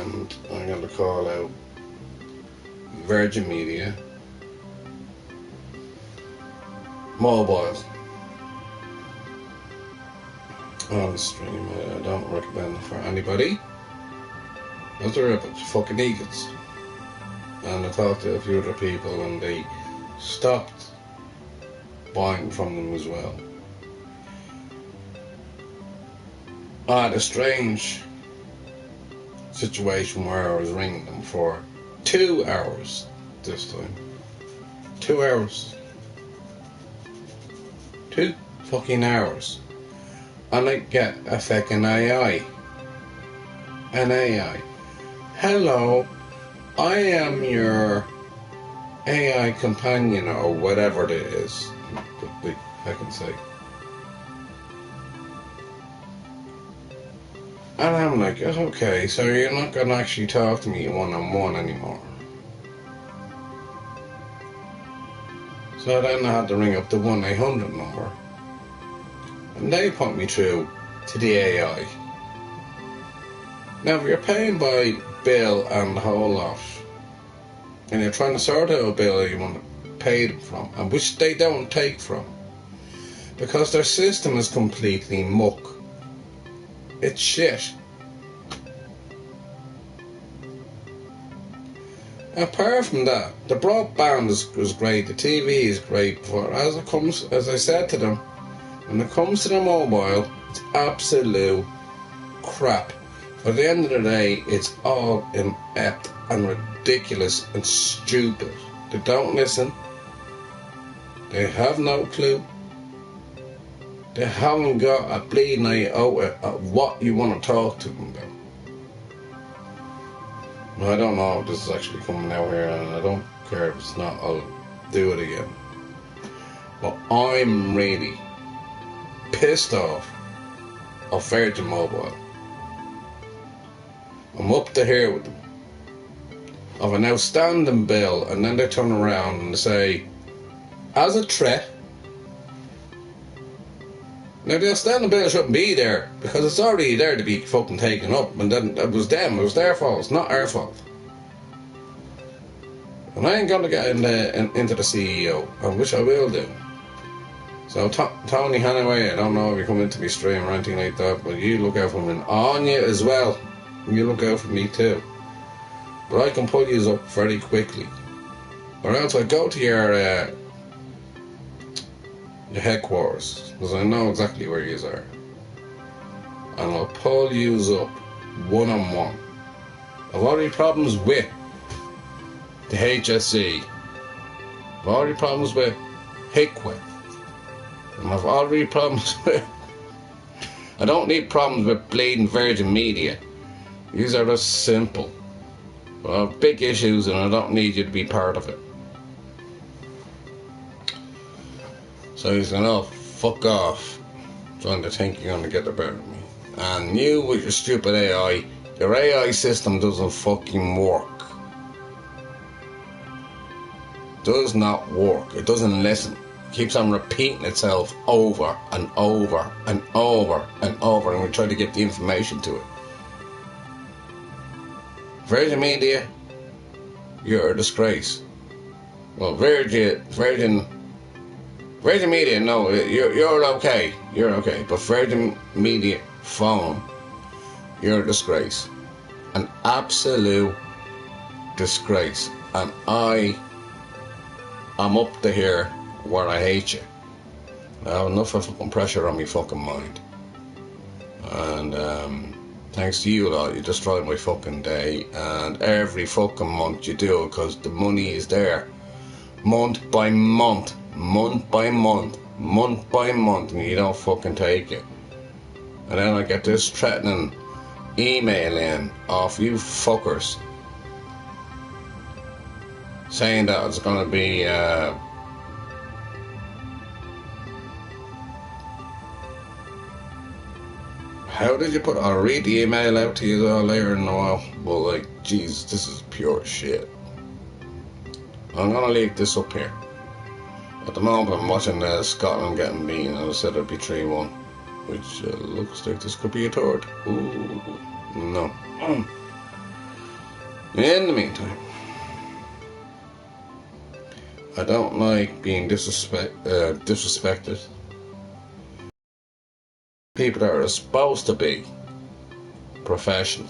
and I'm going to call out Virgin Media Mobile on the stream. I don't recommend it for anybody, because they're a bunch of fucking idiots. And I talked to a few other people and they stopped buying from them as well. I had a strange situation where I was ringing them for 2 hours this time. 2 hours. 2 fucking hours. And I get a fucking AI. An AI. Hello, I am your AI companion or whatever it is. I can say. And I'm like, okay, so you're not going to actually talk to me one-on-one anymore. So then I had to ring up the 1-800 number. And they put me through to the AI. Now, if you're paying by bill and the whole lot, and you're trying to sort out a bill that you want to pay them from, and which they don't take from, because their system is completely muck. It's shit. Apart from that, the broadband is great, the TV is great, but as I said to them, when it comes to the mobile, it's absolute crap. At the end of the day, it's all inept and ridiculous and stupid. They don't listen. They have no clue. They haven't got a bleeding iota of what you want to talk to them about. Well, I don't know if this is actually coming out here, and I don't care if it's not, I'll do it again. But I'm really pissed off of Virgin Mobile. I'm up to here with them of an outstanding bill, and then they turn around and say, as a threat. Now the outstanding bill shouldn't be there because it's already there to be fucking taken up, and then it was them, it was their fault, it's not our fault. And I ain't gonna get into the CEO, which I will do. So Tony Hannaway, I don't know if you come into my stream or anything like that, but you look out for me, and Anya as well. You look out for me too. But I can pull you up very quickly. Or else I go to your headquarters, because I know exactly where you are. And I'll pull you up one-on-one. I've already problems with the HSE. I've already problems with HICWA. And I've already problems with... I don't need problems with bleeding Virgin Media. These are just simple. But I have big issues and I don't need you to be part of it. So he's going, oh, fuck off. Trying to think you're going to get the better of me. And you with your stupid AI, your AI system doesn't fucking work. Does not work. It doesn't listen. It keeps on repeating itself over and over and over and over, and we try to get the information to it. Virgin Media, you're a disgrace. Well, Virgin Media, no, you're okay. You're okay. But Virgin Media phone, you're a disgrace. An absolute disgrace. And I'm up to here where I hate you. I have enough of fucking pressure on me fucking mind. And thanks to you lot, you destroyed my fucking day. And every fucking month you do it because the money is there. Month by month. Month by month. Month by month. And you don't fucking take it. And then I get this threatening email in off you fuckers saying that it's going to be how did you put I'll read the email out to you all later in a while. Well, like, jeez, this is pure shit. I'm going to leave this up here. At the moment I'm watching Scotland getting beaten, and I said it'd be 3-1, which looks like this could be a third. Ooh, no. In the meantime, I don't like being disrespected. People that are supposed to be professional.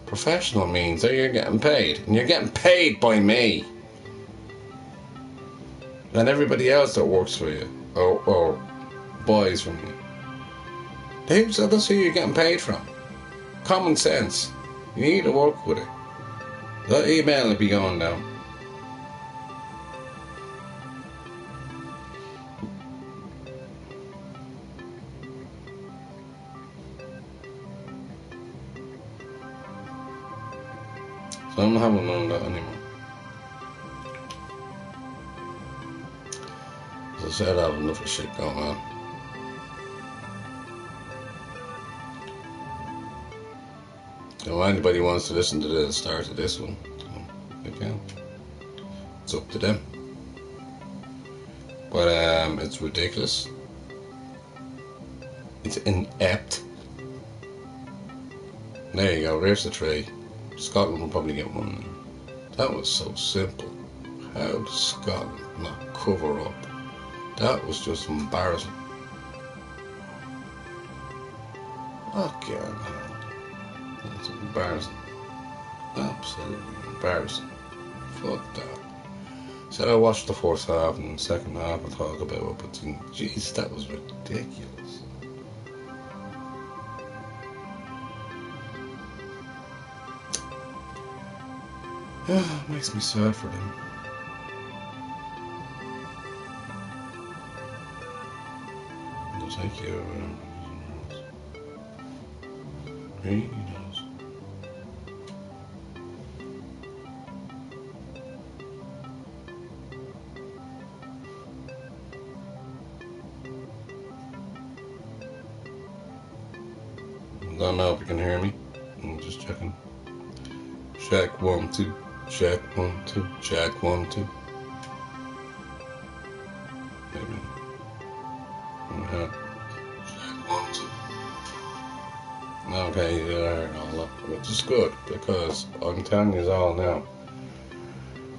Professional means that you're getting paid, and you're getting paid by me and everybody else that works for you or buys from you. That's who you're getting paid from. Common sense. You need to work with it. That email will be going down. So I'm not having none of that anymore. As I said, I have enough of shit going on. So if anybody wants to listen to the start of this one, they can. It's up to them. But it's ridiculous. It's inept. There you go, there's the tree. Scotland will probably get one. That was so simple. How does Scotland not cover up? That was just embarrassing. Fucking hell. That's embarrassing. Absolutely embarrassing. Fuck that. Said I watched the first half and the second half and talk about it, but jeez, that was ridiculous. It makes me sad for them. Does thank you. Really does. I don't know if you can hear me. I'm just checking. Check 1 2. Check 1 2. Check 1 2. Maybe. Check 1 2. Okay, there, all up, which is good because I'm telling you all now.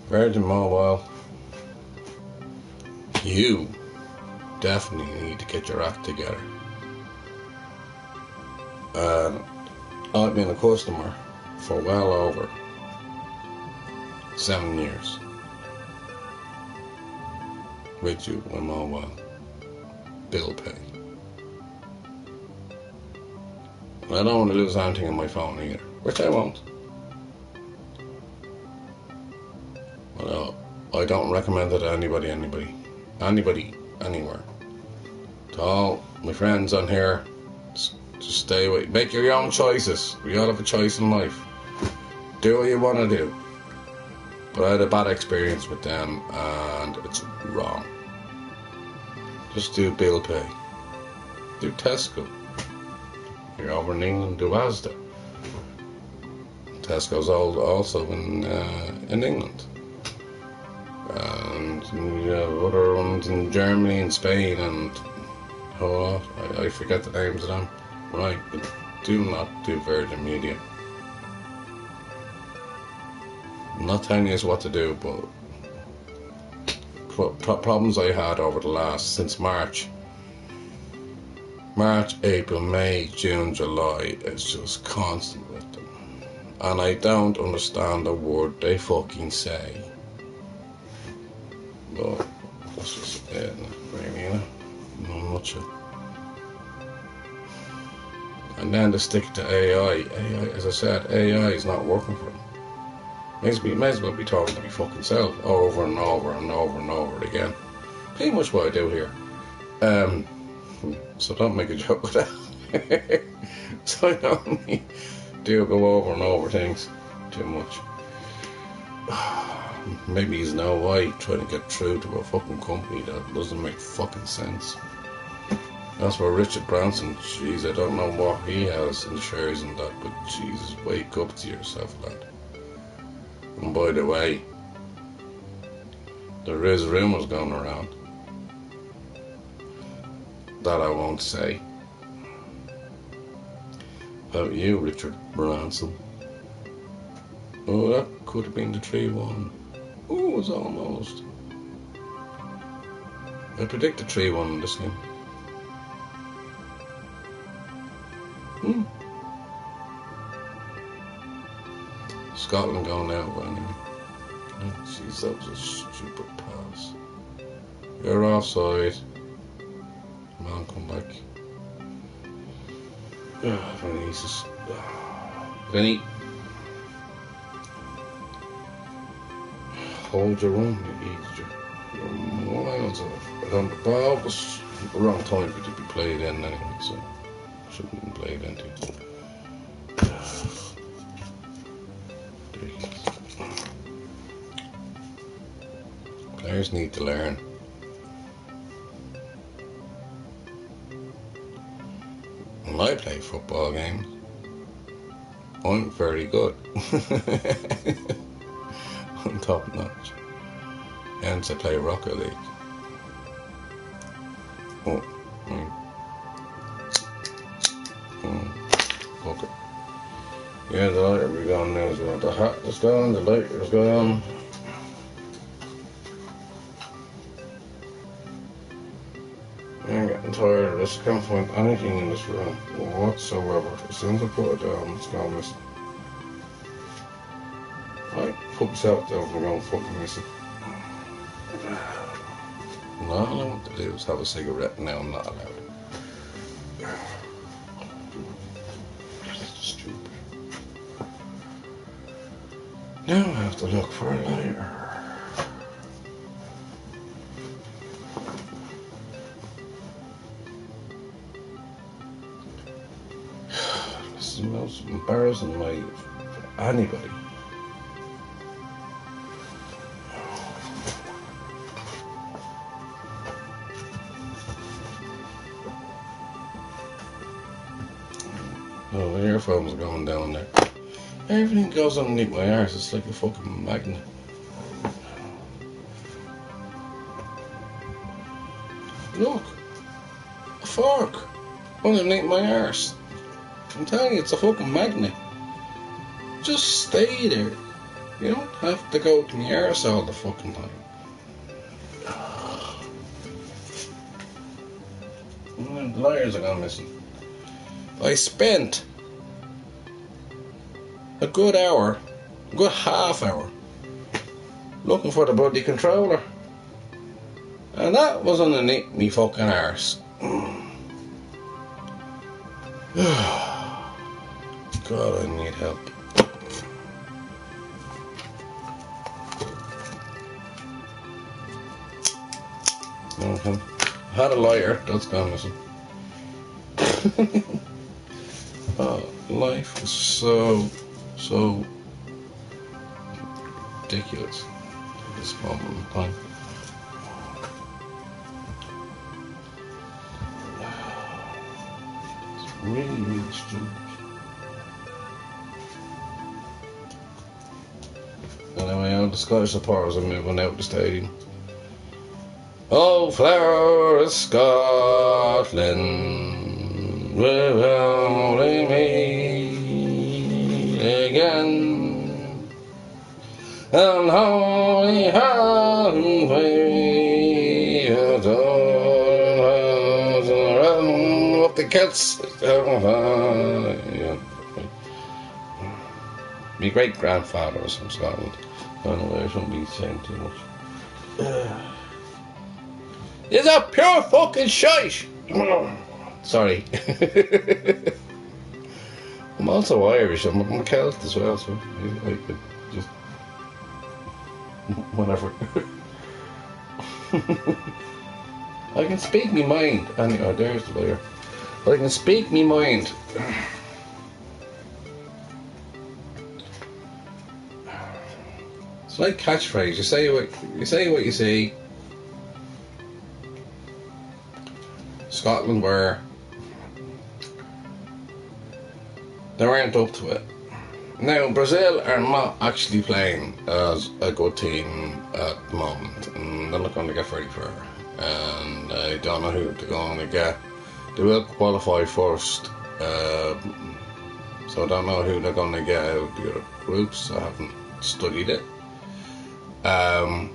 Virgin Mobile, you definitely need to get your act together. I've been a customer for well over 7 years with you with mobile bill pay. And I don't want to lose anything on my phone either, which I won't. But I don't recommend it to anybody, anywhere. To all my friends on here, just stay away. Make your own choices. We all have a choice in life. Do what you want to do. But I had a bad experience with them and it's wrong. Just do bill pay. Do Tesco. You're over in England, do Asda. Tesco's also in England. And you have other ones in Germany and Spain and I forget the names of them. Right, but do not do Virgin Media. I'm not telling you what to do, but problems I had over the last, since March, April, May, June, July, it's just constant with them. And I don't understand a word they fucking say. But that's just it, really, you know, in a nutshell. And then to stick to AI, as I said, AI is not working for them. May as well be talking to me fucking self over and over and over and over again. Pretty much what I do here. So don't make a joke with that. So I don't do go over and over things too much. Maybe he's no way trying to get through to a fucking company that doesn't make fucking sense. That's where Richard Branson, jeez, I don't know what he has in shares in that, but Jesus, wake up to yourself, lad. And by the way, there is rumours going around that I won't say about you, Richard Branson. Oh, that could have been the 3-1. Oh, it was almost. I predicted 3-1 in this game. Scotland going out, but anyway. Jeez, that was a stupid pass. You're offside. Come on, come back. Vinny. Hold your own, you idiot. You're miles off. And the ball was the wrong time for it to be played in anyway, so shouldn't have been played into. Players need to learn. When I play football games, I'm very good. I'm top notch. Hence I play Rocket League. Oh, okay. Yeah, the light will be gone now as well. The hat is gone, the light is gone. I'm getting tired of this. I can't find anything in this room whatsoever. As soon as I put it down, it's gone missing. I put myself down and go fucking missing. No, all I want to do is have a cigarette. Now I'm not allowed. That's stupid. Now I have to look for a lighter. This is the most embarrassing night for anybody. Oh, the earphones are going down there. Everything goes underneath my arse. It's like a fucking magnet. Look, a fork underneath my arse. I'm telling you, it's a fucking magnet. Just stay there. You don't have to go to my arse all the fucking time. The liars are gone missing. I spent a good hour, a good half hour, looking for the bloody controller. And that was underneath me fucking arse. God, I need help. Okay. I had a lighter, that's gone missing. Oh, life is so ridiculous at this moment in time. It's really, really stupid. Anyway, all the Scottish supporters are moving out of the stadium. Oh, flower of Scotland, we will only meet again. And holy hand we adore up the Celts. My great grandfather was from Scotland. Anyway, I shouldn't be saying too much. It's a pure fucking shite! Sorry. I'm also Irish, I'm a Celt as well, so I could just whatever. I can speak me mind. Anyway, there's the lawyer. I can speak me mind. It's like catchphrase. You say what you see. Scotland they weren't up to it. Now Brazil are not actually playing as a good team at the moment, and they're not going to get very far. And I don't know who they're going to get. They will qualify first, so So I don't know who they're going to get out of the other groups. I haven't studied it. I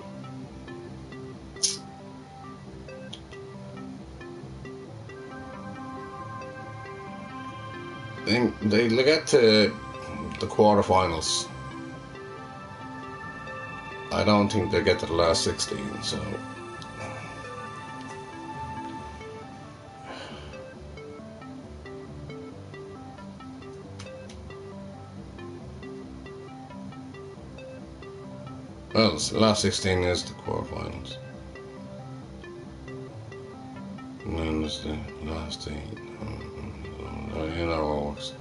think they'll get to the quarterfinals. I don't think they'll get to the last 16, so... Well, the last 16 is the quarterfinals. And then there's the last 8. You know how it works.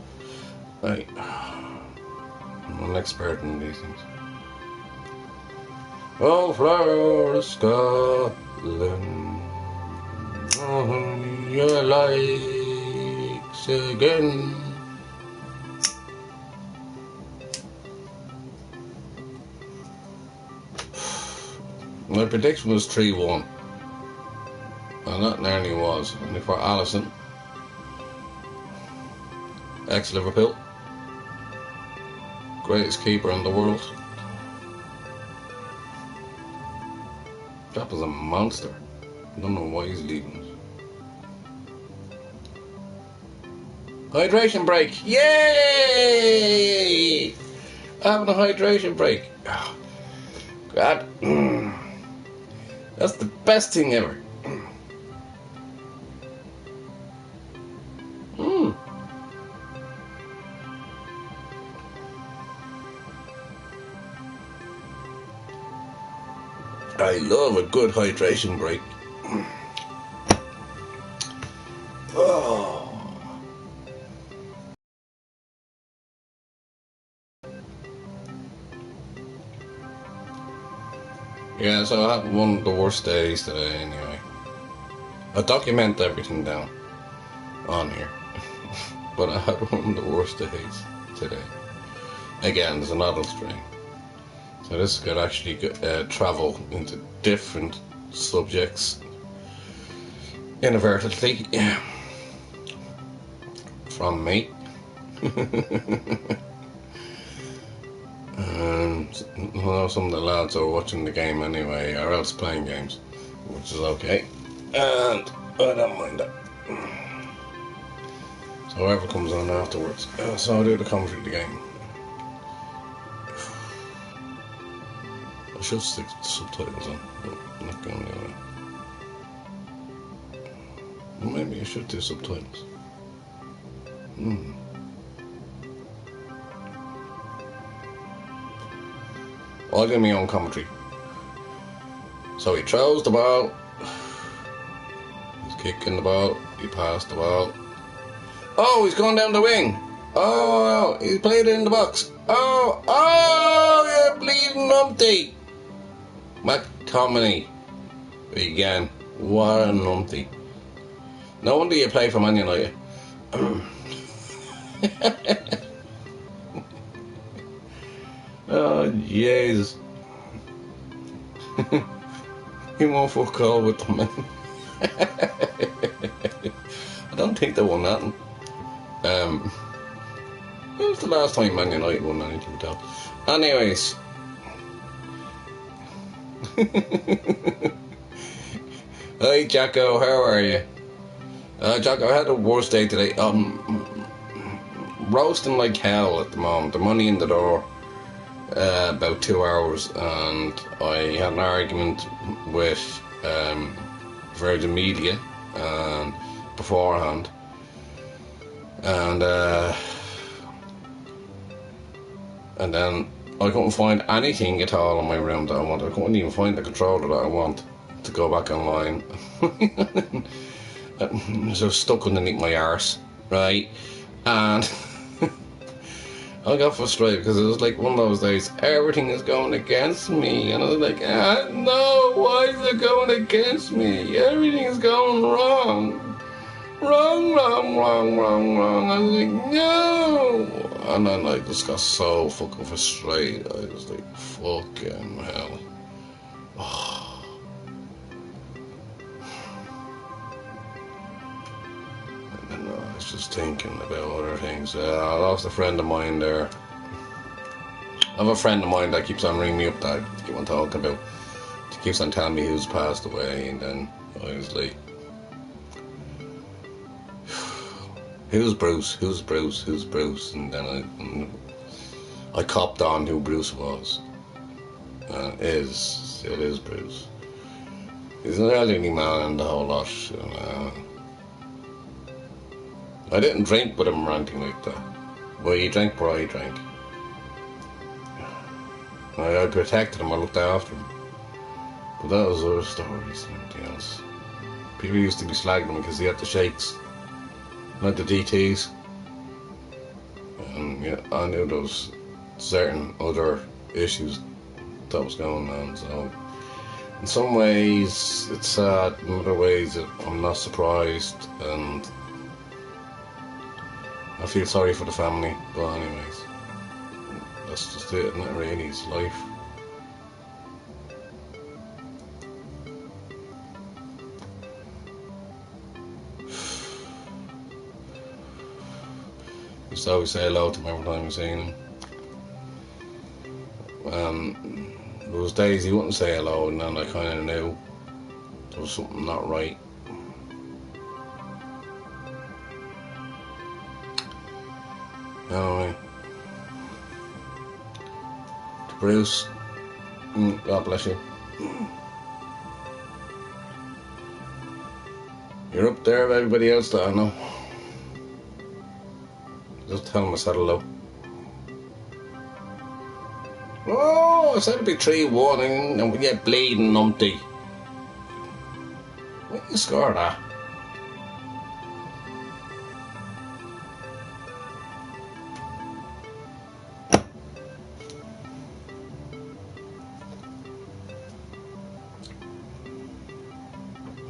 Right. I'm an expert in these things. Oh, Florida, Scotland, your likes again. My prediction was 3-1, and that nearly was. Only for Alisson, ex-Liverpool, greatest keeper in the world. That was a monster. I don't know why he's leaving us. Hydration break! Yay! Having a hydration break. Oh, God. That's the best thing ever. I love a good hydration break. Oh. Yeah, so I had one of the worst days today anyway. I document everything down on here. But I had one of the worst days today. Again, there's another string. So this could actually travel into different subjects inadvertently from me. And well, some of the lads are watching the game anyway, or else playing games, which is okay. And I don't mind that. So whoever comes on afterwards. So I'll do the commentary of the game. I should stick the subtitles on, but I'm not going the other way. Well, maybe I should do subtitles. I'll do my own commentary. So he throws the ball. He's kicking the ball. He passed the ball. Oh, he's going down the wing. Oh, he's played it in the box. Oh, you're bleeding numpty. McTominay. Again. What a numpty. No wonder you play for Man United. Oh, Jesus. He won't fuck all with them, man. I don't think they won that. When was the last time Man United won anything, though? Anyways. Hey, Jacko, how are you? Jacko, I had the worst day today. Roasting like hell at the moment. The money in the door. About 2 hours, and I had an argument with Virgin Media beforehand, and then I couldn't find anything at all in my room that I wanted. I couldn't even find the controller that I want to go back online. So stuck underneath my arse, right? And I got frustrated because it was like one of those days, everything is going against me. And I was like, no, why is it going against me? Everything is going wrong. Wrong. I was like, no. And then I just got so fucking frustrated. I was like, fucking hell. Oh. And then it's just thinking about other things. I lost a friend of mine there. I have a friend of mine that keeps on ringing me up that I keep on talking about. She keeps on telling me who's passed away, and then I was like, who's Bruce? Who's Bruce? Who's Bruce? And then I copped on who Bruce was. It is Bruce. He's an elderly man and the whole lot. I didn't drink with him or anything like that. Well, he drank where I drank. I protected him, I looked after him. But that was other stories and everything else. People used to be slagging him because he had the shakes, not the DTs. And yeah, I knew there was certain other issues that was going on, so in some ways it's sad, in other ways I'm not surprised, and I feel sorry for the family, but anyways, that's just it, isn't it, really? It's life. Just always say hello to him every time I see him. There was days he wouldn't say hello, and then I kind of knew there was something not right. Anyway, to Bruce, God bless you. You're up there with everybody else that I know. Just tell him I said hello. Oh, I said it'd be 3-1 and we get bleeding numpty. When you score that?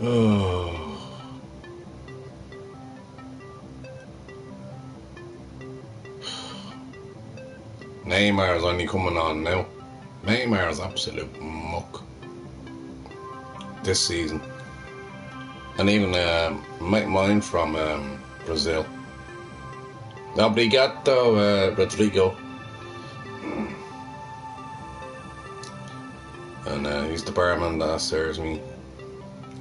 Oh. Neymar's only coming on now. Neymar's absolute muck this season. And even mine from Brazil. Obrigado, Rodrigo. And he's the barman that serves me.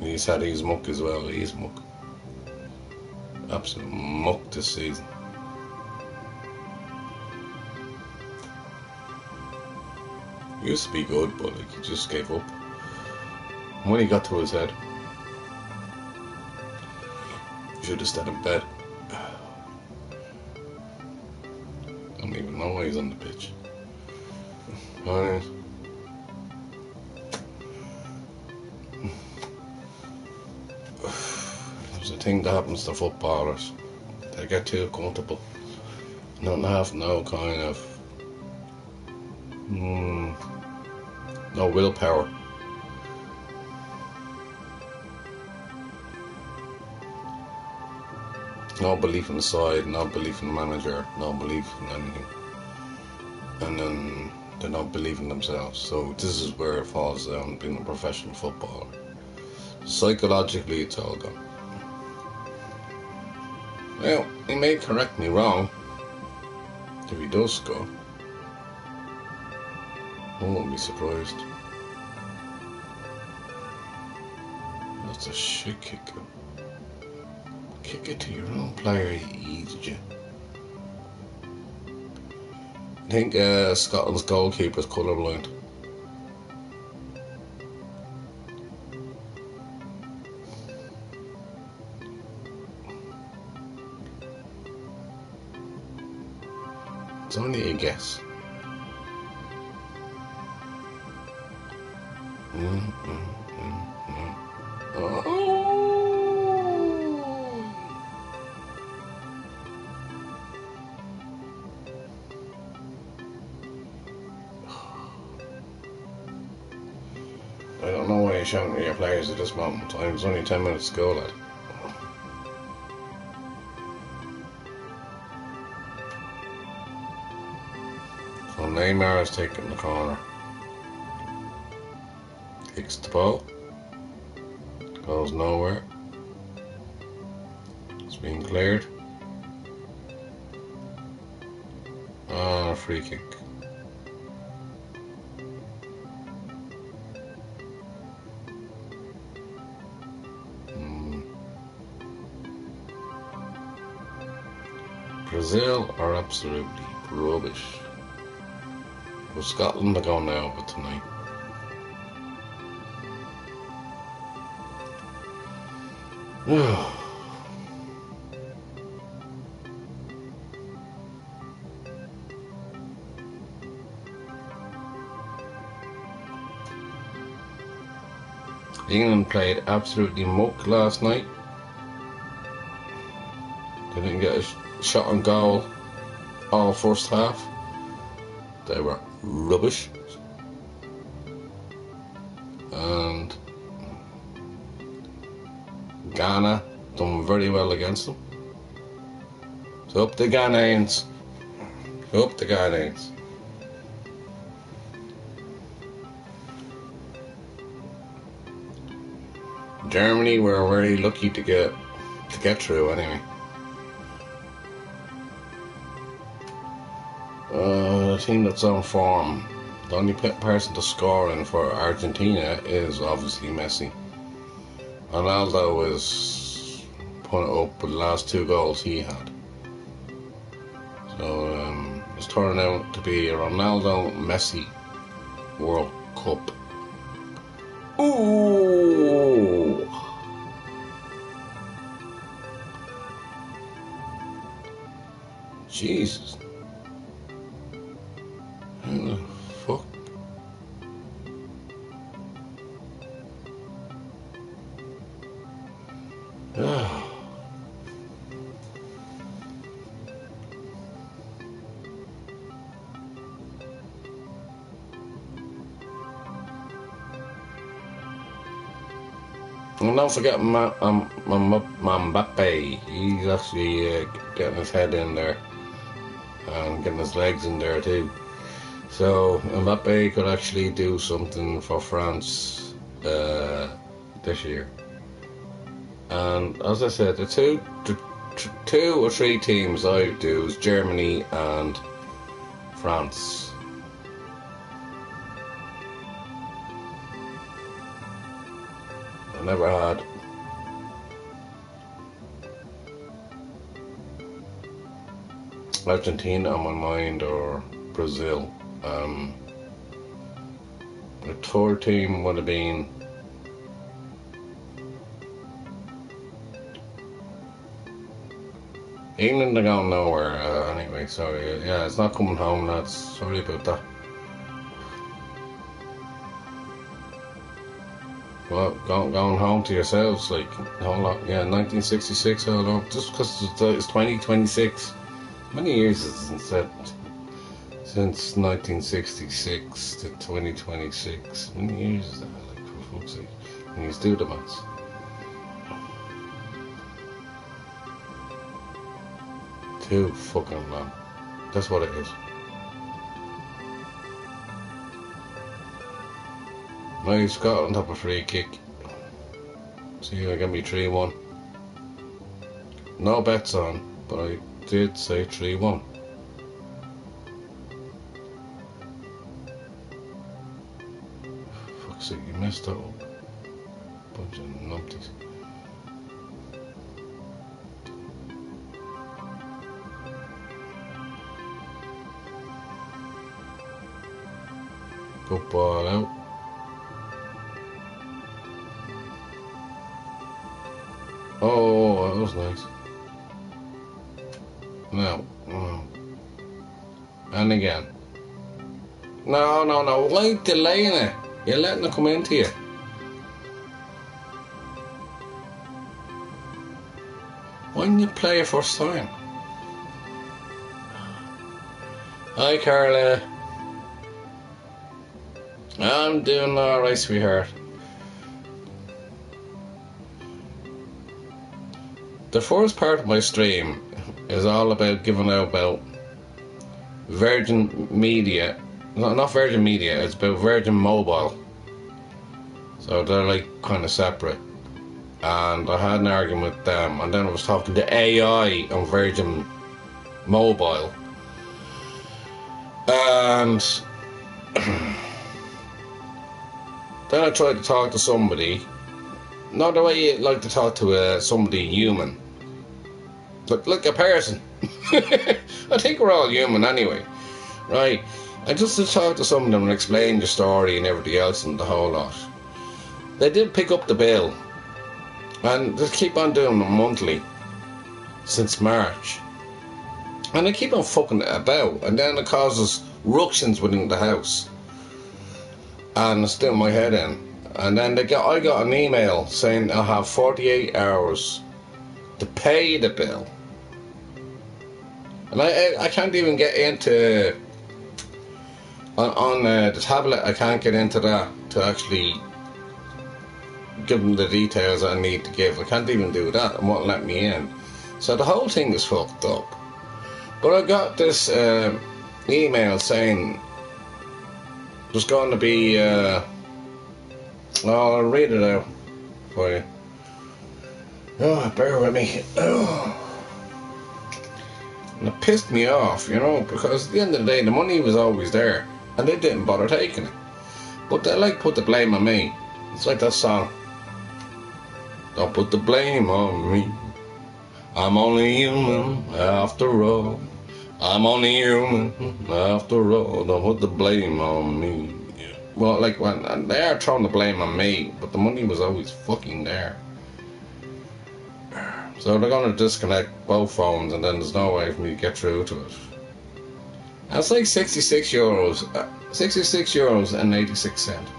He's had his muck as well. He's muck. Absolute muck this season. He used to be good, but like, he just gave up. When he got to his head, he should have stayed in bed. I don't even know why he's on the pitch. Alright. There's a thing that happens to footballers. They get too comfortable. Don't have no kind of no willpower. No belief in the side, no belief in the manager, no belief in anything. And then they don't believe in themselves. So this is where it falls down, being a professional footballer. Psychologically, it's all gone. Well, he may correct me wrong if he does score. I won't be surprised. That's a shit kick. Kick it to your own player, you idiot. I think Scotland's goalkeeper's colourblind. It's only a guess. Oh. I don't know why you're shouting at your players at this moment in time. It's only 10 minutes to go, lad. So Neymar is taking the corner. Kicks the ball. Goes nowhere. It's being cleared. a free kick. Brazil are absolutely rubbish. But Scotland are going now with tonight. England played absolutely muck last night. They didn't get a shot on goal all first half. They were rubbish. And Ghana done very well against them. So up the Ghanaians. Up the Ghanaians. Germany were very lucky to get through anyway. The team that's on form, the only person to score in for Argentina is obviously Messi. Ronaldo is putting it up with the last 2 goals he had. So it's turning out to be a Ronaldo-Messi World Cup. Ooh! Jesus. How the fuck? Ah. And don't forget Mbappe. He's actually getting his head in there and getting his legs in there too. So Mbappe could actually do something for France this year. And as I said, the two or three teams I do is Germany and France. I never had Argentina on my mind or Brazil. The third team would have been England. Are going nowhere anyway, so yeah, it's not coming home, lads. Sorry about that. Well, going home to yourselves, like, hold on, yeah, 1966, hold on, just because it's 2026. How many years is it since 1966 to 2026? How many years is that, like, for fuck's sake? Can you do the maths? Too fucking long. That's what it is. Now Scotland have a free kick. So you're gonna get me 3-1. No bets on, but I did say 3-1. Fuck's sake, you messed that up. Bunch of numpties. Good ball out. Oh, that was nice. No. And again. No. Why are you delaying it? You're letting it come into you. Why didn't you play it first time? Hi, Carla. I'm doing alright, sweetheart. The first part of my stream is all about giving out about Virgin Media. No, not Virgin Media, it's about Virgin Mobile. So they're like kind of separate. And I had an argument with them, and then I was talking to AI on Virgin Mobile. And then I tried to talk to somebody, not the way you like to talk to somebody human, but like a person. I think we're all human anyway, right? I just to talk to some of them and explain the story and everything else and the whole lot. They did pick up the bill, and they keep on doing them monthly since March. And they keep on fucking it about, and then it causes ructions within the house. And it's doing my head in. And then I got an email saying I have 48 hours to pay the bill. And I can't even get into on the tablet. I can't get into that to actually give them the details I need to give. I can't even do that. It won't let me in. So the whole thing is fucked up. But I got this email saying there's going to be I'll read it out for you. Oh, bear with me. Oh. And it pissed me off, you know, because at the end of the day, the money was always there, and they didn't bother taking it. But they like put the blame on me. It's like that song. Don't put the blame on me. I'm only human after all. I'm only human after all. Don't put the blame on me. Well, like when they are throwing the blame on me, but the money was always fucking there. So they're going to disconnect both phones, and then there's no way for me to get through to it. And it's like €66, €66 and 86 cents.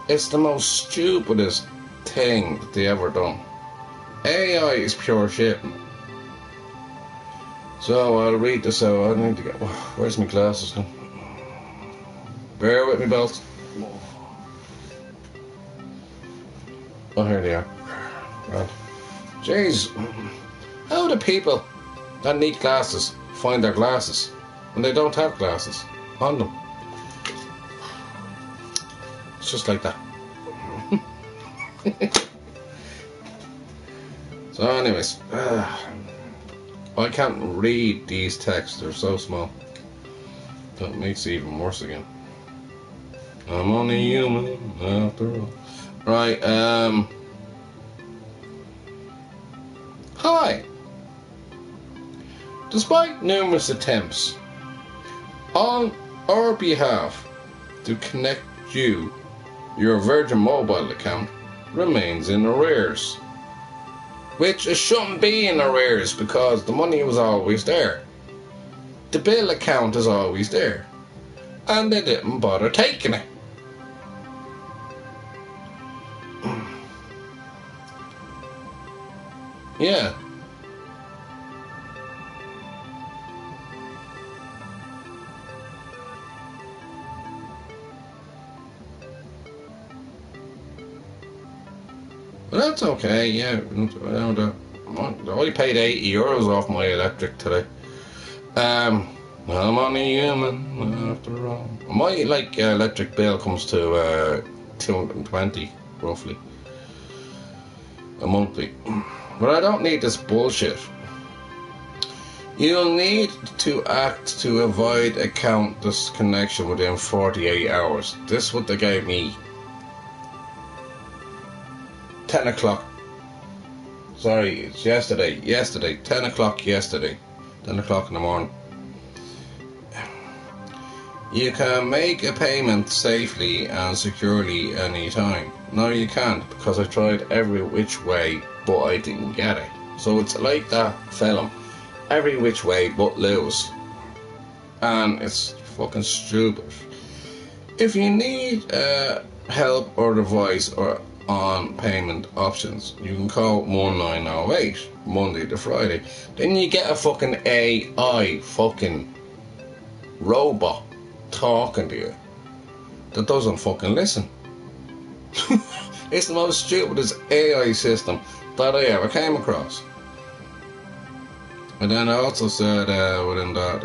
It's the most stupidest thing that they ever done. AI is pure shit. So I'll read this out. I need to get. Where's my glasses gone? Bear with me, both. Oh, here they are. Right. Jeez, how do people that need glasses find their glasses when they don't have glasses on them? It's just like that. So anyways, I can't read these texts, they're so small. That makes it even worse again. I'm only human after all. Right, hi. Despite numerous attempts on our behalf to connect you, your Virgin Mobile account remains in arrears. Which it shouldn't be in arrears because the money was always there. The bill account is always there. And they didn't bother taking it. Yeah. Well, that's okay, yeah. I paid €80 off my electric today. I'm only human after all. My electric bill comes to 220 roughly a monthly. But I don't need this bullshit. You'll need to act to avoid account disconnection within 48 hours. This is what they gave me. 10 o'clock. Sorry, it's yesterday. 10 o'clock yesterday. 10 o'clock in the morning. You can make a payment safely and securely anytime. No, you can't, because I tried every which way, but I didn't get it. So it's like that film. Every which way but lose. And it's fucking stupid. If you need help or advice or on payment options, you can call 1908 Monday to Friday. Then you get a fucking AI fucking robot talking to you that doesn't fucking listen. It's the most stupidest AI system that I ever came across. And then I also said within that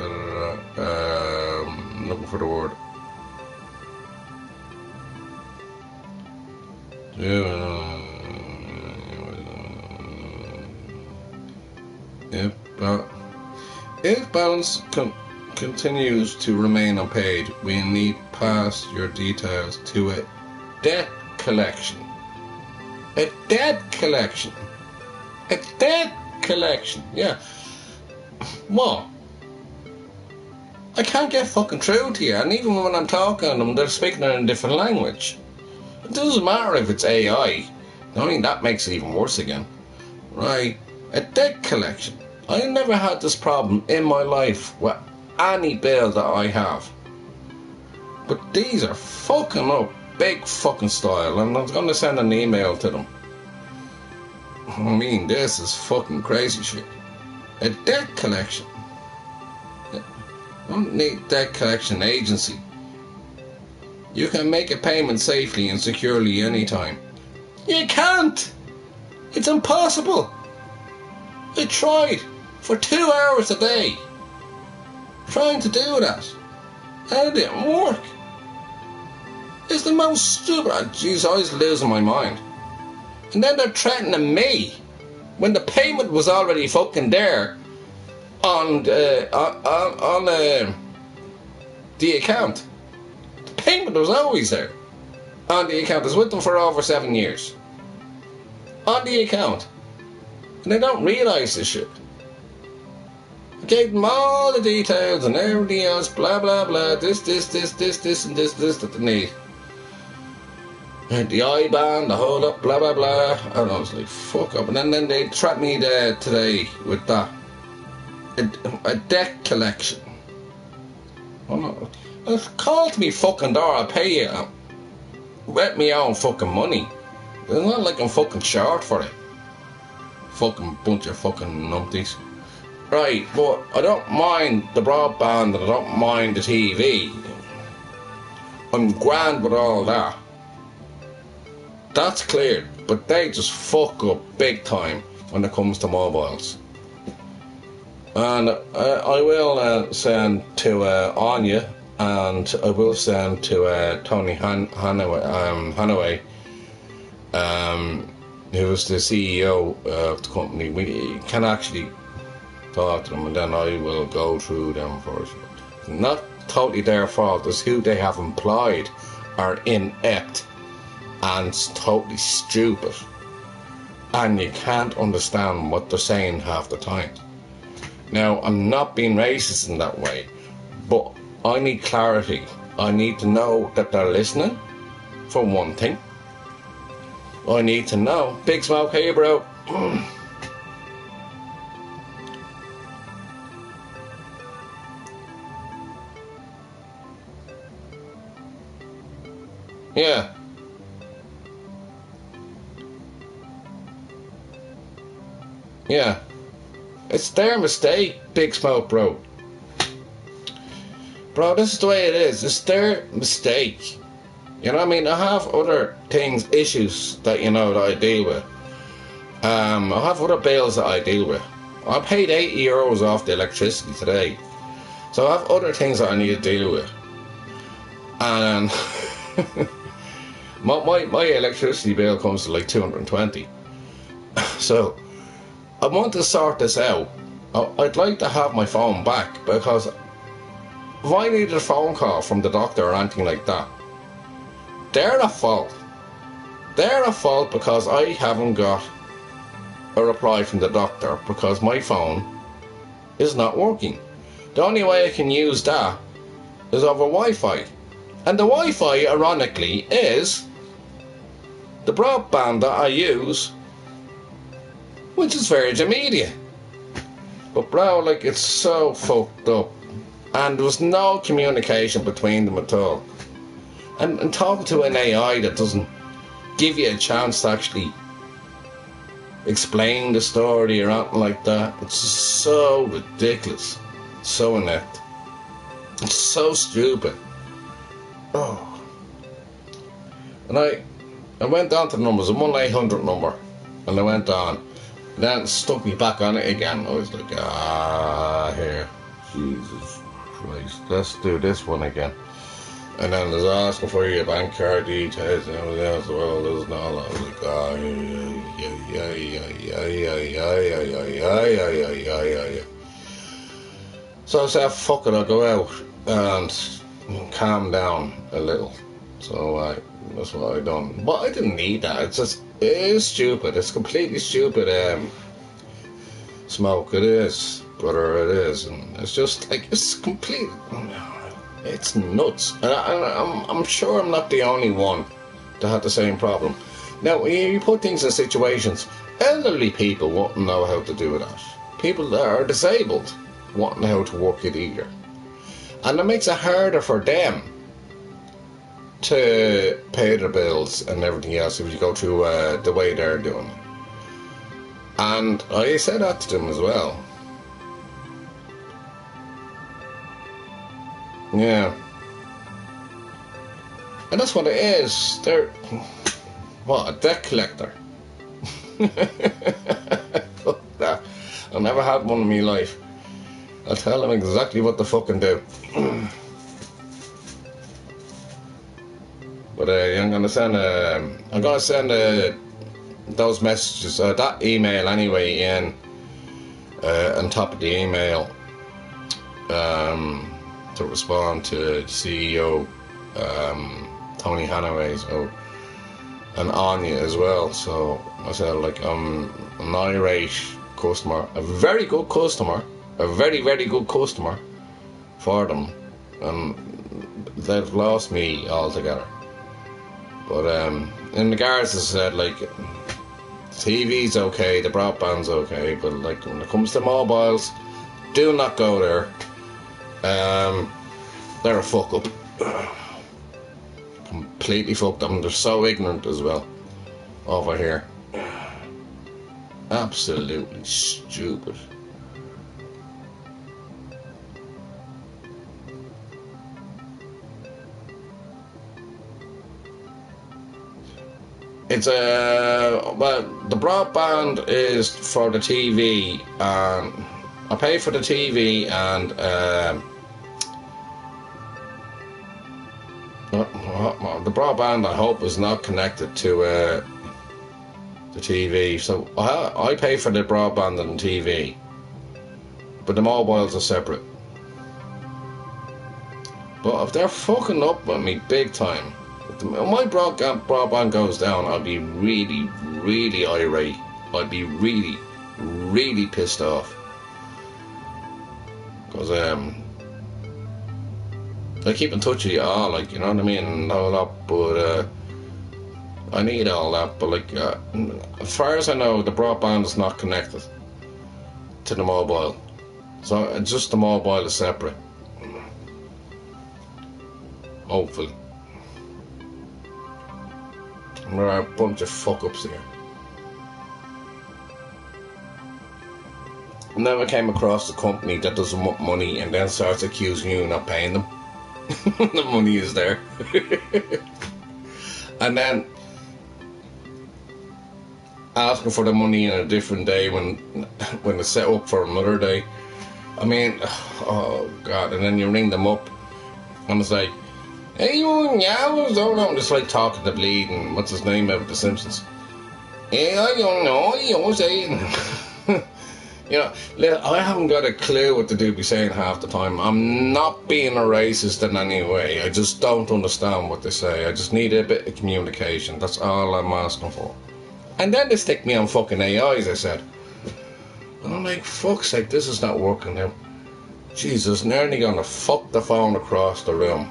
looking for the word. If balance continues to remain unpaid, we need pass your details to a debt collection. A debt collection. A debt collection. Yeah. What? I can't get fucking through to you, and even when I'm talking to them, they're speaking in a different language. It doesn't matter if it's AI. I mean, that makes it even worse again. Right? A debt collection. I never had this problem in my life with any bill that I have. But these are fucking up big fucking style, and I'm going to send an email to them. I mean, this is fucking crazy shit. A debt collection. I don't need debt collection agency. You can make a payment safely and securely anytime. You can't! It's impossible! I tried for 2 hours a day trying to do that, and it didn't work. It's the most stupid. Jeez, I was losing my mind. And then they're threatening me when the payment was already fucking there on the account. The payment was always there on the account. I was with them for over 7 years. On the account. And they don't realise this shit. I gave them all the details and everything else, blah blah blah, this and this that they need. And the IBAN, the whole up, blah blah blah. And I was like, fuck up. And then they trapped me there today with that. A debt collection. Oh no. Call to me fucking door, I'll pay you. With me own fucking money. It's not like I'm fucking short for it. Fucking bunch of fucking numpties. Right, but I don't mind the broadband and I don't mind the TV. I'm grand with all that. That's clear, but they just fuck up big time when it comes to mobiles. And I will send to Anya, and I will send to Tony Hanaway, who's the CEO of the company. We can actually talk to them, and then I will go through them first. Not totally their fault, it's who they have employed are inept and totally stupid, and you can't understand what they're saying half the time. Now, I'm not being racist in that way, but I need clarity. I need to know that they're listening, for one thing. I need to know. Big Smoke, hey bro. Yeah. Yeah. It's their mistake, Big Smoke, bro. Bro, this is the way it is. It's their mistake. You know what I mean? I have other things, issues that, you know, that I deal with. I have other bills that I deal with. I paid €80 off the electricity today. So I have other things that I need to deal with. And my electricity bill comes to like 220. So I want to sort this out. I'd like to have my phone back, because if I needed a phone call from the doctor or anything like that, they're at fault. They're at fault because I haven't got a reply from the doctor because my phone is not working. The only way I can use that is over Wi-Fi. And the Wi-Fi, ironically, is the broadband that I use, which is Virgin Media. But bro, like, it's so fucked up. And there was no communication between them at all. And talking to an AI that doesn't give you a chance to actually explain the story or anything like that, it's just so ridiculous. It's so inept. It's so stupid. Oh. And I went down to the numbers, a 1-800 number, and I went on. Then it stuck me back on it again. I was like, here. Jesus Christ. Let's do this one again. And then there's asking for your bank card details and everything else. Well, there's not. I was like, So I said, fuck it, I'll go out and calm down a little. So that's what I done. But I didn't need that. It is stupid. It's completely stupid. Smoke. It is, brother. It is, and it's just like it's complete. It's nuts. And I'm sure I'm not the only one that had the same problem. Now, you put things in situations. Elderly people won't know how to do that. People that are disabled won't know how to work it either. And it makes it harder for them to pay their bills and everything else if you go through the way they're doing it. And I said that to them as well. Yeah. And that's what it is. They're, what, a debt collector. Fuck that. I've never had one in my life. I'll tell them exactly what to fucking do. But I'm gonna send those messages, that email anyway, in on top of the email to respond to CEO Tony Hanaway, so, and Anya as well. So I said, like, I'm an irate customer, a very good customer, a very, very good customer for them, and they've lost me altogether. But in regards, I said, like, TV's okay, the broadband's okay, but like when it comes to mobiles, do not go there. They're a fuck up. Completely fucked up, and they're so ignorant as well over here. Absolutely stupid. It's well, the broadband is for the TV, and I pay for the TV, and the broadband, I hope, is not connected to the TV. So I pay for the broadband and the TV, but the mobiles are separate. But if they're fucking up with me big time, if my broadband goes down, I'll be really, really irate. I'd be really, really pissed off. Because I keep in touch with you all, like, you know what I mean, and all that, but I need all that. But like, as far as I know, the broadband is not connected to the mobile, so just the mobile is separate. Hopefully. There are a bunch of fuck-ups here. Never came across a company that doesn't want money and then starts accusing you of not paying them. The money is there. And then asking for the money in a different day when it's set up for another day. I mean, oh God, and then you ring them up and it's like, hey, I don't know. Just like talking to Bleeding, what's his name out of The Simpsons? Yeah, I don't know. You saying, you know, I haven't got a clue what to do. Be saying half the time. I'm not being a racist in any way. I just don't understand what they say. I just need a bit of communication. That's all I'm asking for. And then they stick me on fucking AIs. I said, and I'm like, fuck's sake, this is not working now. Jesus, nearly gonna fuck the phone across the room.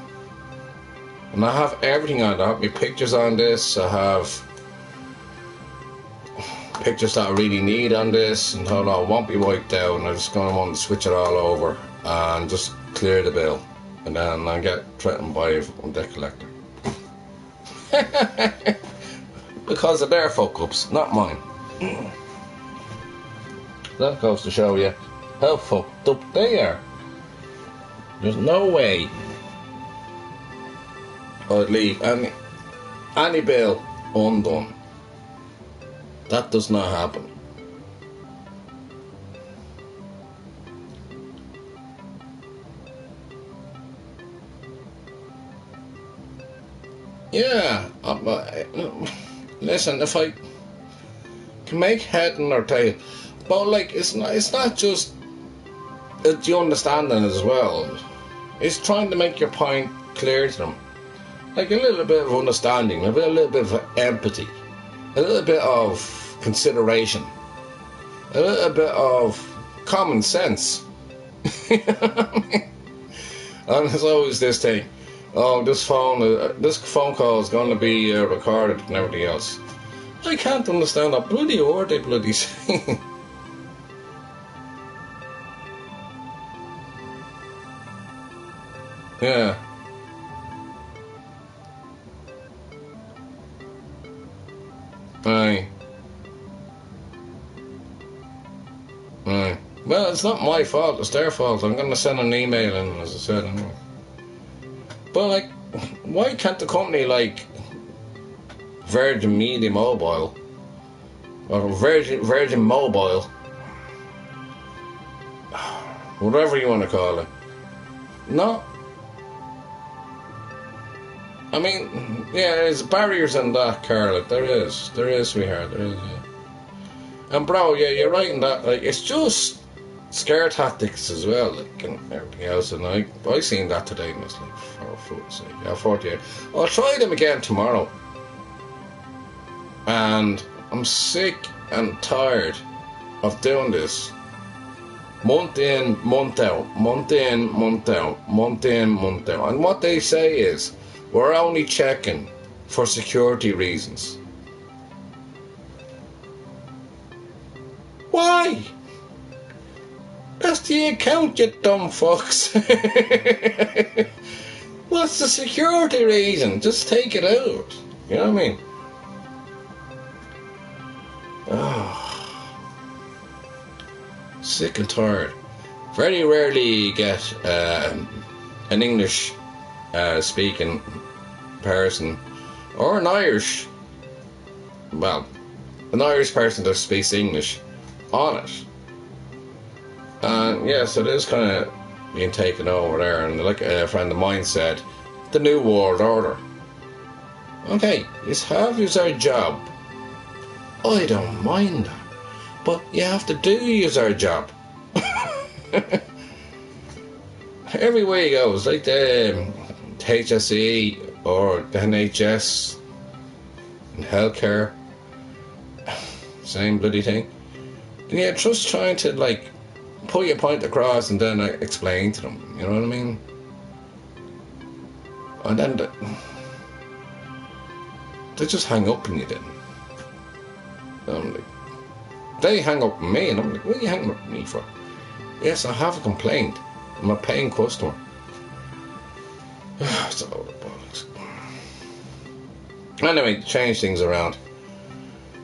And I have everything on that. I have my pictures on this. I have pictures that I really need on this, and how I won't be wiped out. And I'm just going to want to switch it all over and just clear the bill. And then I get threatened by a debt collector. Because of their fuck ups, not mine. That goes to show you how fucked up they are. There's no way I'd leave any bill undone. That does not happen. Yeah, listen, if I can make head or tail, but like it's not just it's you understanding as well. It's trying to make your point clear to them. Like a little bit of understanding, a little bit of empathy, a little bit of consideration, a little bit of common sense. You know what I mean? And there's always this thing, oh, this phone call is going to be recorded and everything else. I can't understand a bloody word they bloody say. Yeah. Aye. Aye. Well, it's not my fault, it's their fault. I'm going to send an email in, as I said. Anyway. But, like, why can't the company, like, Virgin Media Mobile, or Virgin Mobile, whatever you want to call it, no? I mean, yeah, there's barriers in that, Carla. There is, sweetheart, there is, yeah. And bro, yeah, you're right in that, like, it's just scare tactics as well, like, and everything else, and I seen that today, and it's like, for fuck's sake, yeah, 48. I'll try them again tomorrow. And I'm sick and tired of doing this. Month in, month out, month in, month out, month in, month out. And what they say is, we're only checking for security reasons. Why? That's the account, you dumb fucks. What's the security reason? Just take it out. You know what I mean? Oh. Sick and tired. Very rarely get an English speaking person or an Irish person that speaks English on it. And yes, it is kind of being taken over there, and like a friend of mine said, the New World Order. Okay, it's half your job. I don't mind that, but you have to do our job. Everywhere you go, it's like the HSE or the NHS and healthcare, same bloody thing. And yeah, just trying to like put your point across and then explain to them, you know what I mean? And then they just hang up on you then. I'm like, they hang up on me, and I'm like, what are you hanging up on me for? Yes, I have a complaint. I'm a paying customer. It's a load of bollocks. Anyway, change things around.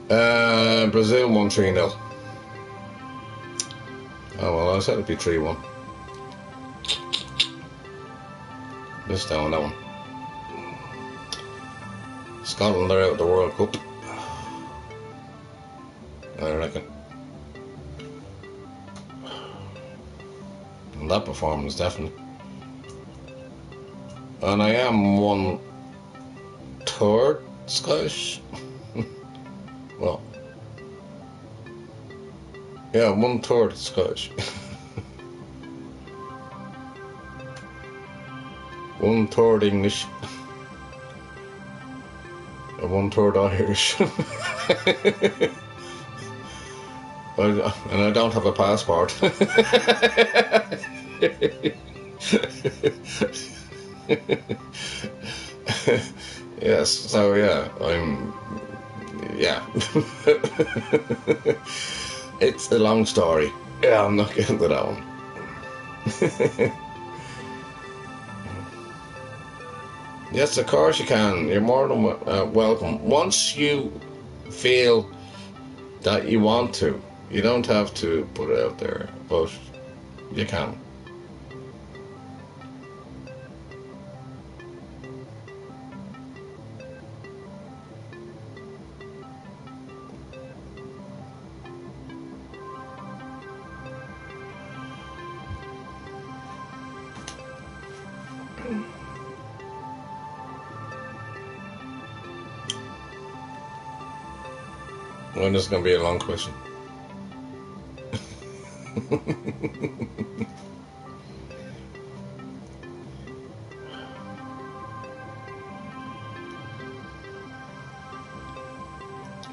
Brazil won 3-0. Oh well, I said it'd be 3-1. Missed out on that one. Scotland are out of the World Cup, I reckon. And that performance, definitely. And I am 1/3 Scottish. Well, yeah, 1/3 Scottish. 1/3 English. And 1/3 Irish. And I don't have a passport. Yes, so yeah, yeah. It's a long story. Yeah, I'm not getting to that one. Yes, of course you can. You're more than welcome. Once you feel that you want to, you don't have to put it out there, but you can. Well, this is going to be a long question.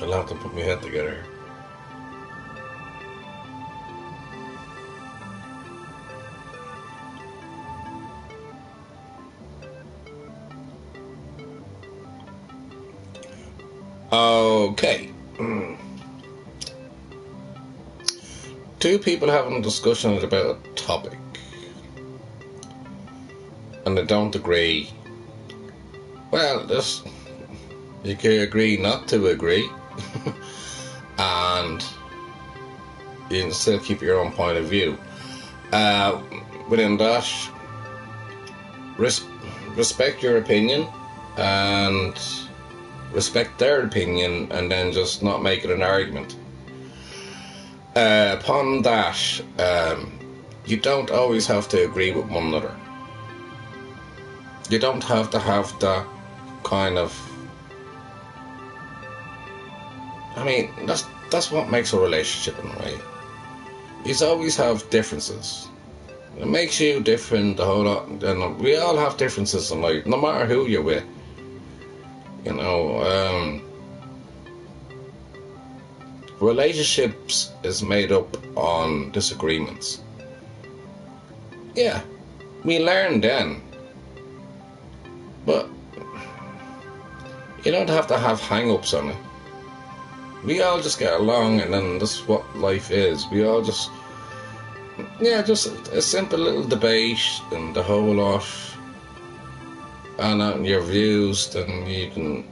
I'll have to put my head together. Okay. Two people having a discussion about a topic and they don't agree. Well, you can agree not to agree and you can still keep your own point of view. Within that, respect your opinion and respect their opinion, and then just not make it an argument. Upon that, you don't always have to agree with one another. You don't have to have that kind of... I mean, that's what makes a relationship in a way. You always have differences. It makes you different, the whole lot. And we all have differences in life, no matter who you're with. You know, relationships is made up on disagreements. Yeah, we learn then. But you don't have to have hang-ups on it. We all just get along, and then that's what life is. We all just... Yeah, just a simple little debate and the whole lot. And your views, then you can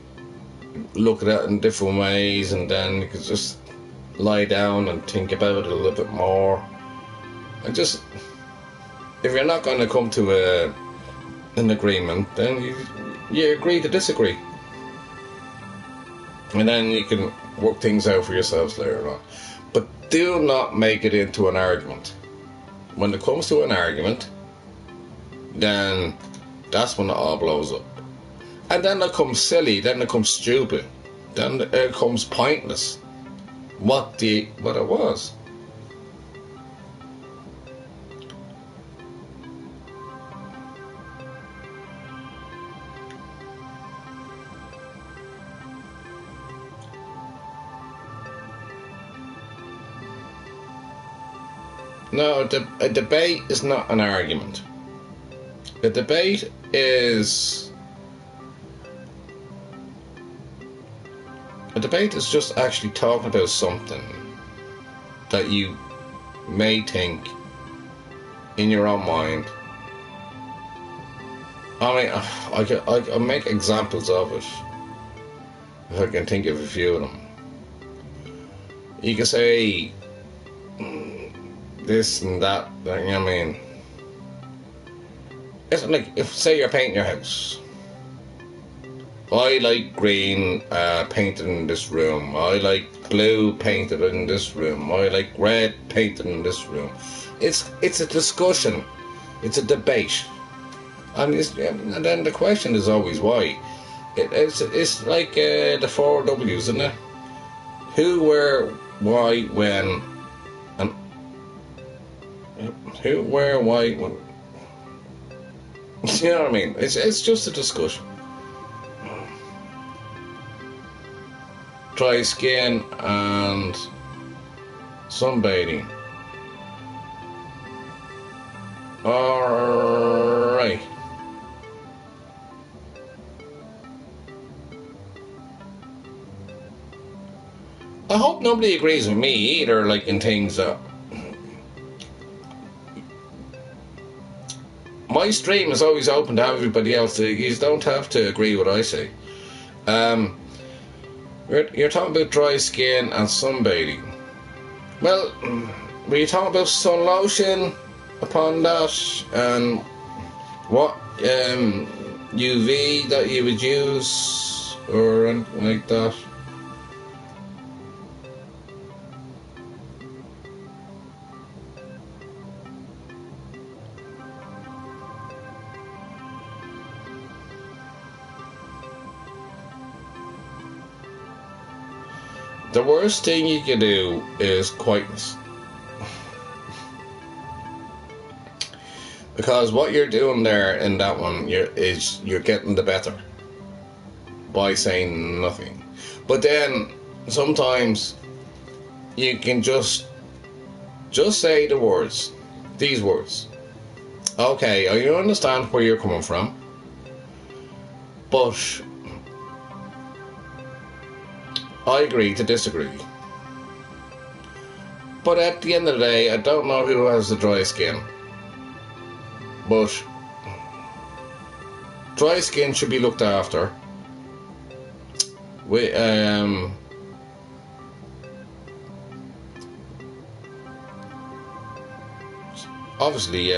look at it in different ways, and then you can just lie down and think about it a little bit more. And just, if you're not going to come to an agreement, then you agree to disagree. And then you can work things out for yourselves later on. But do not make it into an argument. When it comes to an argument, then that's when it all blows up. And then it comes silly, then it comes stupid, then it comes pointless. What it was. No, a debate is not an argument. A debate is... A debate is just actually talking about something that you may think in your own mind. I mean, I make examples of it, if I can think of a few of them. You can say this and that, you know what I mean? It's like, if say you're painting your house. I like green painted in this room. I like blue painted in this room. I like red painted in this room. It's a discussion. It's a debate. And then the question is always why. It's like the 4 W's, isn't it? Who, where, why, when, and who, where, why, when. You know what I mean? It's just a discussion. Dry skin and sunbathing. Alright. I hope nobody agrees with me either, like in things that... My stream is always open to everybody else. You don't have to agree with what I say. You're talking about dry skin and sunbathing. Well, were you talking about sun lotion upon that, and what UV that you would use or anything like that? The worst thing you can do is quietness. Because what you're doing there in that one, you're getting the better by saying nothing. But then sometimes you can just say the words, these words. Okay, I understand where you're coming from, but I agree to disagree. But at the end of the day, I don't know who has the dry skin. But dry skin should be looked after. We, obviously,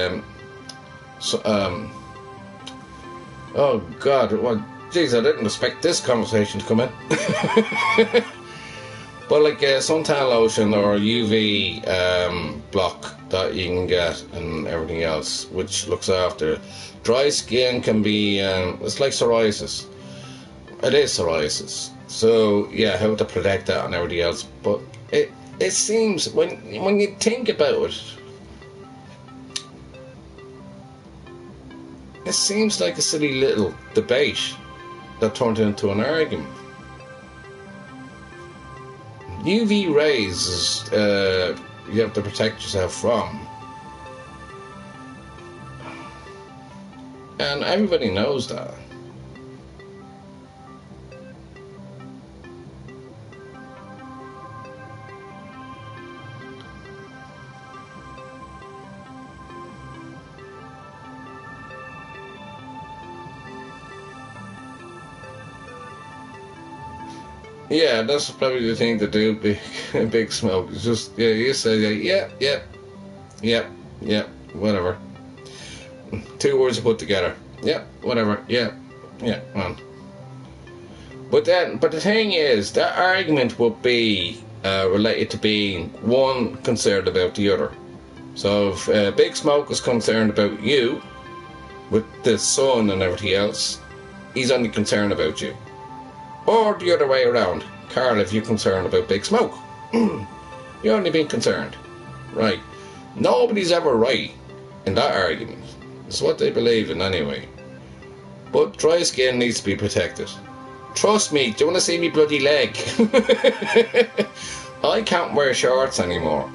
oh God, well, geez, I didn't expect this conversation to come in. But like suntan lotion or UV block that you can get and everything else, which looks after dry skin, can be it's like psoriasis. It is psoriasis. So yeah, how to protect that and everything else. But it seems when you think about it, it seems like a silly little debate that turned into an argument. UV rays is, you have to protect yourself from. And everybody knows that. Yeah, that's probably the thing to do. Big Smoke. It's just you say yeah, whatever. Two words you put together. Yeah, whatever. Yeah, on. But the thing is, that argument would be related to being one concerned about the other. So if Big Smoke is concerned about you, with the sun and everything else, he's only concerned about you. Or the other way around. Carl, if you're concerned about Big Smoke, you're only being concerned. Right. Nobody's ever right in that argument. It's what they believe in anyway. But dry skin needs to be protected. Trust me, do you want to see me bloody leg? I can't wear shorts anymore.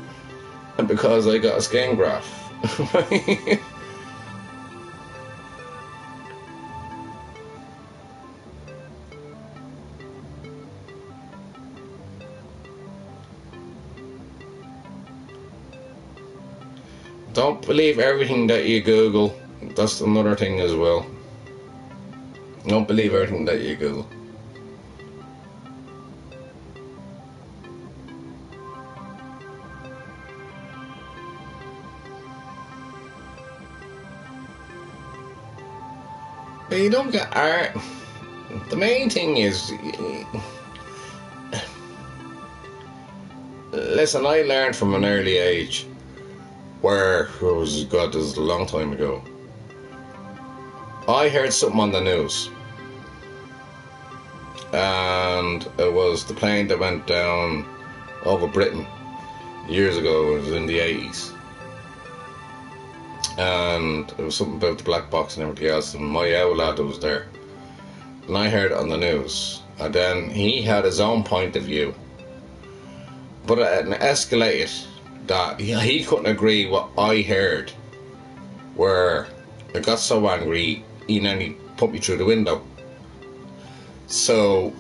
Because I got a skin graft. Don't believe everything that you Google. That's another thing as well. Don't believe everything that you Google. But you don't get art. The main thing is, listen, I learned from an early age. Where, God, this is a long time ago. I heard something on the news. And it was the plane that went down over Britain years ago. It was in the 80s. And it was something about the black box and everything else. And my old lad was there. And I heard it on the news. And then he had his own point of view. But it escalated. That he couldn't agree what I heard, where I got so angry he nearly put me through the window. So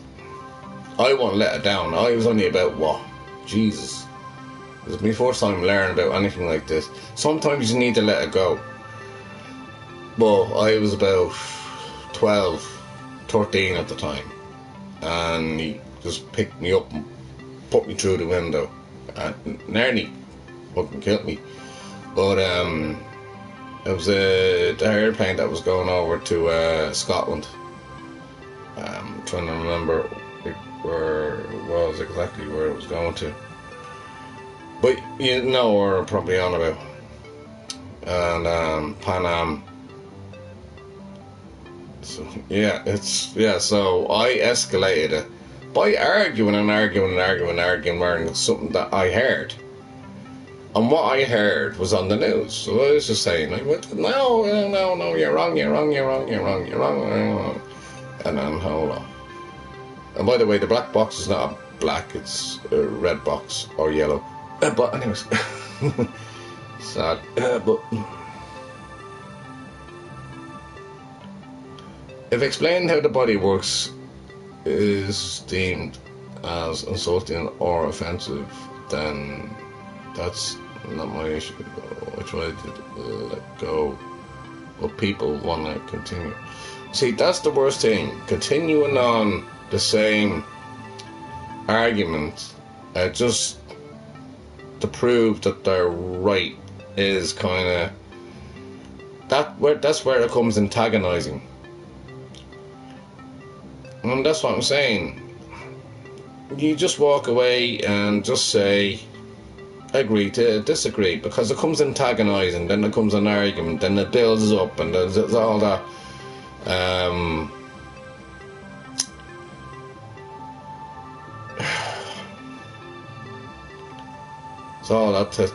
I won't let it down. I was only about what? Jesus. It was my first time learning about anything like this. Sometimes you need to let it go. But I was about 12, 13 at the time. And he just picked me up and put me through the window. And nearly fucking killed me. But it was the airplane that was going over to Scotland. I'm trying to remember where it was exactly, where it was going to. But you know what I'm probably on about. And Pan Am. So so I escalated it by arguing wearing something that I heard. And what I heard was on the news. So I was just saying, like, no, you're wrong. And then, hold on. And by the way, the black box is not black, it's a red box or yellow. But anyways, sad. But if explaining how the body works is deemed as insulting or offensive, then that's not my issue. I try to let go, but people want to continue. See, that's the worst thing. Continuing on the same argument, just to prove that they're right, is kind of that's where it comes antagonizing. And that's what I'm saying. You just walk away and just say, agree to disagree, because it comes antagonizing, then it comes an argument, then it builds up, and there's all that. It's all that.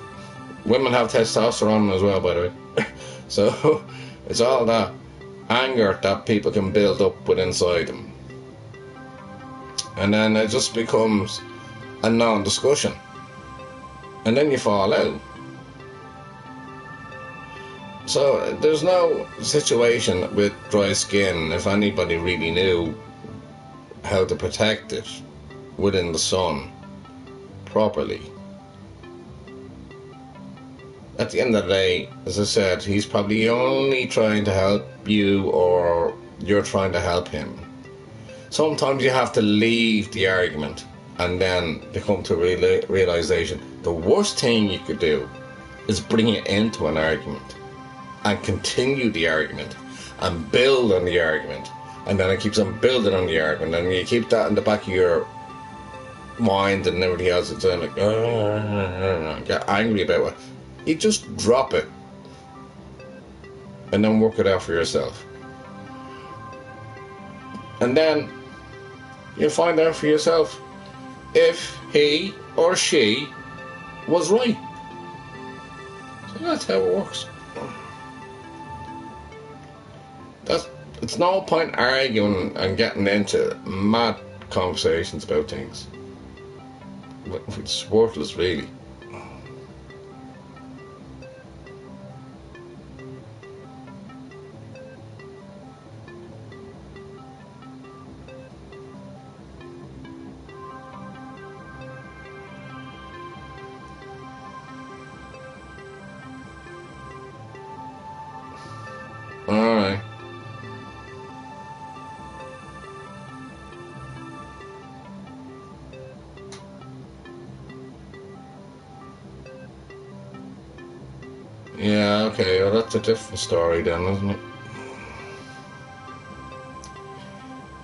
Women have testosterone as well, by the way. So it's all that anger that people can build up with inside them. And then it just becomes a non-discussion. And then you fall out. So there's no situation with dry skin, if anybody really knew how to protect it within the sun properly. At the end of the day, as I said, he's probably only trying to help you, or you're trying to help him. Sometimes you have to leave the argument and then they come to a realization. The worst thing you could do is bring it into an argument and continue the argument and build on the argument, and then it keeps on building on the argument, and you keep that in the back of your mind and everything else. It's like, get angry about it. You just drop it and then work it out for yourself. And then you'll find out for yourself if he or she was right. So that's how it works. It's no point arguing and getting into mad conversations about things. It's worthless, really. Alright. Yeah, okay, well, that's a different story then, isn't it?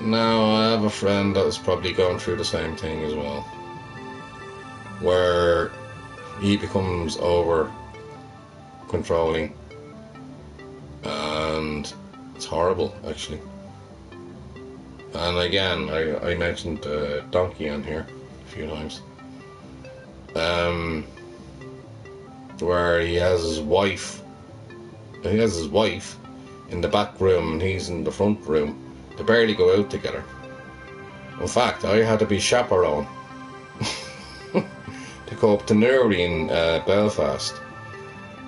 Now, I have a friend that's probably going through the same thing as well, where he becomes over controlling, and it's horrible, actually. And again, I mentioned Donkey on here a few times, where he has his wife in the back room and he's in the front room. They barely go out together. In fact, I had to be chaperone to go up to Newry in Belfast,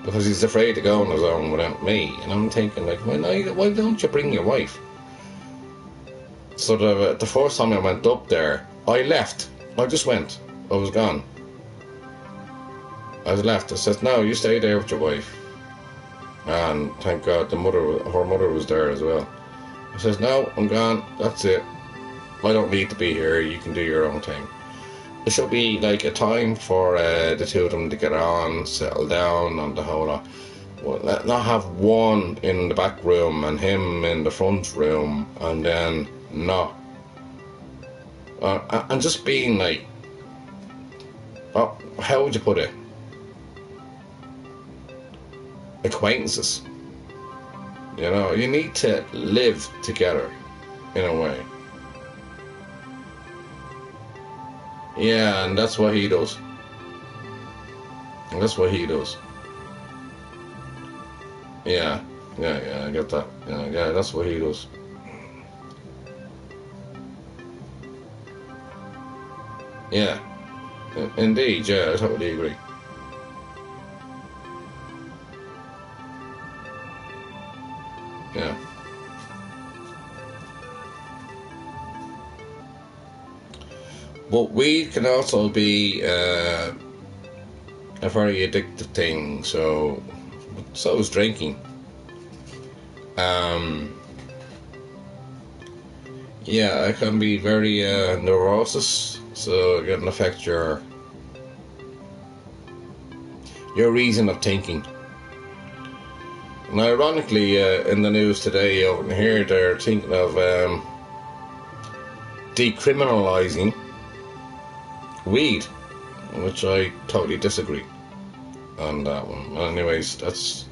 because he's afraid to go on his own without me. And I'm thinking, like, why don't you bring your wife? So the first time I went up there, I left. I just went. I was gone. I was left. I said, no, you stay there with your wife. And thank God her mother was there as well. I says, no, I'm gone. That's it. I don't need to be here. You can do your own thing. There should be like a time for the two of them to get on, settle down on the whole lot. Well, not have one in the back room and him in the front room, and then not. And just being like, how would you put it? Acquaintances. You know, you need to live together in a way. Yeah, and that's what he does. And that's what he does. Yeah, I get that. Yeah, that's what he does. Yeah, indeed, yeah, I totally agree. Yeah. But weed can also be a very addictive thing, so is drinking. Um, yeah, it can be very neurosis, so it can affect your reason of thinking. And ironically, in the news today out in here, they're thinking of decriminalising weed, which I totally disagree on that one. Well, anyways, that's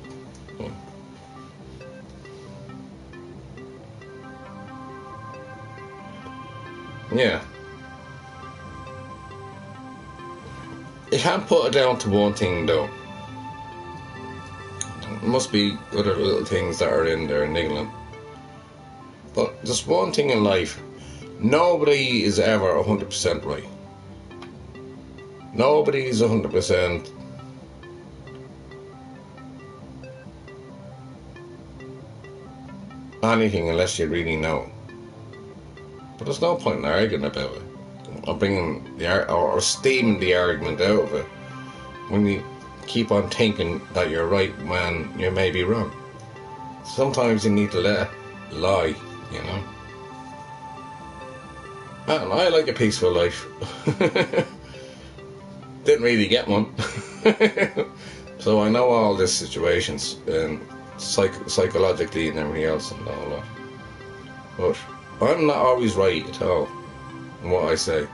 yeah. You can't put it down to one thing though. There must be other little things that are in there niggling. But there's one thing in life: nobody is ever 100% right. Nobody is 100% anything unless you really know. But there's no point in arguing about it, or bringing or steaming the argument out of it when you keep on thinking that you're right when you may be wrong. Sometimes you need to let it lie, you know. And I like a peaceful life. Didn't really get one. So I know all these situations and psychologically and everything else and all that. But I'm not always right at all in what I say.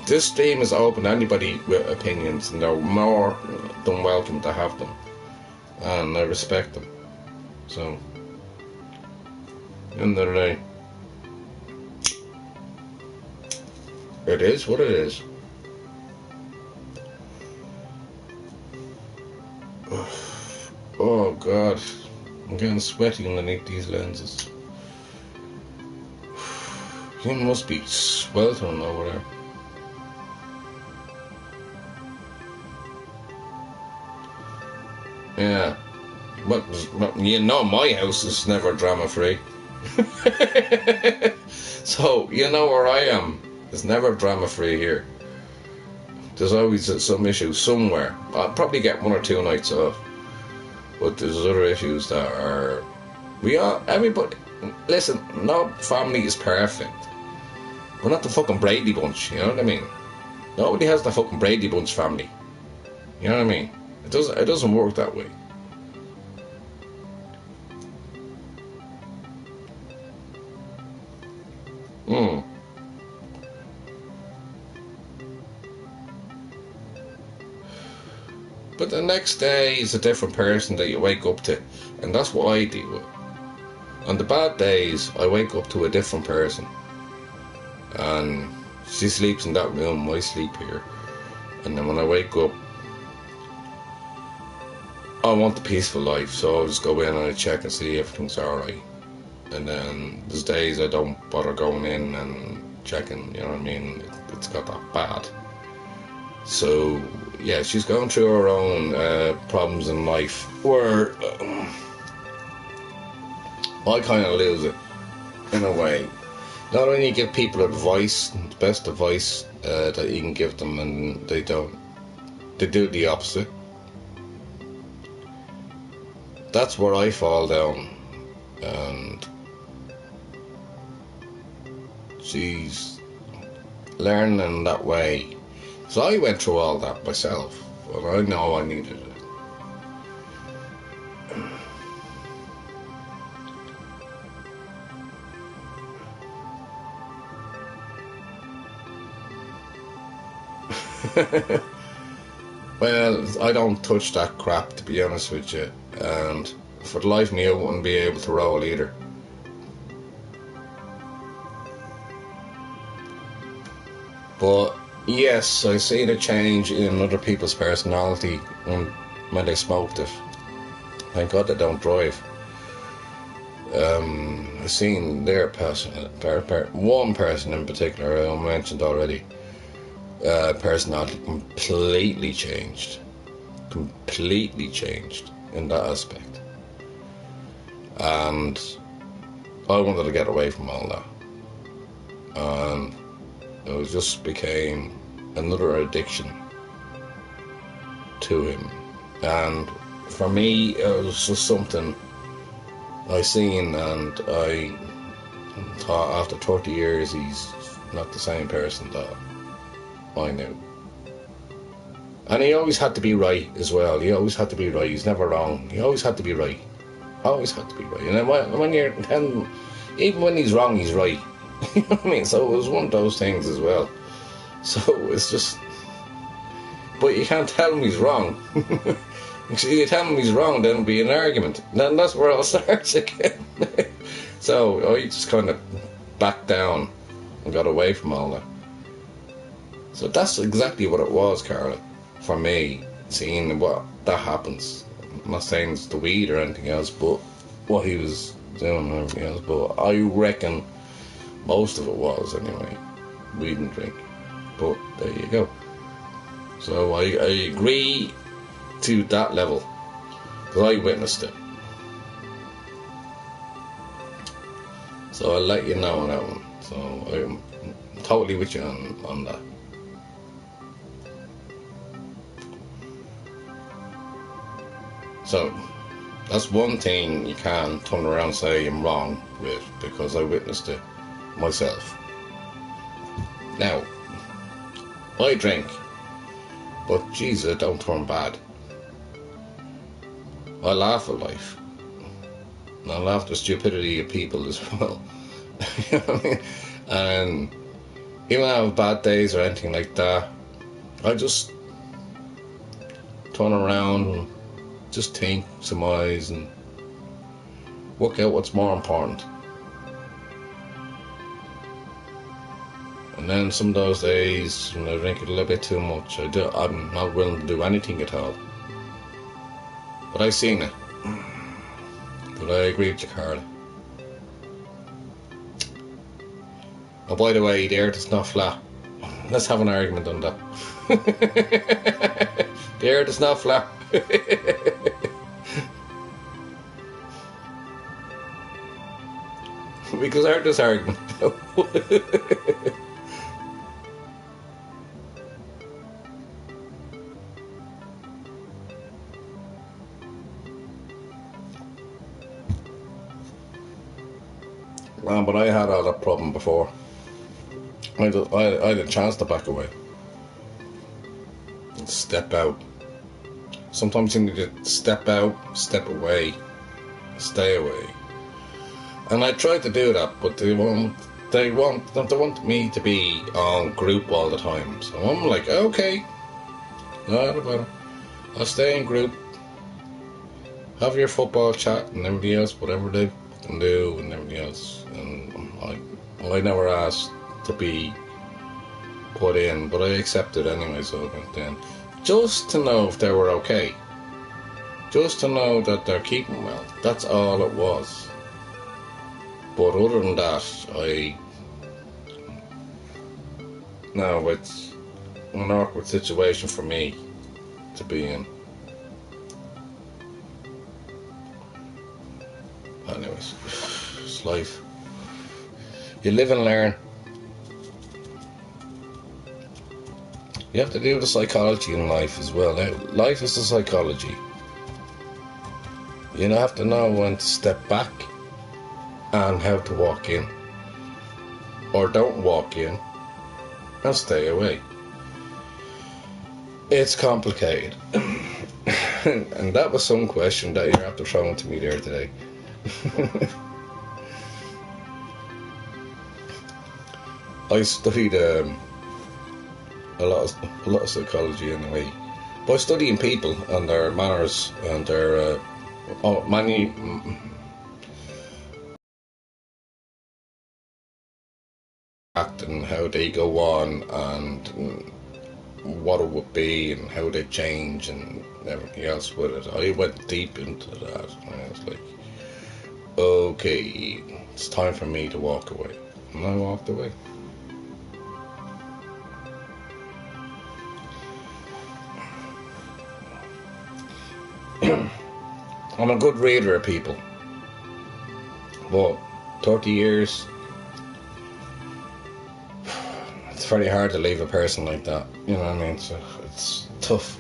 This stream is open to anybody with opinions, and they're more than welcome to have them, and I respect them. So, in the day, it is what it is. Oh God, I'm getting sweaty underneath these lenses. You must be sweltering over there. Yeah, but you know my house is never drama free. So you know where I am. It's never drama free here. There's always some issue somewhere. I'll probably get 1 or 2 nights off, but there's other issues that are. Everybody. Listen, no family is perfect. We're not the fucking Brady Bunch. You know what I mean? Nobody has the fucking Brady Bunch family. You know what I mean? It doesn't work that way. Hmm. But the next day is a different person that you wake up to, and that's what I deal with. On the bad days, I wake up to a different person, and she sleeps in that room, I sleep here. And then when I wake up, I want the peaceful life, so I'll just go in and I check and see if everything's alright. And then there's days I don't bother going in and checking, you know what I mean? It's got that bad. So, yeah, she's going through her own problems in life where I kind of lose it in a way. Not only give people advice, the best advice that you can give them, and they don't. They do the opposite. That's where I fall down. And she's learning that way. So I went through all that myself, but I know I needed it. Well, I don't touch that crap, to be honest with you, and for the life of me I wouldn't be able to roll either. But yes, I seen a change in other people's personality when they smoked it. Thank God they don't drive. I seen their person, one person in particular I mentioned already. personality completely changed in that aspect, and I wanted to get away from all that, and it just became another addiction to him. And for me, it was just something I seen, and I thought after 30 years he's not the same person that I knew. And he always had to be right as well. He always had to be right. He's never wrong. He always had to be right. Always had to be right. And then when you're 10, even when he's wrong, he's right. You know what I mean? So it was one of those things as well. So it's just, but you can't tell him he's wrong. If you tell him he's wrong, then it'll be an argument. Then that's where it all starts again. So I just kind of backed down and got away from all that. So that's exactly what it was, Carla, for me, seeing what that happens. I'm not saying it's the weed or anything else, but what he was doing and everything else. But I reckon most of it was, anyway, weed and drink. But there you go. So I agree to that level, because I witnessed it. So I'll let you know on that one. So I'm totally with you on that. So that's one thing you can't turn around and say I'm wrong with, because I witnessed it myself. Now, I drink, but Jesus, it don't turn bad. I laugh at life. And I laugh at the stupidity of people as well. You know what I mean? And even when I have bad days or anything like that, I just turn around and just think, surmise, and work out what's more important. And then some of those days when I drink it a little bit too much, I'm not willing to do anything at all. But I've seen it. But I agree with you, Carla. Oh, by the way, the earth is not flat. Let's have an argument on that. The earth is not flat. Because I heard this argument. But I had all that problem before. I had a chance to back away. Step out. Sometimes you need to step out, step away, stay away. And I tried to do that, but they want me to be on group all the time. So I'm like, okay, not about it. I'll stay in group, have your football chat and everything else, whatever they can do and everything else. And I never asked to be put in, but I accepted anyway, so I went in. Just to know if they were okay. Just to know that they're keeping well. That's all it was. But other than that, no, it's an awkward situation for me to be in. Anyways, it's life. You live and learn. You have to do the psychology in life as well. Life is the psychology. You have to know when to step back and how to walk in. Or don't walk in and stay away. It's complicated. And that was some question that you're after throwing to me there today. I studied a lot of psychology anyway, by studying people and their manners and their act and how they go on and what it would be and how they change and everything else with it. I went deep into that and I was like, okay, it's time for me to walk away. And I walked away. I'm a good reader of people. But 30 years, it's very hard to leave a person like that. You know what I mean? So it's tough.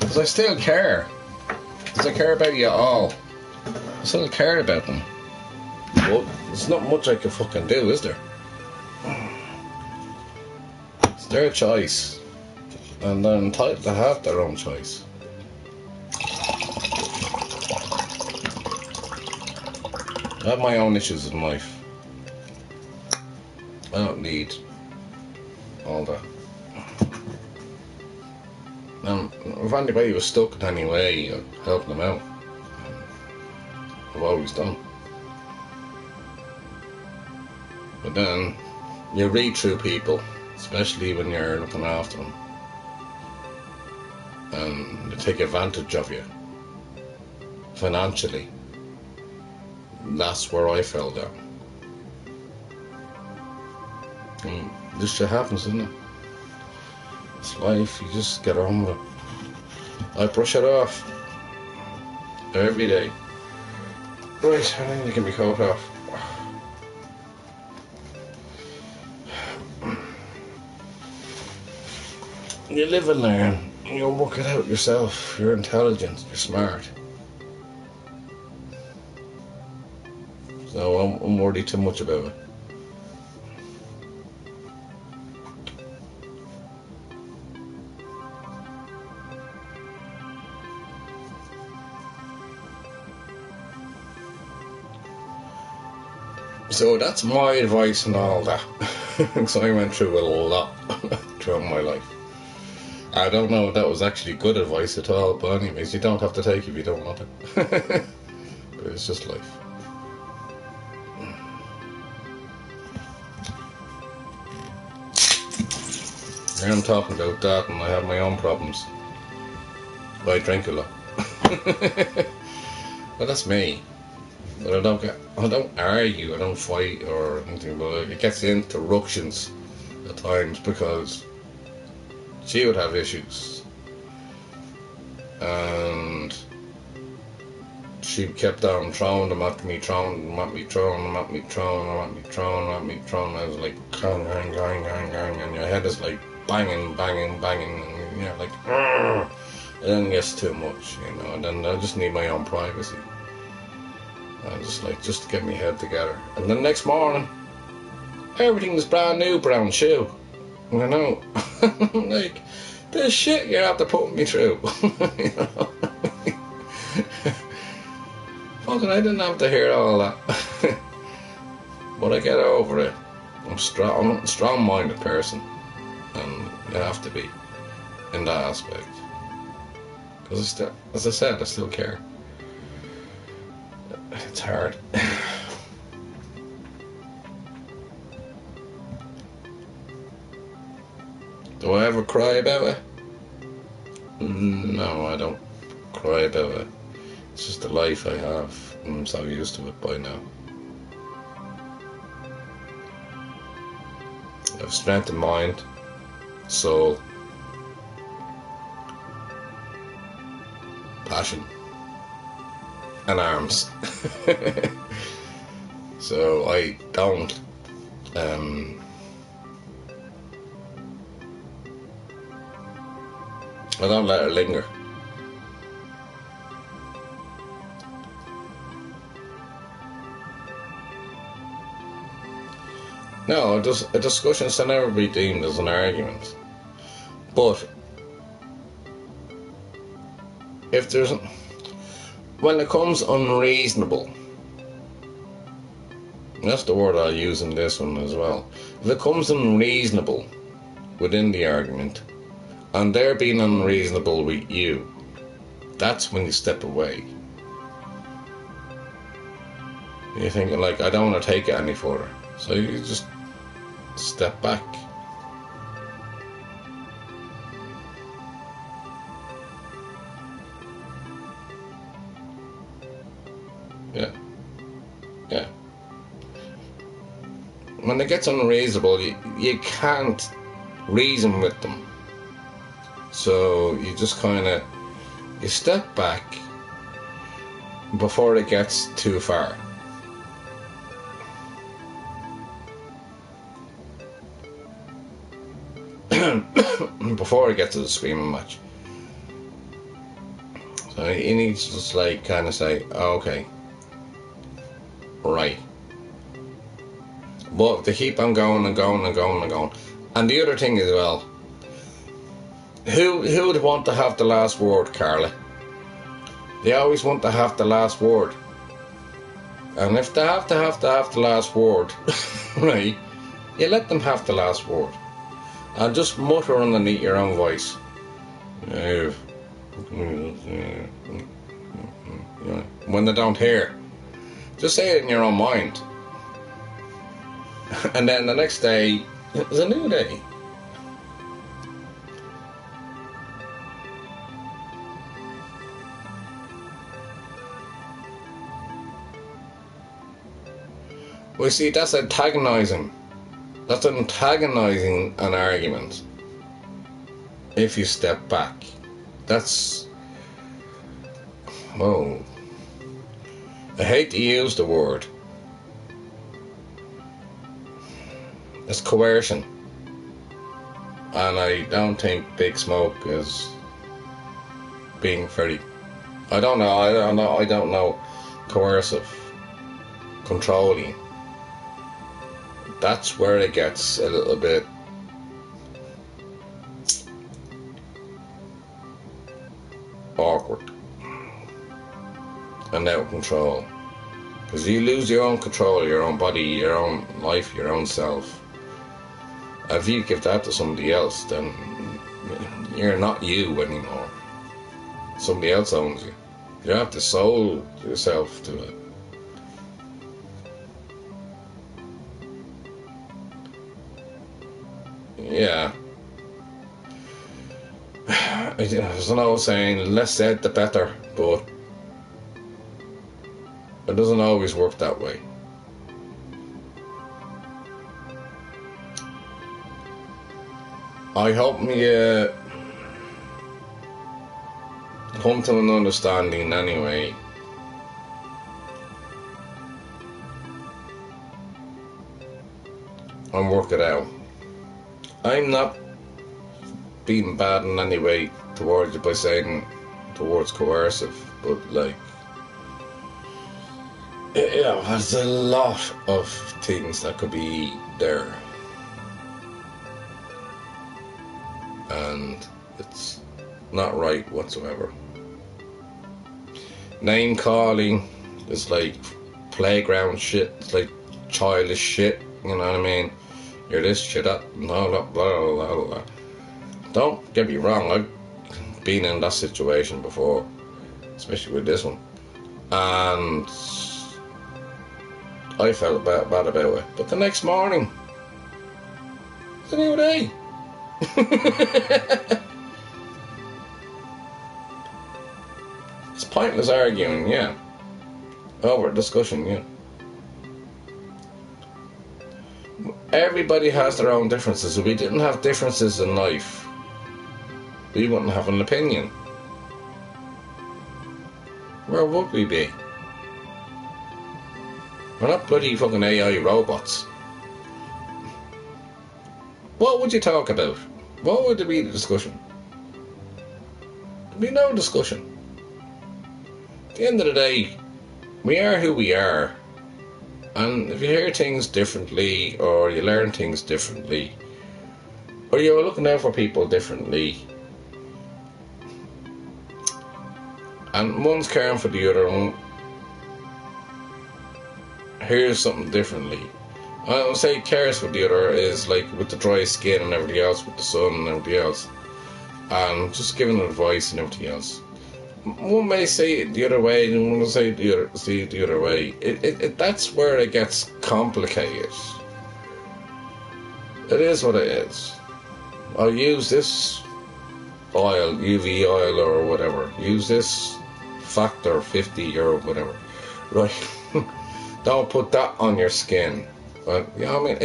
Because I still care. Because I care about you all. I still care about them. But there's not much I can fucking do, is there? It's their choice. And they're entitled to have their own choice. I have my own issues in life. I don't need all that. And if anybody was stuck in any way, I'd help them out. I've always done. But then, you read through people, especially when you're looking after them, and they take advantage of you financially. That's where I fell down. And this shit happens, isn't it? It's life, you just get on with it. I brush it off every day. Right, I need to get my coat off. You live and learn. You'll work it out yourself. You're intelligent, you're smart. So I won't worry too much about it. So that's my advice and all that. Because I went through a lot throughout my life. I don't know if that was actually good advice at all, but anyways, you don't have to take it if you don't want it. But it's just life. Here I'm talking about that, and I have my own problems. I drink a lot. But that's me. But I don't argue, I don't fight or anything, but it gets into ructions at times because she would have issues. And she kept on throwing them at me, throwing them at me, throwing them at me, throwing them at me, throwing them at me, throwing. I was like, gang, and your head is like banging, and you're like, Argh! And then it gets too much, you know, and then I just need my own privacy. I just like, just to get my head together. And the next morning, everything's brand new, brown shoe. You know, like, this shit you're after putting me through. You know? Fucking, I didn't have to hear all that. But I get over it. I'm a strong-minded person. And you have to be in that aspect. Because as I said, I still care. It's hard. Do I ever cry about it? No, I don't cry about it. It's just the life I have. I'm so used to it by now. I have strength of mind, soul, passion, and arms. So I don't let it linger. No, a discussion should never be deemed as an argument. But if there's, when it comes unreasonable, and that's the word I'll use in this one as well. If it comes unreasonable within the argument, and they're being unreasonable with you, that's when you step away. You're thinking like, I don't want to take it any further. So you just step back. Yeah. Yeah. When it gets unreasonable, you can't reason with them. So you just kind of, you step back before it gets too far. Before it gets to the screaming match. So he needs to just like kind of say, oh, okay, right. But they keep on going and going and going and going. And the other thing as well, who would want to have the last word, Carla? They always want to have the last word. And if they have to have the last word, right, you let them have the last word. And just mutter underneath your own voice. When they don't hear, just say it in your own mind. And then the next day is a new day. Well, see, that's antagonizing. That's antagonizing an argument. If you step back, that's, oh, I hate to use the word. It's coercion. And I don't think Big Smoke is being very, I don't know, coercive, controlling. That's where it gets a little bit awkward and out of control. Because you lose your own control of your own body, your own life, your own self. If you give that to somebody else, then you're not you anymore. Somebody else owns you. You have to soul yourself to it. Yeah. There's an old saying, less said the better, but it doesn't always work that way. I hope we come to an understanding anyway. And work it out. I'm not being bad in any way towards you by saying towards coercive, but like, you know, there's a lot of things that could be there, and it's not right whatsoever. Name calling is like playground shit. It's like childish shit. You know what I mean? You're this, you're that, blah, blah, blah, blah, blah. Don't get me wrong, I've been in that situation before, especially with this one, and I felt bad about it. But the next morning, it's a new day. It's pointless arguing, yeah. Over discussion, yeah. Everybody has their own differences. If we didn't have differences in life, we wouldn't have an opinion. Where would we be? We're not bloody fucking AI robots. What would you talk about? What would be the discussion? There'd be no discussion. At the end of the day, we are who we are. And if you hear things differently, or you learn things differently, or you're looking out for people differently, and one's caring for the other, one hears something differently. I would say cares for the other is like with the dry skin and everything else, with the sun and everything else, and just giving advice and everything else. One may say it the other way, and one will say it the other way. That's where it gets complicated. It is what it is. I'll use this oil, UV oil or whatever. Use this factor 50 or whatever. Right? Don't put that on your skin. But you know what I mean?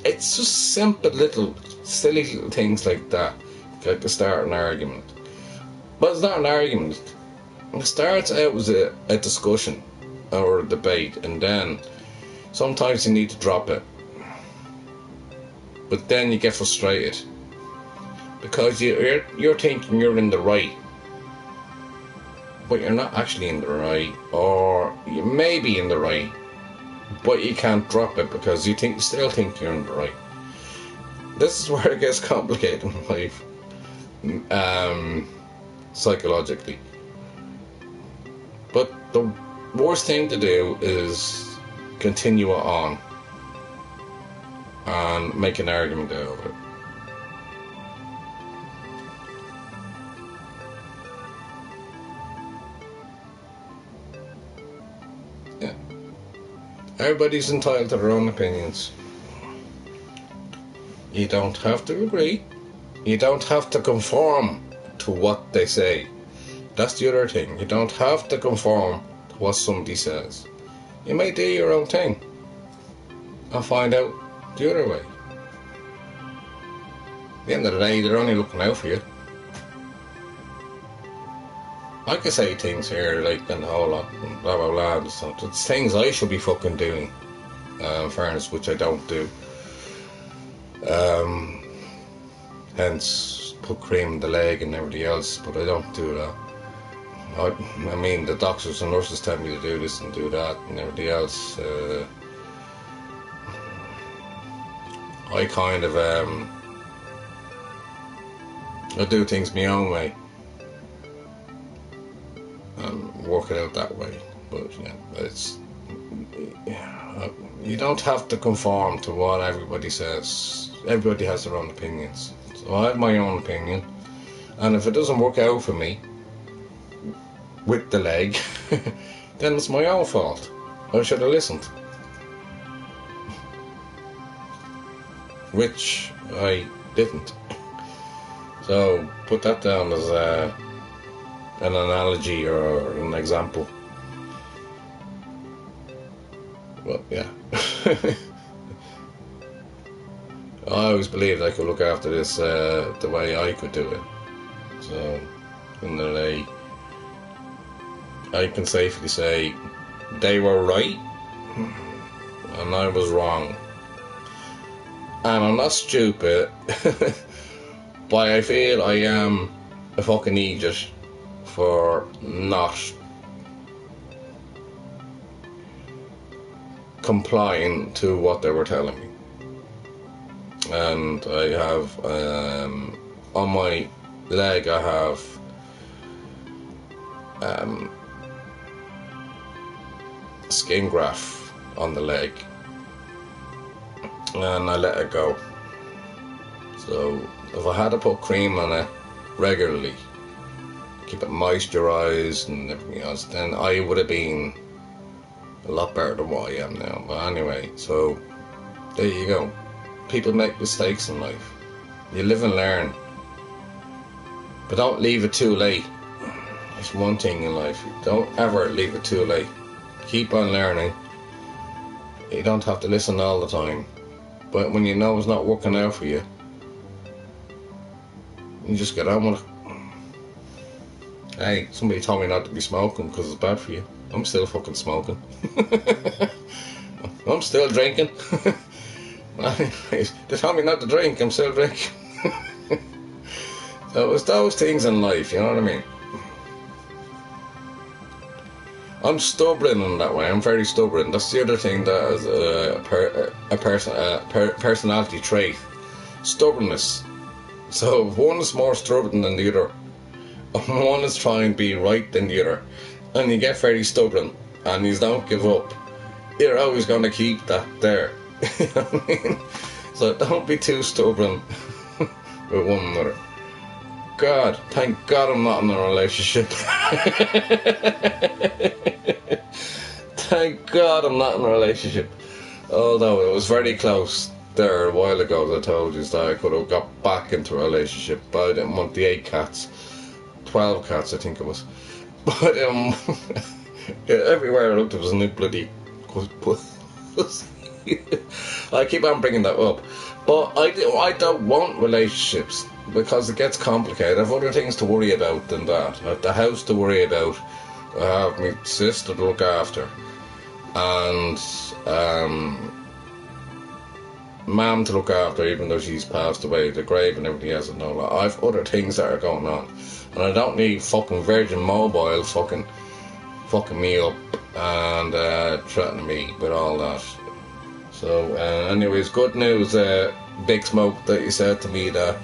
It's just simple little silly little things like that. like to start an argument. But it's not an argument. It starts out as a discussion or a debate, and then sometimes you need to drop it. But then you get frustrated because you're thinking you're in the right, but you're not actually in the right, or you may be in the right, but you can't drop it because you still think you're in the right. This is where it gets complicated in life, psychologically. But the worst thing to do is continue it on and make an argument out of it. Yeah. Everybody's entitled to their own opinions. You don't have to agree. You don't have to conform to what they say. That's the other thing. You don't have to conform to what somebody says. You may do your own thing and find out the other way. At the end of the day, they're only looking out for you. I could say things here like and a whole lot, blah blah blah, and stuff. It's things I should be fucking doing, in fairness, which I don't do. Hence, put cream in the leg and everything else, but I don't do that. I mean, the doctors and nurses tell me to do this and do that and everything else. I kind of I do things my own way and work it out that way. But you don't have to conform to what everybody says. Everybody has their own opinions. So I have my own opinion, and if it doesn't work out for me with the leg, then it's my own fault. I should have listened. Which I didn't. So put that down as an analogy or an example. But yeah. I always believed I could look after this the way I could do it. So in the day, I can safely say they were right and I was wrong. And I'm not stupid, but I feel I am a fucking idiot for not complying to what they were telling me. And I have, on my leg, I have skin graft on the leg, and I let it go. So if I had to put cream on it regularly, keep it moisturised and everything else, then I would have been a lot better than what I am now. But anyway, so there you go. People make mistakes in life. You live and learn, but don't leave it too late. It's one thing in life. Don't ever leave it too late. Keep on learning. You don't have to listen all the time, but when you know it's not working out for you, you just get on with it. Hey, somebody told me not to be smoking because it's bad for you. I'm still fucking smoking. I'm still drinking. They told me not to drink, I'm still drinking. So it's those things in life, you know what I mean? I'm stubborn in that way. I'm very stubborn. That's the other thing that is a personality trait. Stubbornness. So if one is more stubborn than the other, and one is trying to be right than the other, and you get very stubborn and you don't give up, you're always going to keep that there. You know what I mean? So don't be too stubborn with one another. God, thank God I'm not in a relationship. Thank God I'm not in a relationship. Although it was very close there a while ago, as I told you, that I could have got back into a relationship, but I didn't want the 8 cats. 12 cats, I think it was. But everywhere I looked, there was a new bloody pussy. I keep on bringing that up. But I don't want relationships because it gets complicated. I have other things to worry about than that. I have the house to worry about. I have my sister to look after. And mum to look after, even though she's passed away, the grave and everything else and all that. I've other things that are going on. And I don't need fucking Virgin Mobile fucking me up and threatening me with all that. So, anyways, good news, Big Smoke, that you said to me that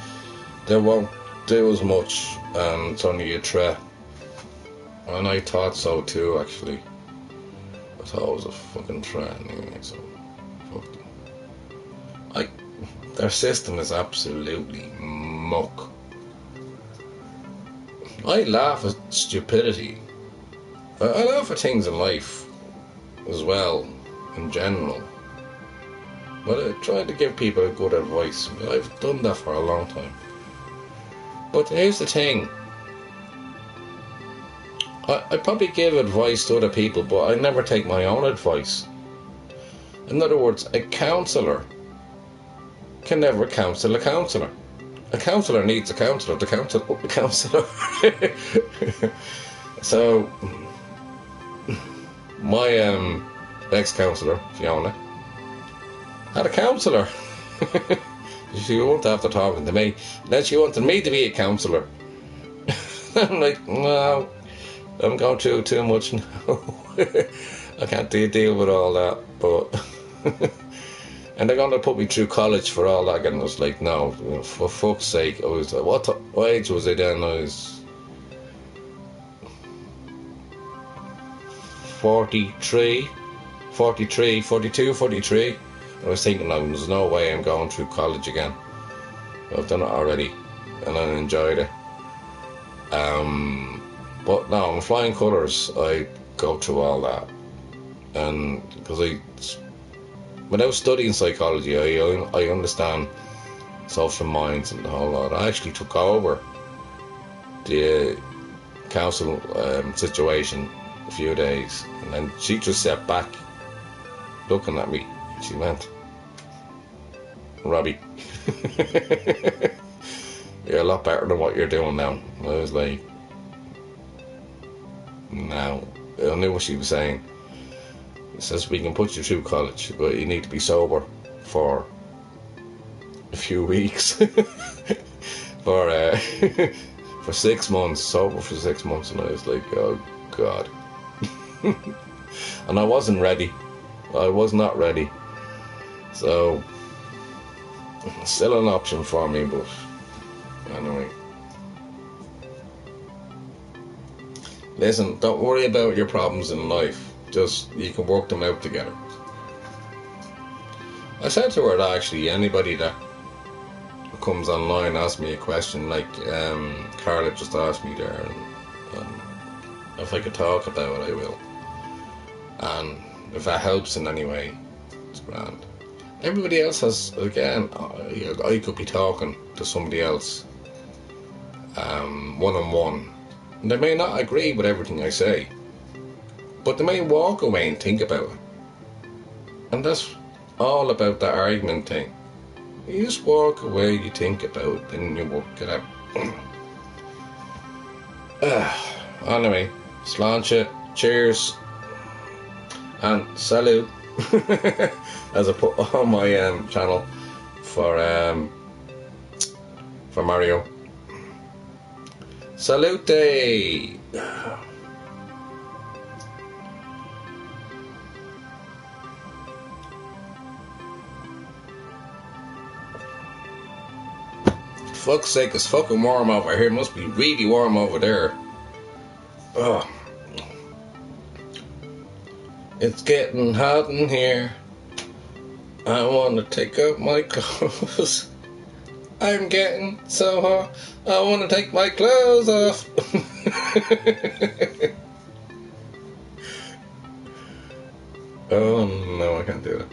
they won't do as much and it's only a threat. And I thought so too, actually. I thought it was a fucking threat anyway, so fuck them. Their system is absolutely muck. I laugh at stupidity. I laugh at things in life as well, in general. But I try to give people good advice. I've done that for a long time. But here's the thing. I probably give advice to other people, but I never take my own advice. In other words, a counsellor can never counsel a counsellor. A counsellor needs a counsellor to counsel the counsellor. So, my ex-counsellor, Fiona, had a counsellor. She won't have to talk to me. Then she wanted me to be a counsellor. I'm like, no, I'm going through too much now. I can't deal with all that. But and they're going to put me through college for all that. And I was like, no, for fuck's sake. I was like, what age was I then? I was 43. I was thinking, no, there's no way I'm going through college again. I've done it already, and I enjoyed it. But no, in flying colours, I go through all that, and because without studying psychology, I understand social minds and the whole lot. I actually took over the council situation a few days, and then she just sat back looking at me. She went, Robbie, you're a lot better than what you're doing now. I was like, no. I knew what she was saying. It says we can put you through college, but you need to be sober for a few weeks. For 6 months, sober for 6 months. And I was like, oh God. And I wasn't ready. I was not ready. So, still an option for me, but anyway. Listen, don't worry about your problems in life. Just, you can work them out together. I said to her that actually, anybody that comes online asks me a question like Carla just asked me there, and if I could talk about it, I will. And if that helps in any way, it's grand. Everybody else has, again, I could be talking to somebody else one-on-one. They may not agree with everything I say, but they may walk away and think about it. And that's all about that argument thing. You just walk away, you think about it, then you work it out. Anyway, sláinte, cheers, and salute, as I put on my channel for Mario. Salute! Fuck's sake, it's fucking warm over here. It must be really warm over there. Ugh. It's getting hot in here. I want to take off my clothes. I'm getting so hot. I want to take my clothes off. Oh no, I can't do it.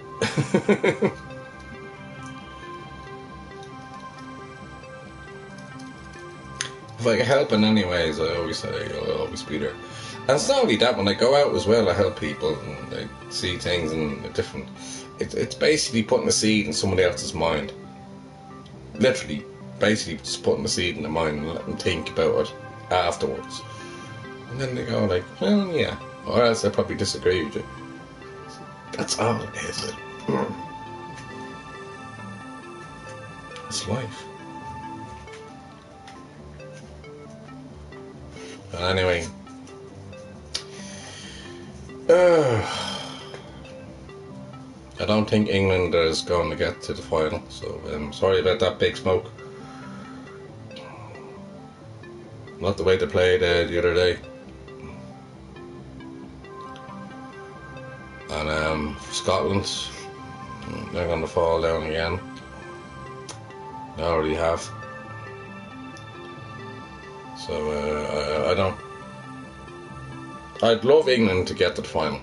If I can help in any ways, I always say I'll always be there. And it's not only that, when I go out as well, I help people and I see things in a different it's basically putting a seed in somebody else's mind. Literally, basically just putting a seed in their mind and letting them think about it afterwards. And then they go like, well, yeah. Or else they probably disagree with you. That's all it is. It's life. But anyway. I don't think England is going to get to the final, so sorry about that, Big Smoke. Not the way they played the other day. And Scotland, they're going to fall down again. They already have. So I don't. I'd love England to get to the final.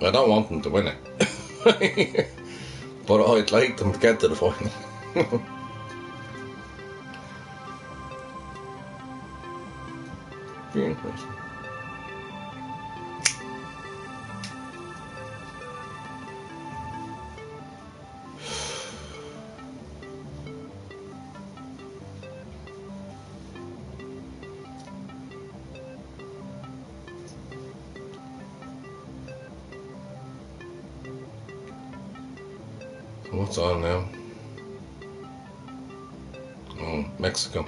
I don't want them to win it. But I'd like them to get to the final. Be interesting. What's on now? Oh, Mexico.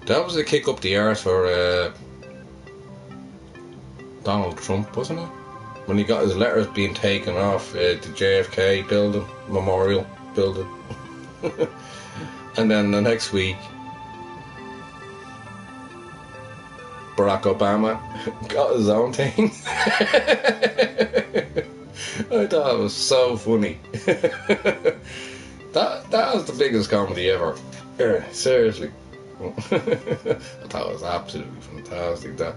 That was a kick up the arse for Donald Trump, wasn't it? When he got his letters being taken off the JFK building, memorial building. And then the next week, Barack Obama got his own thing. I thought it was so funny. That was the biggest comedy ever. Seriously. I thought it was absolutely fantastic, that.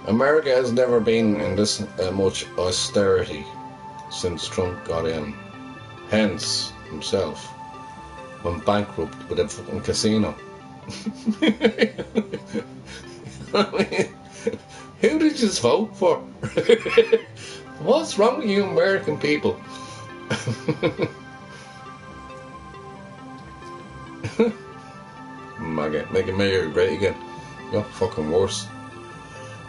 America has never been in this much austerity since Trump got in. Hence, himself went bankrupt with a fucking casino. I mean, who did you vote for? What's wrong with you American people? Make America great again. You're fucking worse.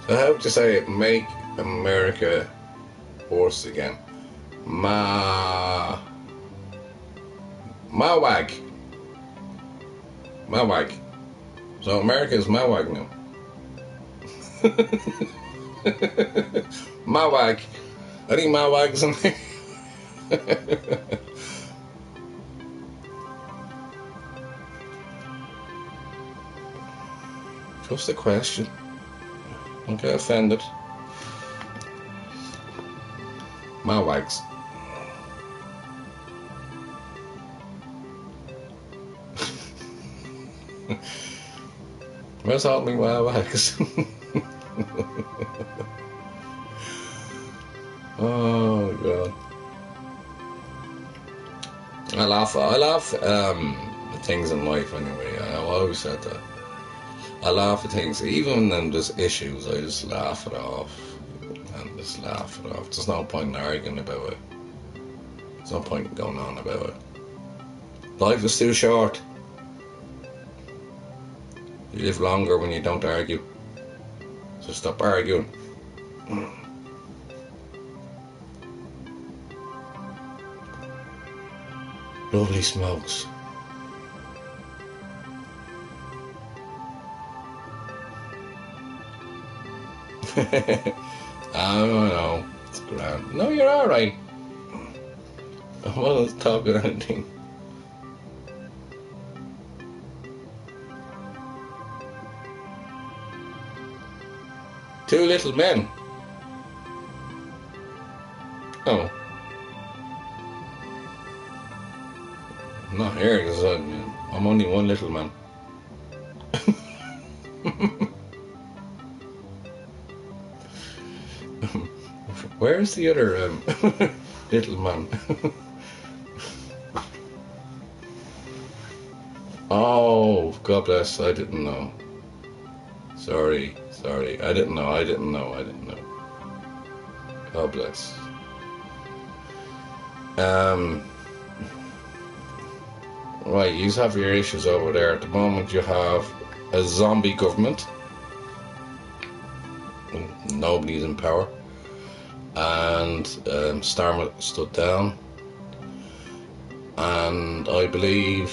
So how would you say it? Make America worse again. Mawag. So America is Mawag now. Mawag. I think Mawag is something. Just a question. Don't get offended. Mawags. Where's all my Mawags? Oh God. I laugh at things in life anyway. I always said that. I laugh at things, even when there's issues, I just laugh it off. And just laugh it off. There's no point in arguing about it. There's no point in going on about it. Life is too short. You live longer when you don't argue. So stop arguing. Lovely smokes. I don't know. It's grand. No, you're alright. I wasn't talking anything. Two little men. Oh. not here because I'm only one little man. Where's the other little man? Oh, God bless, I didn't know. Sorry, I didn't know. God bless. Right, you have your issues over there. At the moment you have a zombie government. Nobody's in power. And Starmer stood down. And I believe...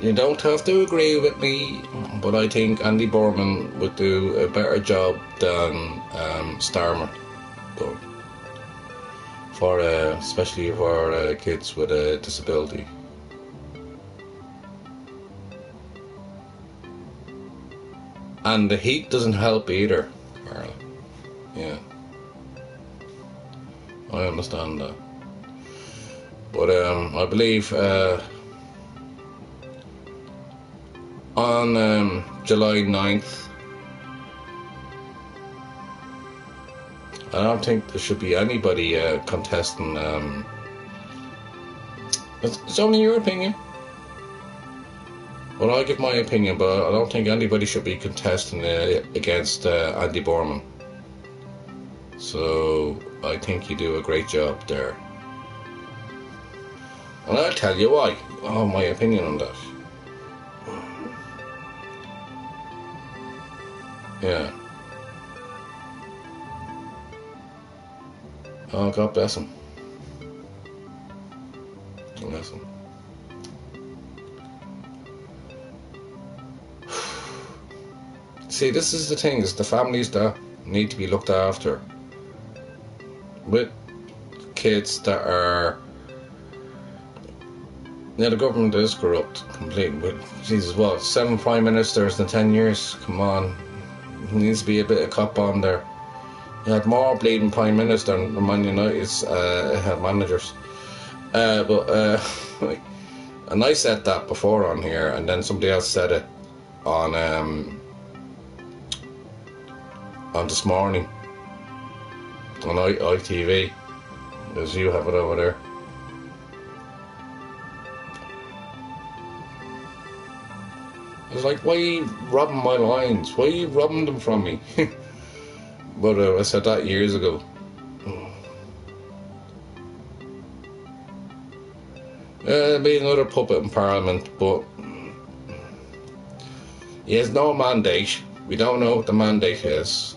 you don't have to agree with me, but I think Andy Borman would do a better job than Starmer done. Especially for kids with a disability. And the heat doesn't help either, Carla. Yeah. I understand that. But I believe on July 9th, I don't think there should be anybody contesting. It's only your opinion. Well, I'll give my opinion, but I don't think anybody should be contesting against Andy Borman. So I think you do a great job there. And I'll tell you why. Oh, my opinion on that. Yeah. Oh, God bless him. Bless him. See, this is the thing, is the families that need to be looked after. With kids that are... Yeah, the government is corrupt completely. With, Jesus, what, 7 prime ministers in 10 years? Come on. There needs to be a bit of cop on there. You had more bleeding prime minister than Man United's had managers. And I said that before on here, and then somebody else said it on This Morning on ITV, as you have it over there. It's like, why are you robbing my lines? Why are you robbing them from me? But I said that years ago. There'll be another puppet in Parliament, but he has no mandate. We don't know what the mandate is.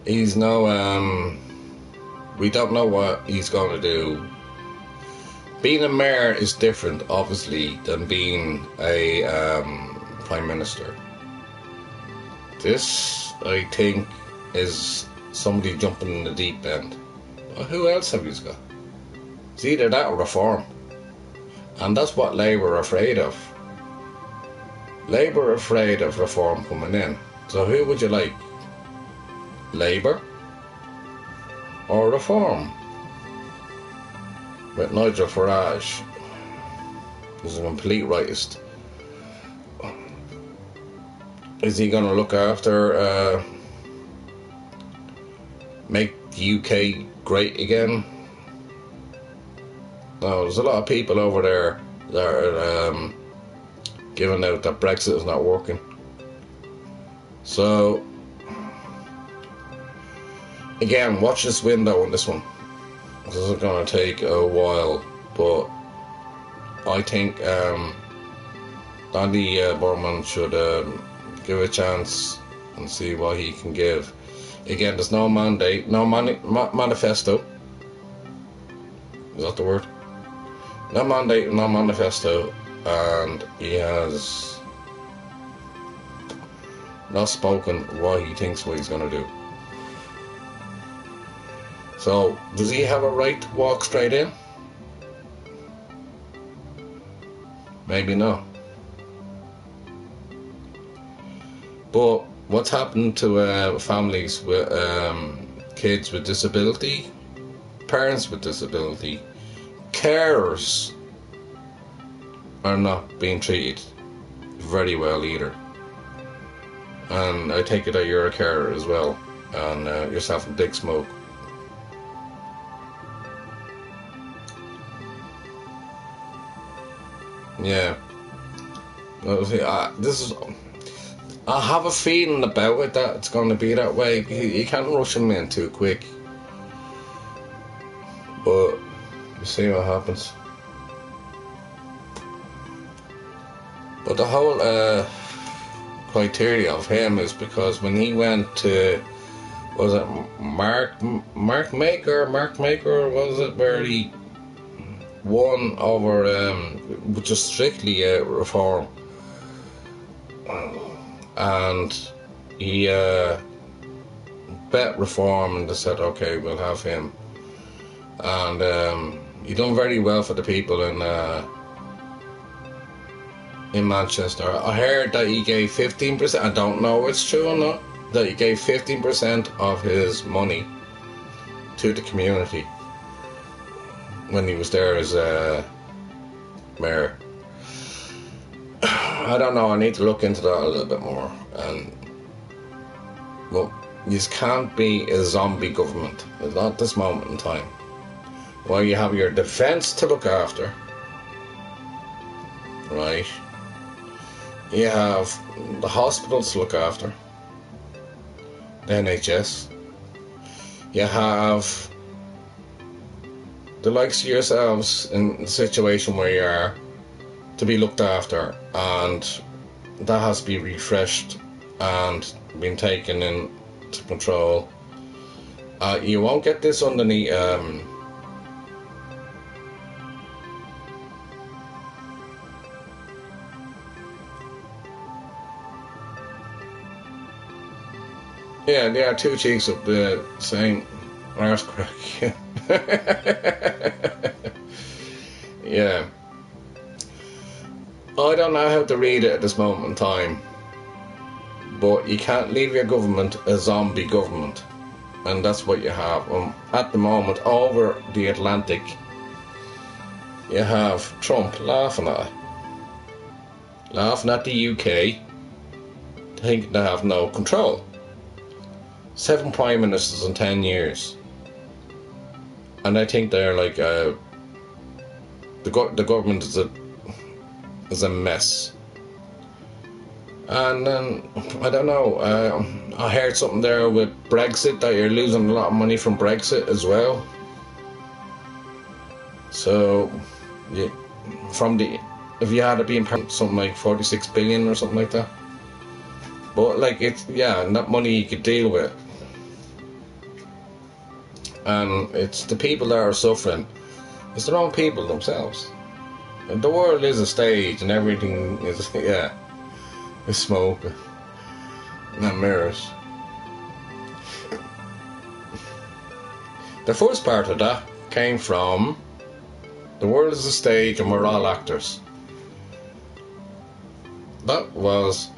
He's no, we don't know what he's going to do. Being a mayor is different, obviously, than being a prime minister. This, I think, is somebody jumping in the deep end. Well, who else have you got? It's either that or reform. And that's what Labour are afraid of. Labour are afraid of reform coming in. So who would you like? Labour or reform? With Nigel Farage, he's a complete rightist. Is he going to look after, make the UK great again? No, there's a lot of people over there that are giving out that Brexit is not working. So, again, watch this window on this one. This is going to take a while, but I think Andy Borman should give a chance and see what he can give. Again, there's no mandate, no manifesto. Is that the word? No mandate, no manifesto, and he has not spoken what he thinks what he's going to do. So, does he have a right to walk straight in? Maybe not. But what's happened to families with kids with disability, parents with disability, carers are not being treated very well either. And I take it that you're a carer as well, and yourself and Dick Smoke. Yeah. Well, see, this is. I have a feeling about it that it's going to be that way. You can't rush him in too quick. But you see what happens. But the whole criteria of him is because when he went to, was it Mark Maker, was it, where he won over just strictly reform, and he bet reform, and they said, okay, we'll have him, and he done very well for the people in Manchester. I heard that he gave 15%, I don't know if it's true or not, that he gave 15% of his money to the community when he was there as mayor. I don't know, I need to look into that a little bit more. And well, you can't be a zombie government, not at this moment in time. Well, you have your defence to look after, right? You have the hospitals to look after, the NHS. You have the likes of yourselves in the situation where you are to be looked after, and that has to be refreshed and been taken into control. You won't get this underneath yeah, they are two cheeks of the same arse crack. Yeah. I don't know how to read it at this moment in time, but you can't leave your government a zombie government, and that's what you have. At the moment, over the Atlantic, you have Trump laughing at the UK, thinking they have no control. 7 prime ministers in 10 years, and I think they're like the government is a mess. And then I don't know. I heard something there with Brexit, that you're losing a lot of money from Brexit as well. So, yeah, if you had it being something like 46 billion or something like that. But like it's that money you could deal with. And it's the people that are suffering. It's their own people themselves. And the world is a stage, and everything is it's smoke, not mirrors. The first part of that came from the world is a stage and we're all actors. That was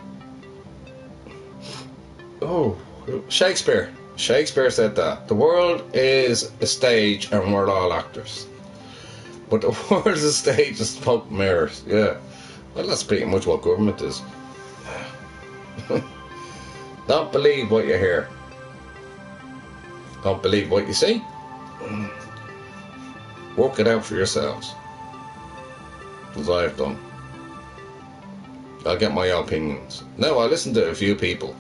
Shakespeare. Shakespeare said that. The world is a stage and we're all actors. But the world is a stage of smoke and mirrors. Yeah. Well, that's pretty much what government is. Don't believe what you hear. Don't believe what you see. Work it out for yourselves. As I've done. I'll get my opinions. Now, I listen to a few people,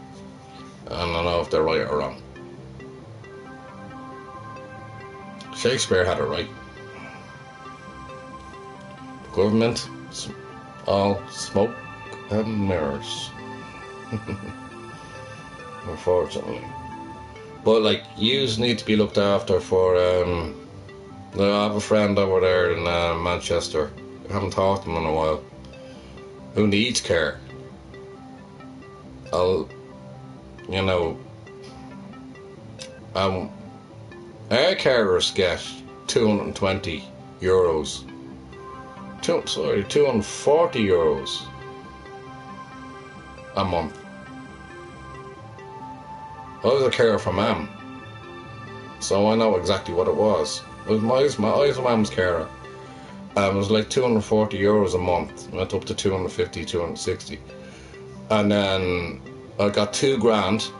and I don't know if they're right or wrong. Shakespeare had it right. Government, all smoke and mirrors. Unfortunately. But like, yous need to be looked after for I have a friend over there in Manchester. I haven't talked to him in a while, who needs care. Our carers get €220 €240 a month. I was a carer for Mum, so I know exactly what it was. I was my mum's carer. It was like €240 a month. Went up to 250, 260. And then I got 2 grand,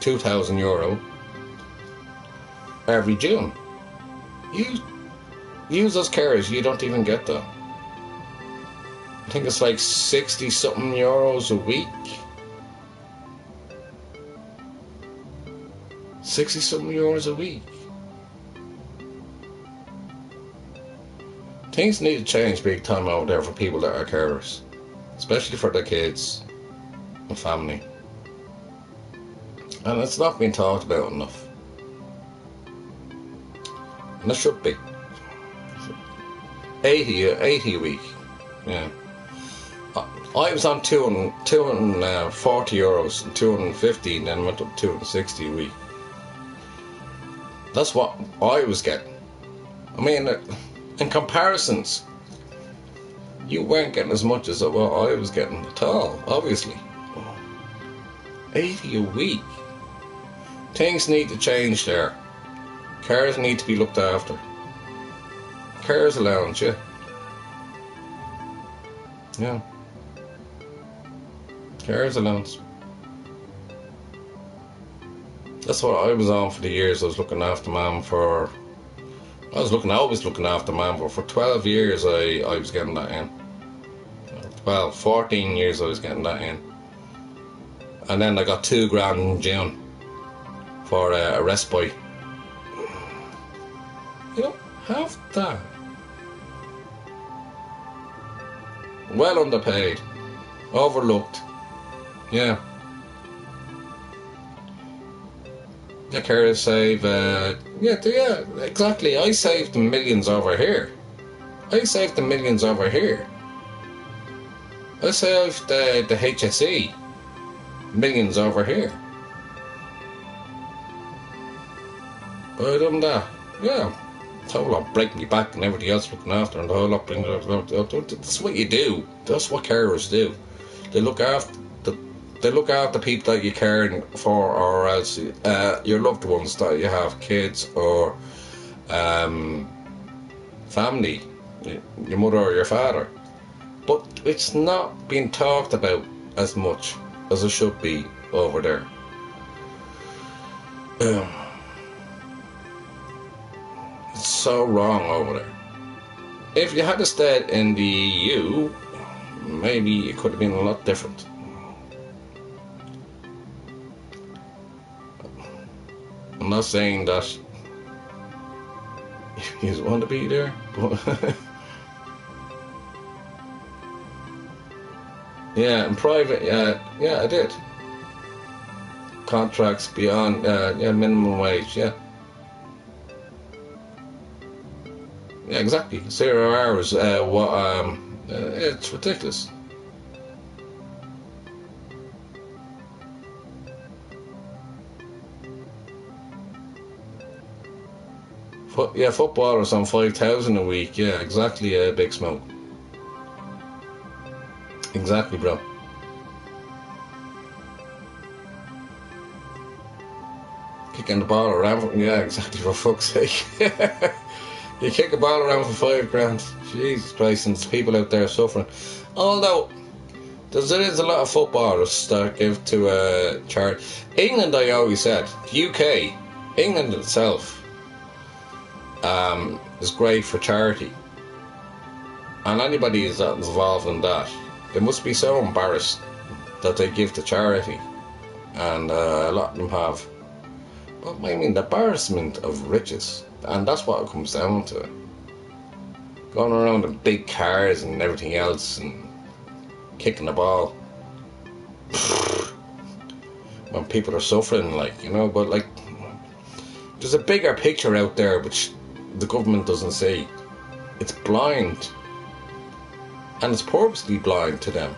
€2,000 every June. You as carers, you don't even get that. I think it's like 60 something euros a week. 60 something euros a week. Things need to change big time out there for people that are carers, especially for their kids and family. And it's not being talked about enough. And it should be. 80 a week. Yeah. I was on €240 and 250, and then went up to 260 a week. That's what I was getting. I mean, in comparisons, you weren't getting as much as what I was getting at all, obviously. 80 a week. Things need to change there. Cars need to be looked after. Cars allowance, yeah. Yeah. Cars allowance. That's what I was on for the years I was looking after Mum for. I was always looking after Mum, but for 12 years I was getting that in. 14 years I was getting that in. And then I got 2 grand in June for a respite. You don't have that. Well underpaid. Overlooked. Yeah. The carers save, yeah, exactly. I saved the millions over here. I saved the HSE millions over here. But other than that, yeah, the whole lot breaking me back and everybody else looking after, and the whole lot bringing it up. That's what you do. That's what carers do. They look after people that you're caring for, or else your loved ones that you have, kids or family, your mother or your father. But it's not being talked about as much as it should be over there. It's so wrong over there. If you had stayed in the EU, maybe it could have been a lot different. I'm not saying that you want to be there, but yeah, in private, yeah, I did. Contracts beyond, minimum wage, yeah. Yeah, exactly. 0 hours. It's ridiculous. Footballers on 5,000 a week. Yeah, exactly. Big Smoke. Exactly, bro. Kicking the ball around. Yeah, exactly. For fuck's sake. You kick a ball around for 5 grand. Jesus Christ, and there's people out there suffering. Although there is a lot of footballers that give to charity. England, I always said, UK, England itself, is great for charity. And anybody that's involved in that, they must be so embarrassed that they give to charity. And a lot of them have. But I mean, the embarrassment of riches. And that's what it comes down to. Going around in big cars and everything else and kicking the ball. When people are suffering, but there's a bigger picture out there which the government doesn't see. It's blind. And it's purposely blind to them.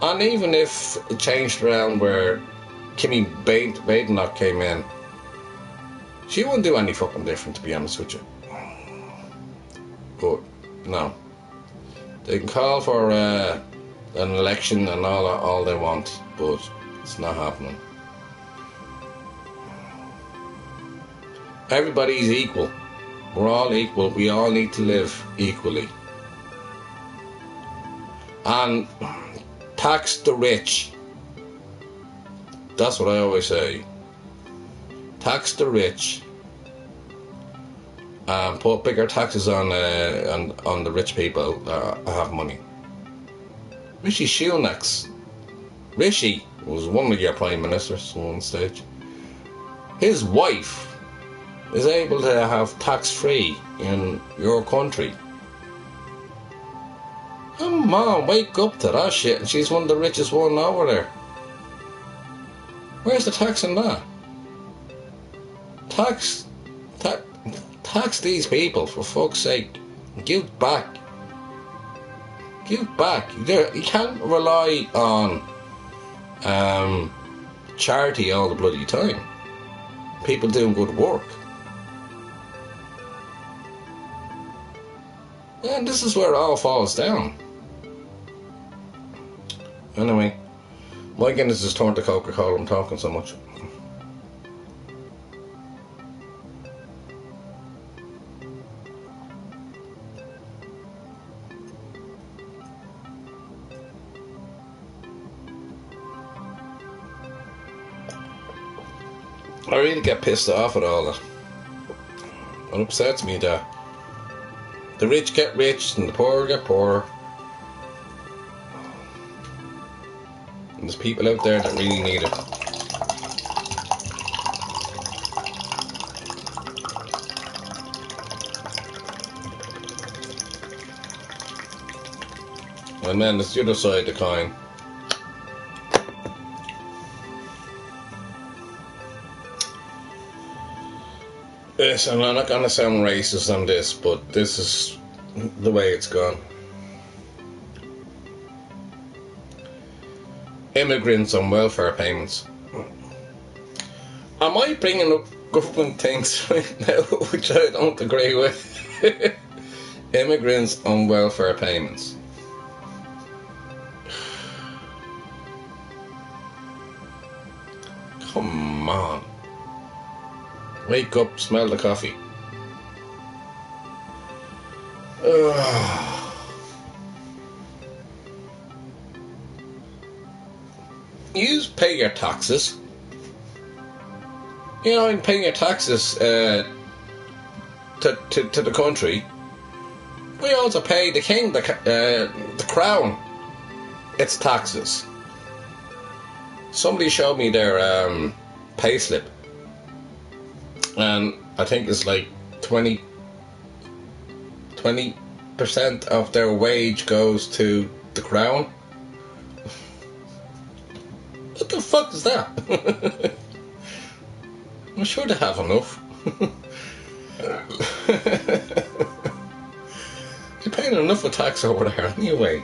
And even if it changed around where Kimmy Badenoch came in, she wouldn't do any fucking different, to be honest with you. But no, they can call for an election and all they want, but it's not happening. Everybody's equal. We're all equal. We all need to live equally. And tax the rich. That's what I always say. Tax the rich. And put bigger taxes on the rich people that have money. Rishi Sunak. Rishi was one of your prime ministers at one stage. His wife is able to have tax-free in your country. Come on, wake up to that shit. And she's one of the richest one over there. Where's the tax in that? Tax these people, for fuck's sake. Give back. Give back. You can't rely on charity all the bloody time. People doing good work. And this is where it all falls down. Anyway, my Guinness has turned to Coca-Cola. I'm talking so much. I really get pissed off at all that. It upsets me that the rich get rich and the poor get poorer. And there's people out there that really need it. And then there's the other side of the coin. Yes, and I'm not going to sound racist on this, but this is the way it's gone. Immigrants on welfare payments. Am I bringing up government things right now which I don't agree with? Immigrants on welfare payments. Come on. Wake up, smell the coffee. You pay your taxes. You know, and paying your taxes to the country. We also pay the king, the crown, its taxes. Somebody showed me their payslip. And I think it's like 20% of their wage goes to the crown. What the fuck is that? I'm sure they have enough. You're paying enough of tax over there anyway.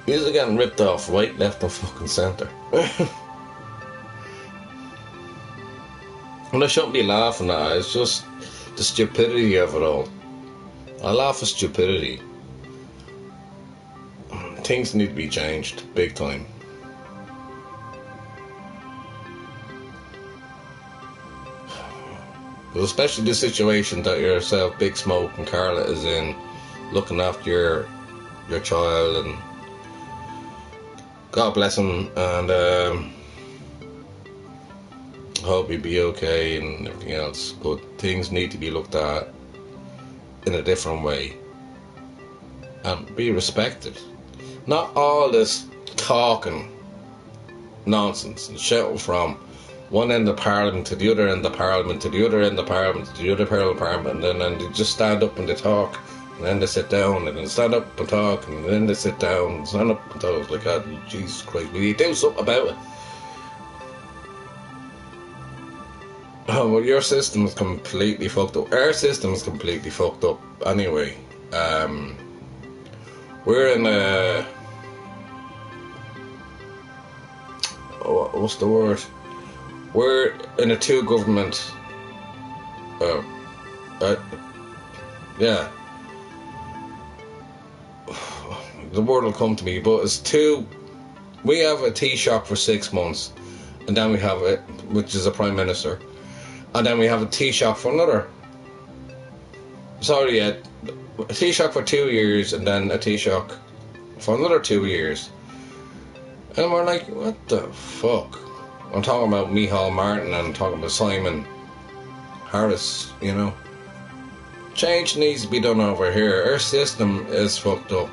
You're getting ripped off right, left and fucking centre. And I shouldn't be laughing at it, it's just the stupidity of it all. I laugh at stupidity. Things need to be changed, big time. But especially the situation that yourself, Big Smoke and Carla is in, looking after your child, and God bless him, and hope he'll be okay and everything else, but things need to be looked at in a different way and be respected. Not all this talking nonsense and shouting from one end of Parliament to the other end of Parliament to the other end of Parliament to the other Parliament, and then they just stand up and they talk, and then they sit down, and then stand up and talk, and then they sit down and stand up and talk. Like, God, Jesus Christ, will you do something about it? Oh, well, your system is completely fucked up. Our system is completely fucked up. Anyway, we're in a... what's the word? We're in a two-government... yeah. The word will come to me, but it's two... We have a Taoiseach for 6 months, and then we have it, which is a Prime Minister. And then we have a Taoiseach for another sorry, a Taoiseach for 2 years and then a Taoiseach for another 2 years. And we're like, what the fuck? I'm talking about Micheál Martin and I'm talking about Simon Harris, you know. Change needs to be done over here. Our system is fucked up.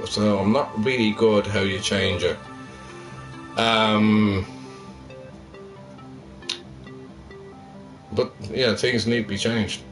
So I'm not really good how you change it. But yeah, things need to be changed.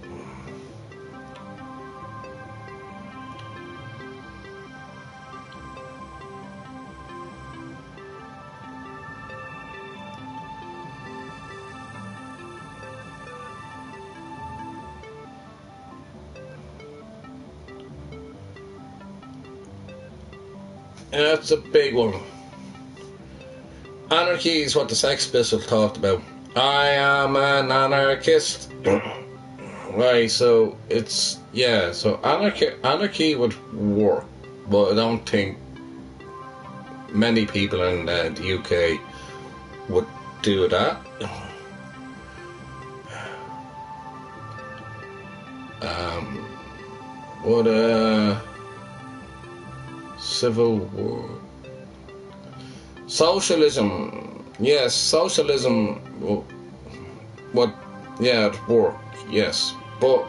Yeah, that's a big one. Anarchy is what the Sex Pistols talked about. I am an anarchist. Right, so it's, yeah, so anarchy would work, but I don't think many people in the UK would do that. Would civil war, socialism? Yes, socialism would, yeah, it'd work. Yes, but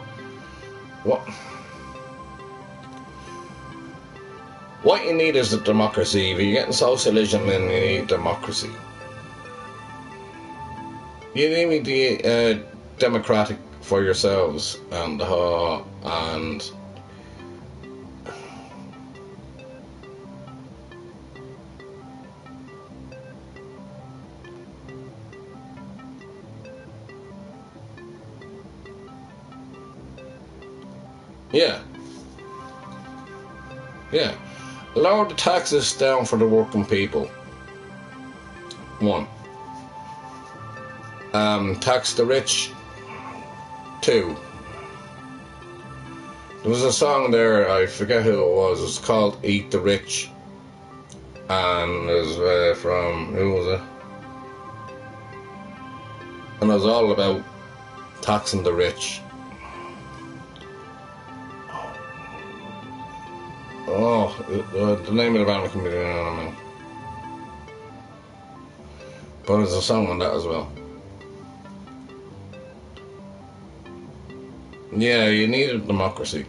what you need is a democracy. If you're getting socialism, then you need democracy. You need to be democratic for yourselves and yeah, yeah. Lower the taxes down for the working people. One. Tax the rich. Two. There was a song there, I forget who it was. It's called "Eat the Rich," and it was from, who was it? And it was all about taxing the rich. Oh, the name of the band can be in a minute. But there's a song on that as well. Yeah, you need a democracy.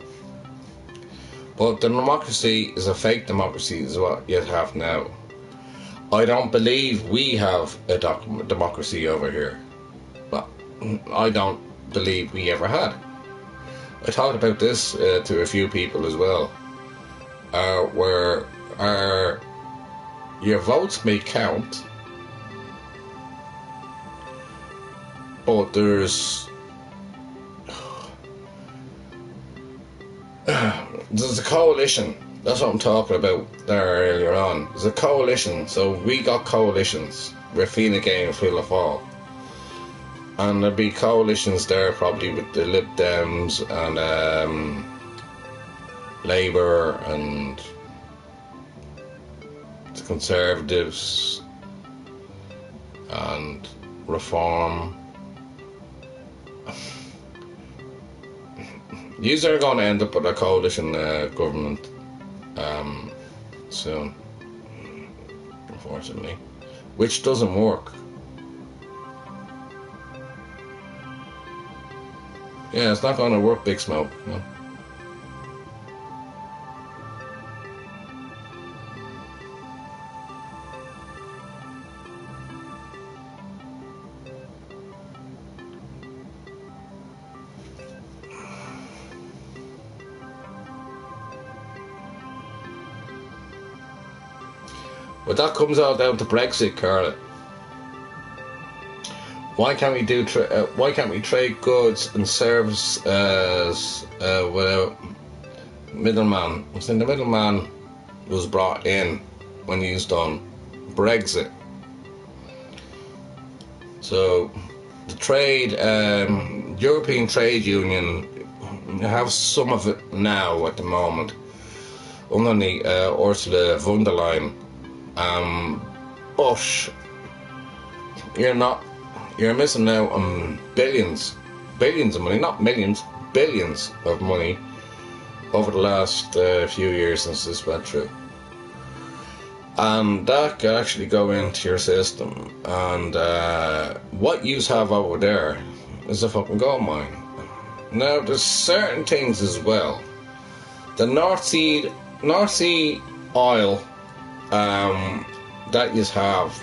But the democracy is a fake democracy, is what you have now. I don't believe we have a democracy over here. Well, I don't believe we ever had. I talked about this to a few people as well. Where your votes may count, but there's a coalition. That's what I'm talking about there earlier on. There's a coalition, so we got coalitions. We're Fine Gael and Fianna Fáil. And there'll be coalitions there probably with the Lib Dems and Labour and the Conservatives and Reform. These are going to end up with a coalition government soon, unfortunately, which doesn't work. Yeah, it's not going to work, Big Smoke. No. But that comes all down to Brexit, Carla. Why can't we do? Why can't we trade goods and services without middleman? I think the middleman was brought in when he was done Brexit. So the trade, European Trade Union, have some of it now at the moment. Only Ursula von der Leyen. But you're missing out on billions of money, not millions, billions of money over the last few years since this went through. And that could actually go into your system. And what you have over there is a fucking gold mine. Now, there's certain things as well. The North Sea oil that you have,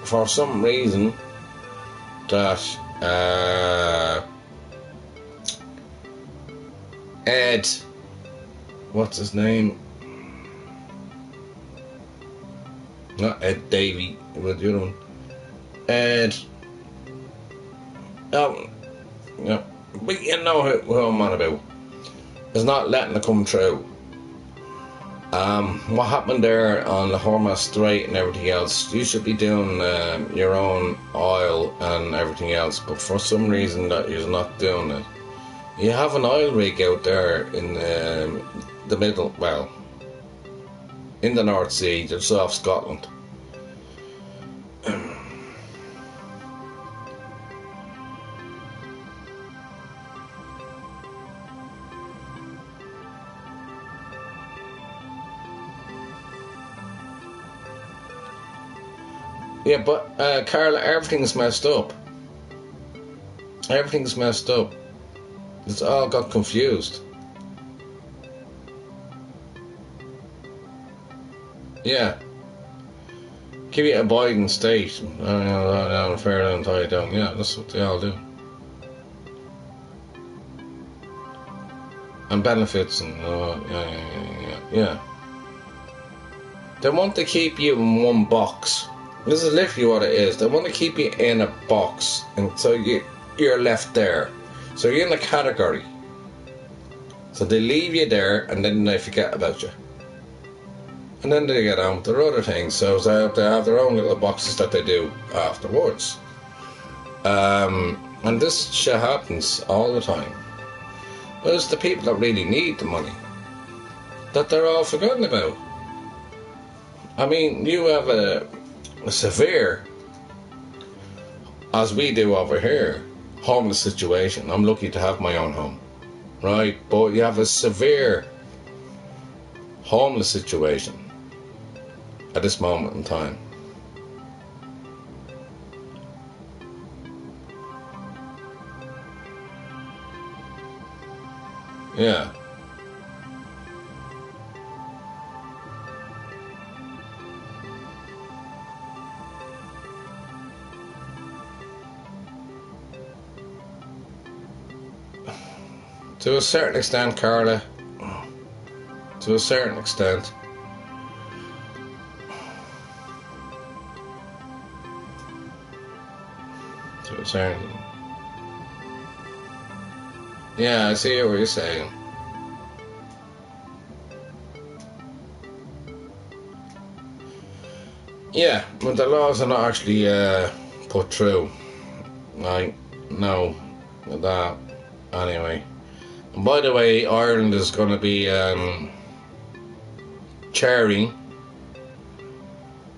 for some reason, that Ed, what's his name? Not Ed Davey, but the other one. Ed. Yeah, but you know who I'm on about. Is not letting it come true. What happened there on the Hormuz Strait and everything else, you should be doing your own oil and everything else, but for some reason that you're not doing it. You have an oil rig out there in the middle, well, in the North Sea, just off Scotland. Yeah, but Carla, everything's messed up. Everything's messed up. It's all got confused. Yeah. Give you a Biden state. Fair and tie it down. Yeah, that's what they all do. And benefits and yeah. They want to keep you in one box. This is literally what it is. They want to keep you in a box, and so you're left there. So you're in a category. So they leave you there, and then they forget about you. And then they get on with their other things. So they have their own little boxes that they do afterwards. And this shit happens all the time. But it's the people that really need the money that they're all forgotten about. I mean, you have a severe, as we do over here, homeless situation. I'm lucky to have my own home, right? But you have a severe homeless situation at this moment in time. Yeah. To a certain extent, Carla. To a certain extent. To a certain... Yeah, I see what you're saying. Yeah, but the laws are not actually put through. I know that. Anyway. And by the way, Ireland is going to be chairing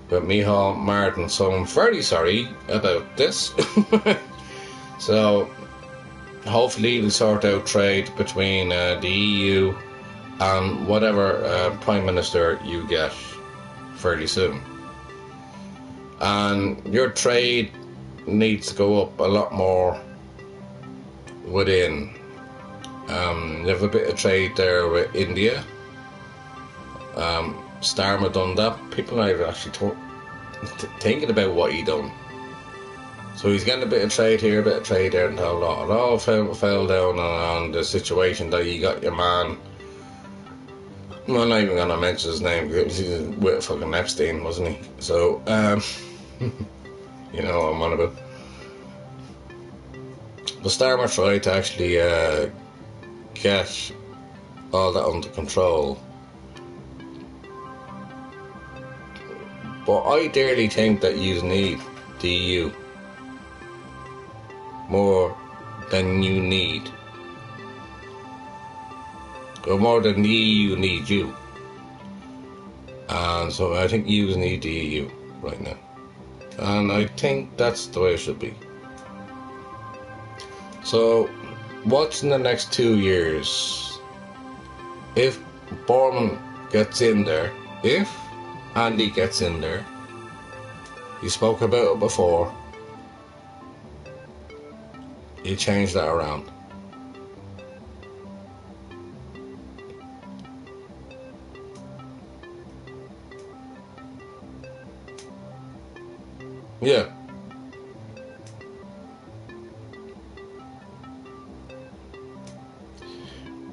with Micheál Martin, so I'm very sorry about this. So hopefully we'll sort out trade between the EU and whatever Prime Minister you get fairly soon. And your trade needs to go up a lot more within. You have a bit of trade there with India. Starmer done that. People are actually thinking about what he done. So he's getting a bit of trade here, a bit of trade there, and a lot. It all fell down on the situation that you got your man. I'm not even gonna mention his name because he was with fucking Epstein, wasn't he? So, you know what I'm on about. But Starmer tried to actually get all that under control. But I dearly think that you need the EU more than you need, or more than the EU need you. And so I think you need the EU right now, and I think that's the way it should be. So Watch in the next 2 years. If Borman gets in there, if Andy gets in there, he spoke about it before, you change that around. Yeah.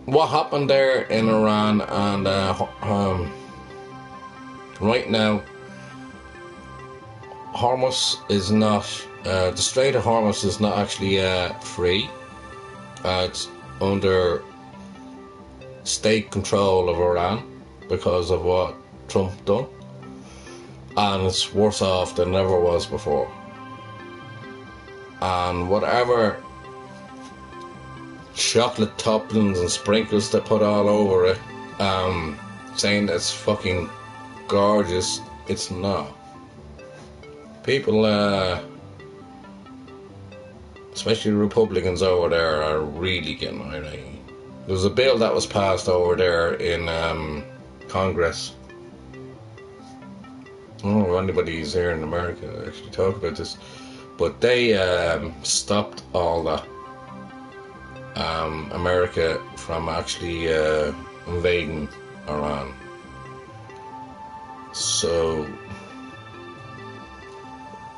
What happened there in Iran and right now, Hormuz is not, the Strait of Hormuz is not actually free. It's under state control of Iran because of what Trump done. And it's worse off than it ever was before. And whatever chocolate toppings and sprinkles they put all over it, saying that it's fucking gorgeous, it's not. People, especially the Republicans over there, are really getting irate. There was a bill that was passed over there in Congress. I don't know if anybody's here in America to actually talk about this, but they stopped all that. America from actually invading Iran. So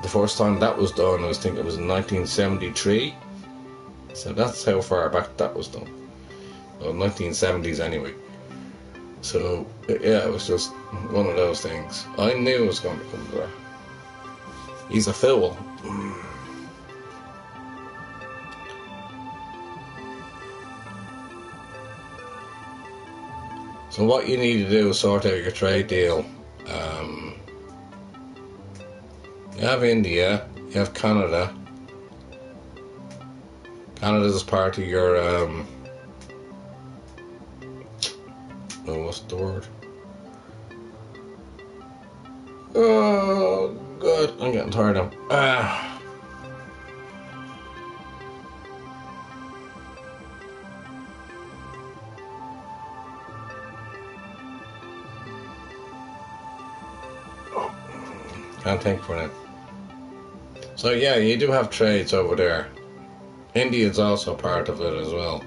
the first time that was done, I think it was in 1973. So that's how far back that was done. Well, 1970s anyway. So yeah, it was just one of those things. I knew it was going to come to that. He's a fool. So what you need to do is sort out your trade deal. You have India, you have Canada. Canada's part of your oh, what's the word? Oh God, I'm getting tired of can't think for it. So yeah, you do have trades over there. India is also part of it as well,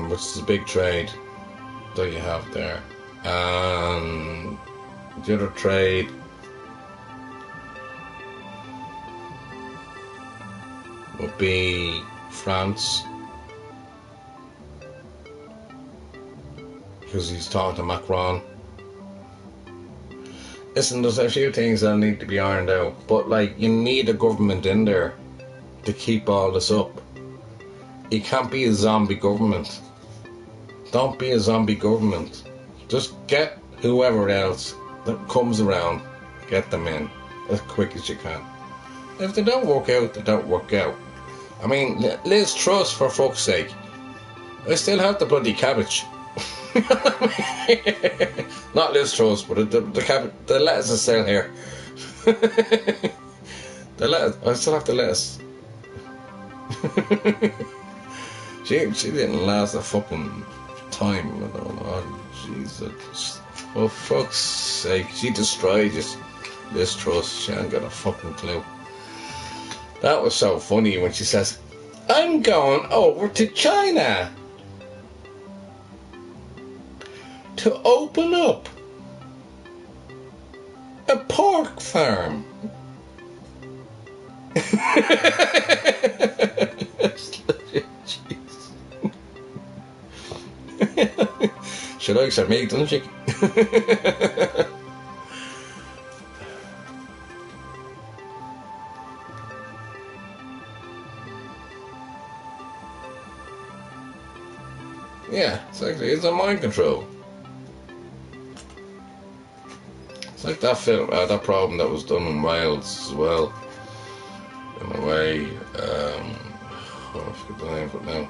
which is a big trade that you have there. And the other trade would be France, because he's talking to Macron. Listen, there's a few things that need to be ironed out, but like, you need a government in there to keep all this up. You can't be a zombie government. Don't be a zombie government. Just get whoever else that comes around, get them in as quick as you can. If they don't work out, they don't work out. I mean, Liz Truss, for fuck's sake. I still have the bloody cabbage. Not Liz Truss, but the lettuce is still here. The lettuce, I still have the lettuce. she didn't last a fucking time, you know. Oh, Jesus. For fuck's sake, she destroyed it. Liz Truss, she ain't got a fucking clue. That was so funny when she says, I'm going over to China to open up a pork farm. She likes her meat, doesn't she? Yeah, exactly. It's a mind control. It's like that film, that problem that was done in Wales as well. In a way, oh, I forget the name of it now.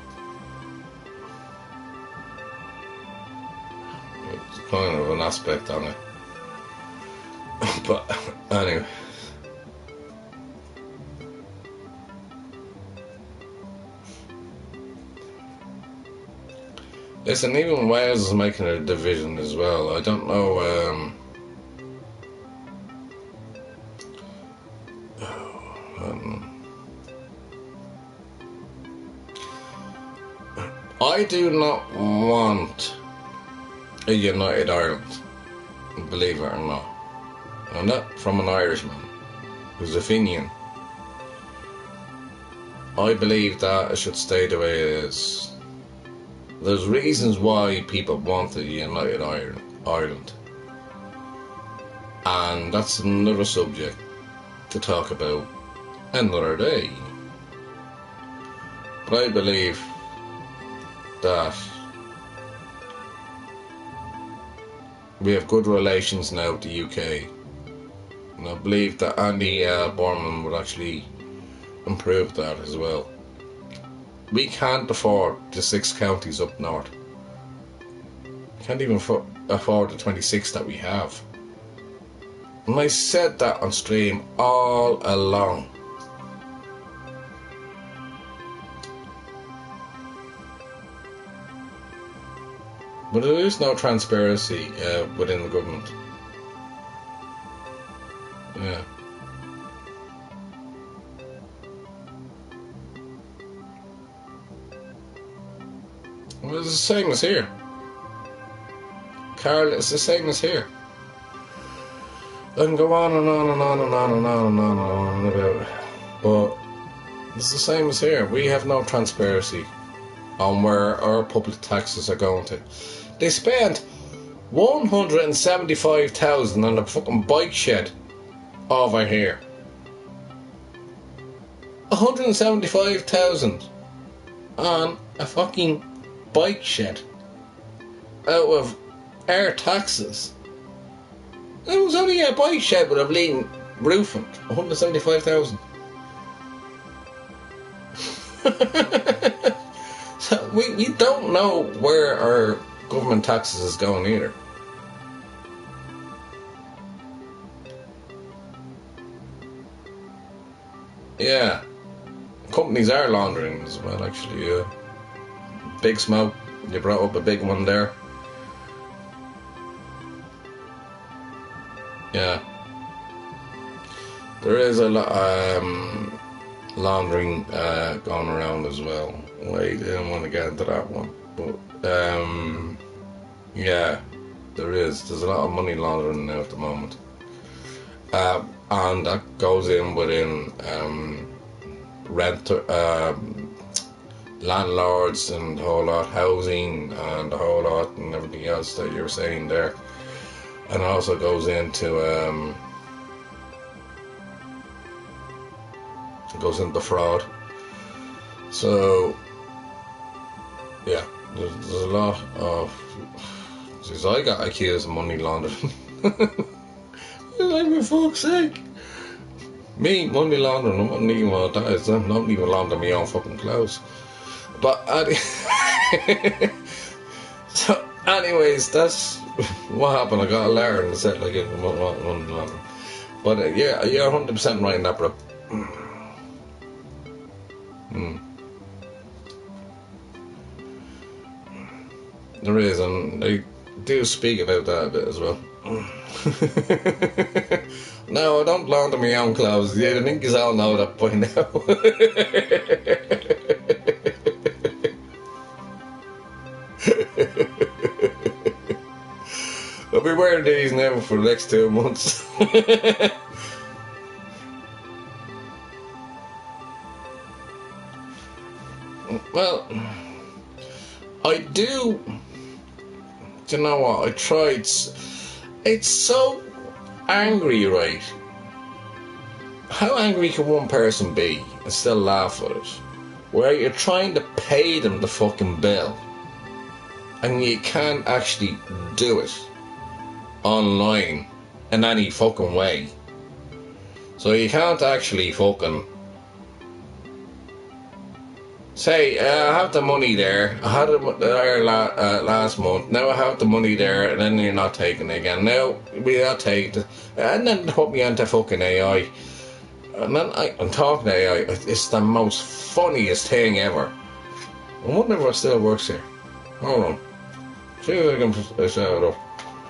It's kind of an aspect on it. But anyway. Listen, even Wales is making a division as well. I don't know. I do not want a united Ireland, believe it or not. I'm not from an Irishman who's a Fenian. I believe that it should stay the way it is. There's reasons why people want a united Ireland. And that's another subject to talk about another day. But I believe that we have good relations now with the UK. And I believe that Andy Borman would actually improve that as well. We can't afford the 6 counties up north. We can't even afford the 26 that we have. And I said that on stream all along. But there is no transparency within the government. Yeah. Well, it's the same as here. Carl, it's the same as here. I can go on and on and on and on and on and on and on about it. But it's the same as here. We have no transparency on where our public taxes are going to. They spent 175,000 on a fucking bike shed over here. 175,000 on a fucking bike shed out of our taxes. It was only a bike shed with a bleeding roof on it. 175,000. So we don't know where our government taxes is going either. Yeah. Companies are laundering as well, actually, yeah. Big Smoke, you brought up a big one there. Yeah. There is a lot laundering going around as well. Wait, I didn't want to get into that one. But, yeah, there is. There's a lot of money laundering now at the moment. And that goes in within landlords and the whole lot, housing and the whole lot and everything else that you're saying there. And also goes into fraud. So yeah, there's a lot of. Since I got accused of money laundering, like for fuck's sake, me money laundering. I'm not even what that is. I'm not even laundering my own fucking clothes. But so, anyways, that's what happened. I got a letter and said like money laundering. But yeah, you're 100% right in that, bro. There is, and I do speak about that a bit as well. No, I don't launder my own clothes. Yeah, I think you all know that by now. I'll be wearing these now for the next 2 months. Well, I do. You know what? I tried. It's so angry, right? How angry can one person be and still laugh at it? Where you're trying to pay them the fucking bill and you can't actually do it online in any fucking way. So you can't actually fucking say, I have the money there, I had it there last month, now I have the money there, and then you're not taking it again. Now we are taking it, and then put me onto fucking AI. And then I'm talking to AI, it's the most funniest thing ever. I wonder if it still works here. Hold on. See if I can set it up.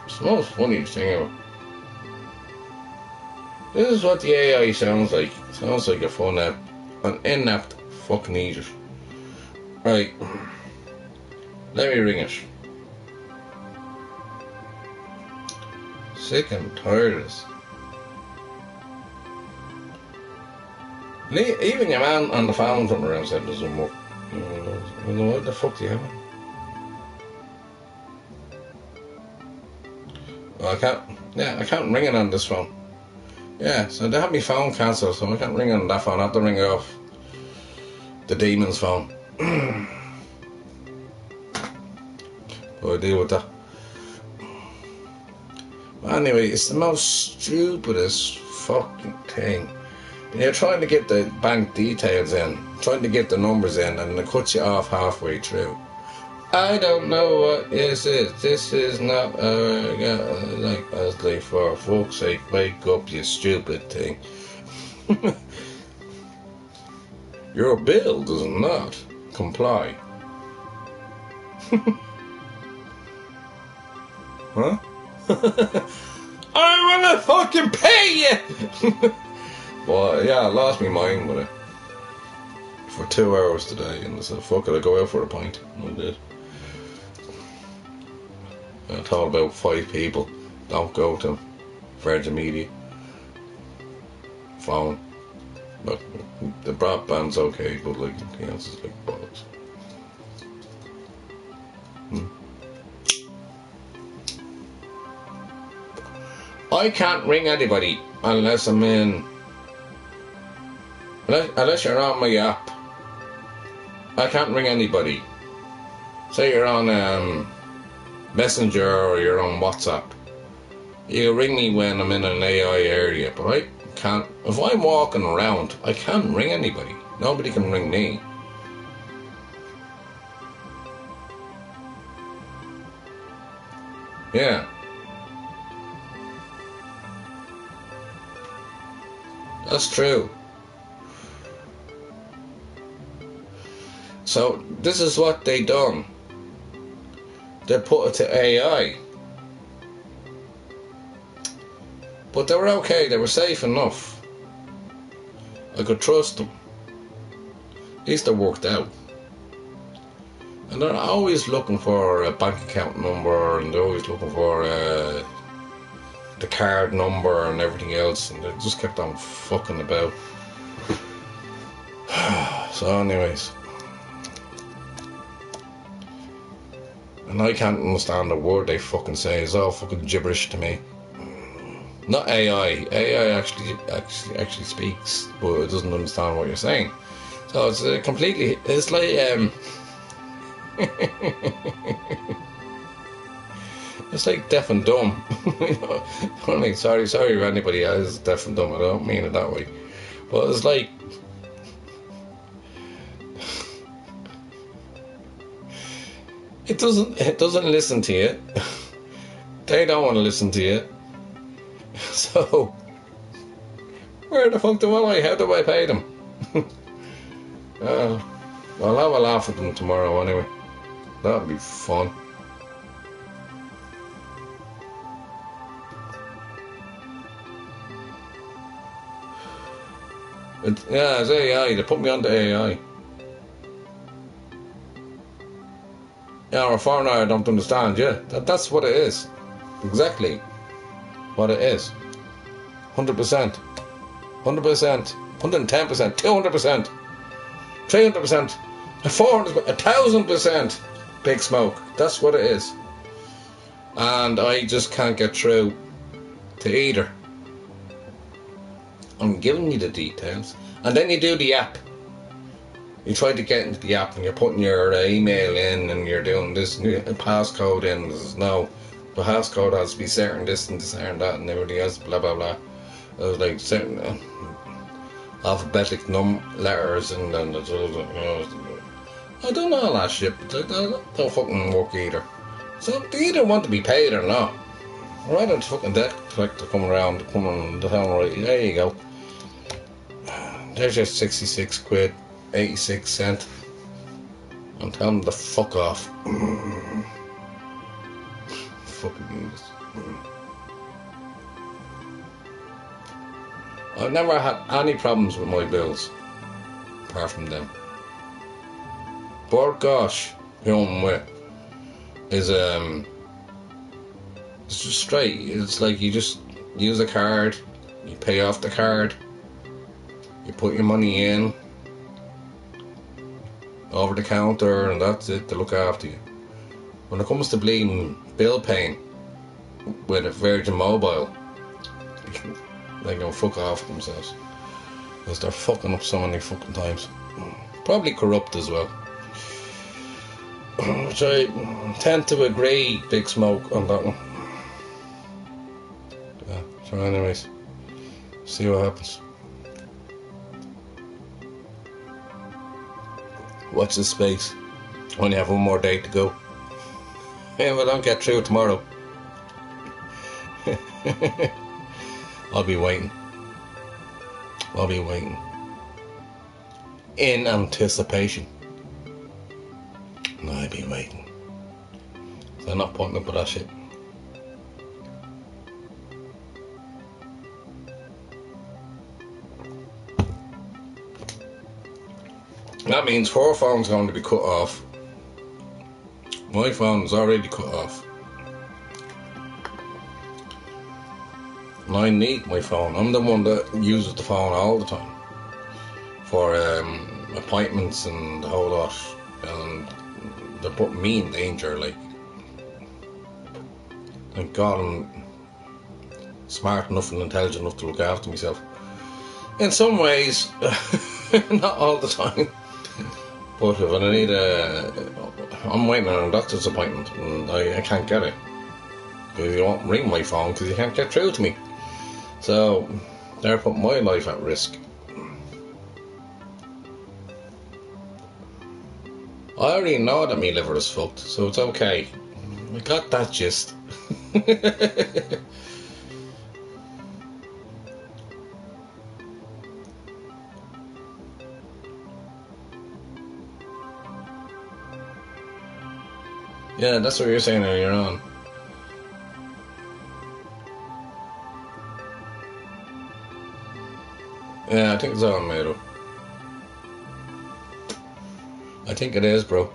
It's the most funniest thing ever. This is what the AI sounds like. It sounds like a fun app. An inept fucking idiot. Right. Let me ring it. Sick and tired of this. Even your man on the phone from around said it doesn't work. What the fuck do you have? Well, I can't ring it on this phone. Yeah, so they have my phone cancelled, so I can't ring it on that phone. I have to ring it off the demon's phone. So I deal with that. But anyway, it's the most stupidest fucking thing. You're trying to get the bank details in, trying to get the numbers in, and it cuts you off halfway through. I don't know what this is. This is not, like, I was like, for fuck's sake, wake up, you stupid thing. Your bill does not comply. Huh? I wanna fucking pay you! Well, yeah, I lost my mind with it for 2 hours today, and I said, fuck it, I'll go out for a pint. And I did. I told about 5 people, don't go to Virgin Media phone. But the broadband's okay, but like, anything else is like bollocks. I can't ring anybody unless I'm in. Unless you're on my app. I can't ring anybody. Say you're on Messenger or you're on WhatsApp. You ring me when I'm in an AI area, but I can't. If I'm walking around, I can't ring anybody. Nobody can ring me. Yeah. That's true. So this is what they done. They put it to AI. But they were okay, they were safe enough. I could trust them. At least they worked out. And they're always looking for a bank account number, and they're always looking for the card number and everything else, and they just kept on fucking about. So anyways. And I can't understand a word they fucking say. It's all fucking gibberish to me. Not AI. AI actually speaks, but it doesn't understand what you're saying. So it's completely. It's like it's like deaf and dumb. You know what I mean? Sorry if anybody else is deaf and dumb. I don't mean it that way. But it's like. It doesn't listen to you. They don't want to listen to you. So where the fuck do I? How do I pay them? I'll have a laugh at them tomorrow anyway. That'll be fun. It's AI. They put me onto AI. Yeah, or a foreigner I don't understand. Yeah, that's what it is. Exactly what it is. 100%. 100%. 110%. 200%. 300%. 400%. 1,000%. Big Smoke. That's what it is. And I just can't get through to either. I'm giving you the details. And then you do the app. You try to get into the app and you're putting your email in and you're doing this passcode in. There's no, the passcode has to be certain this and this and that and everything else, blah blah blah. It was like certain alphabetic letters and then I don't know all that shit, but they don't fucking work either. So they either want to be paid or not. Right on the fucking debt collector come around, come on the town, right, there you go. There's your 66 quid. 86 cents. I'm telling them to fuck off. fucking useless. I've never had any problems with my bills, apart from them. But gosh, going with is it's just straight. It's like you just use a card, you pay off the card, you put your money in over the counter, and that's it. They look after you. When it comes to bleeding bill paying with a Virgin Mobile, they go fuck off themselves, because they're fucking up so many fucking times. Probably corrupt as well, which I tend to agree. Big Smoke on that one. Yeah, so anyways, see what happens. Watch this space. Only have one more day to go. Yeah, well, don't get through it tomorrow. I'll be waiting. I'll be waiting. In anticipation. And I'll be waiting. So I'm not putting up with that shit. That means 4 phones going to be cut off. My phone is already cut off. And I need my phone. I'm the one that uses the phone all the time. For appointments and the whole lot. And they put me in danger, like. Thank God I'm smart enough and intelligent enough to look after myself. In some ways, not all the time. But when I need I'm waiting on a doctor's appointment and I can't get it. Because you won't ring my phone because you can't get through to me. So, they're putting my life at risk. I already know that my liver is fucked, so it's okay. I got that gist. Yeah, that's what you're saying earlier on. Yeah, I think it's all made up. I think it is, bro.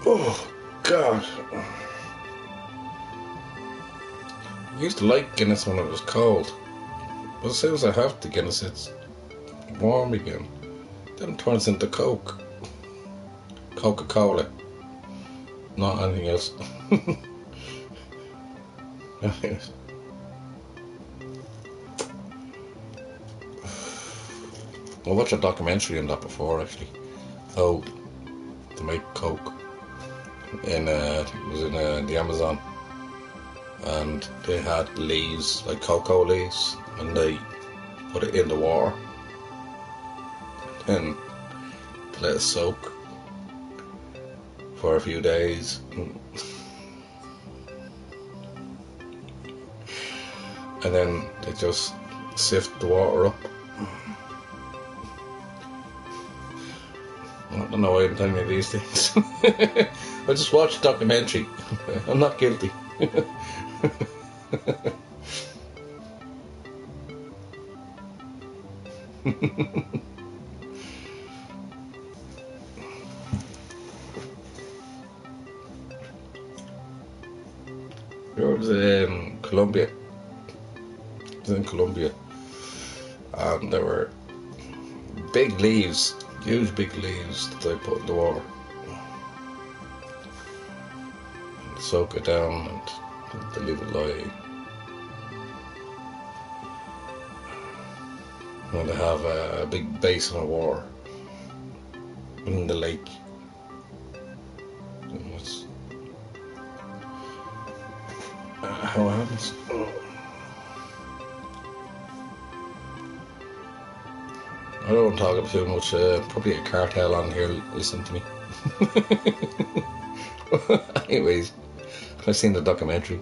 Oh, God. I used to like Guinness when it was cold. But as soon as I have the Guinness, it's warm again. Then it turns into Coke. Coca-Cola. Not anything else. I watched a documentary on that before, actually. How to make Coke. It was in the Amazon. And they had leaves, like cocoa leaves, and they put it in the water. And let it soak for a few days. And then they just sift the water up. I don't know why I'm telling you these things. I just watched a documentary. I'm not guilty. It was in Colombia. It was in Colombia. And there were big leaves, huge big leaves that they put in the water. And soak it down and they leave it lie. And they have a big basin of water in the lake. And that's how it happens. I don't want to talk about too much. Probably a cartel on here listening to me. Anyways, I've seen the documentary.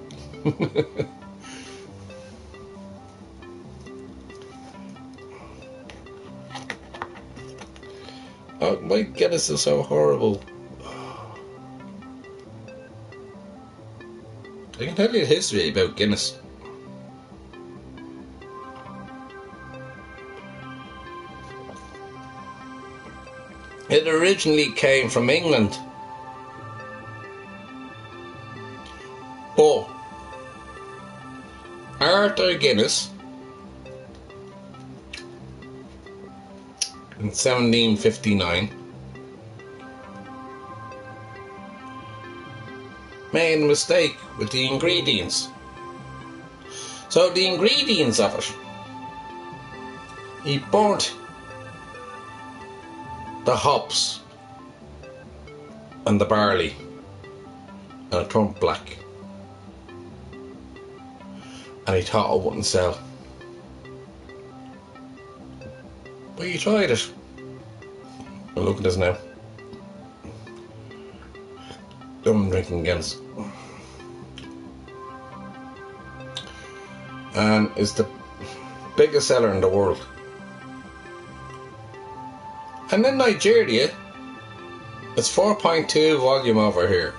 Oh, my Guinness is so horrible. I can tell you the history about Guinness. It originally came from England. But Arthur Guinness in 1759 made a mistake with the ingredients. So the ingredients of it, he burnt the hops and the barley and it turned black, and he thought it wouldn't sell. But he tried it, and look at us now. I'm drinking Guinness, and it's the biggest seller in the world. And in Nigeria, it's 4.2 volume over here,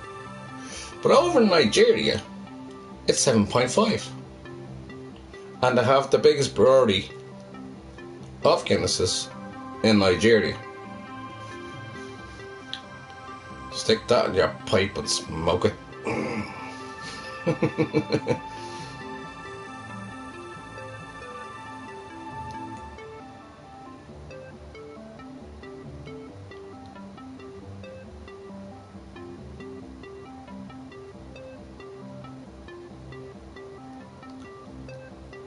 but over in Nigeria, it's 7.5, and they have the biggest brewery of Guinnesses in Nigeria. Stick that in your pipe and smoke it.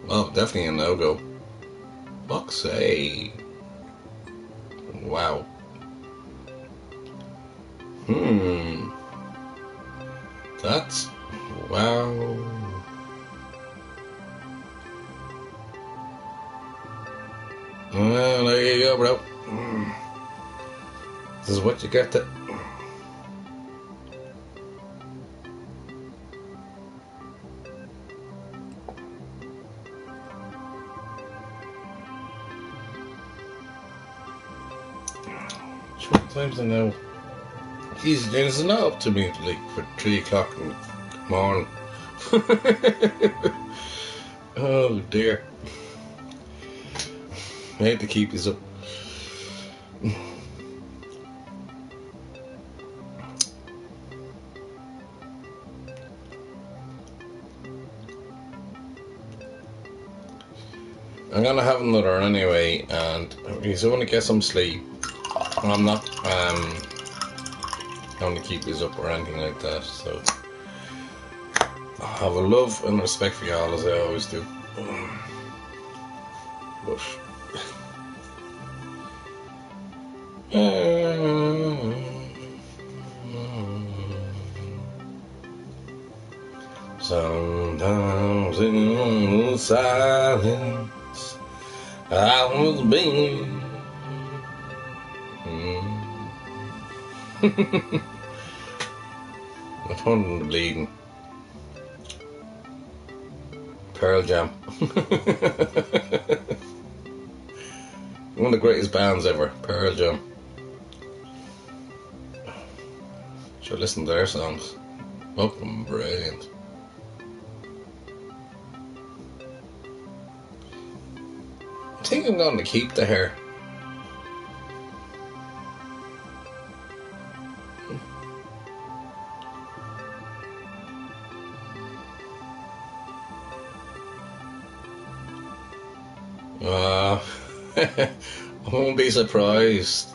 Well, definitely a no-go. Fuck's sake. Wow. That's... wow. Well, there you go, bro. This is what you get to... Times I know. Jesus, it's not up to me like for 3 o'clock in the morning. Oh dear. I hate to keep this up. I'm gonna have another anyway, and because I want to get some sleep. I'm not going to keep this up or anything like that, so I have a love and respect for y'all as I always do. But sometimes in the silence I was being my tongue bleeding. Pearl Jam. One of the greatest bands ever, Pearl Jam. Should listen to their songs. Fucking brilliant. I think I'm going to keep the hair. I won't be surprised.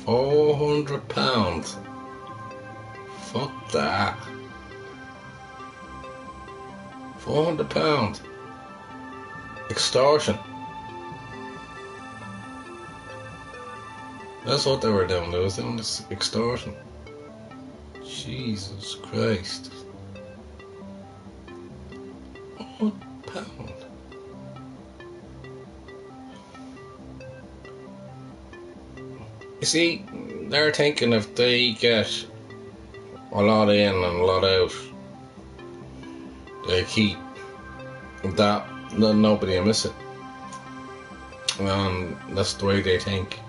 £400. Fuck that. £400. Extortion. That's what they were doing. They was doing this extortion. Jesus Christ. £100. You see, they're thinking if they get a lot in and a lot out, they keep that, then nobody will miss it. And that's the way they think.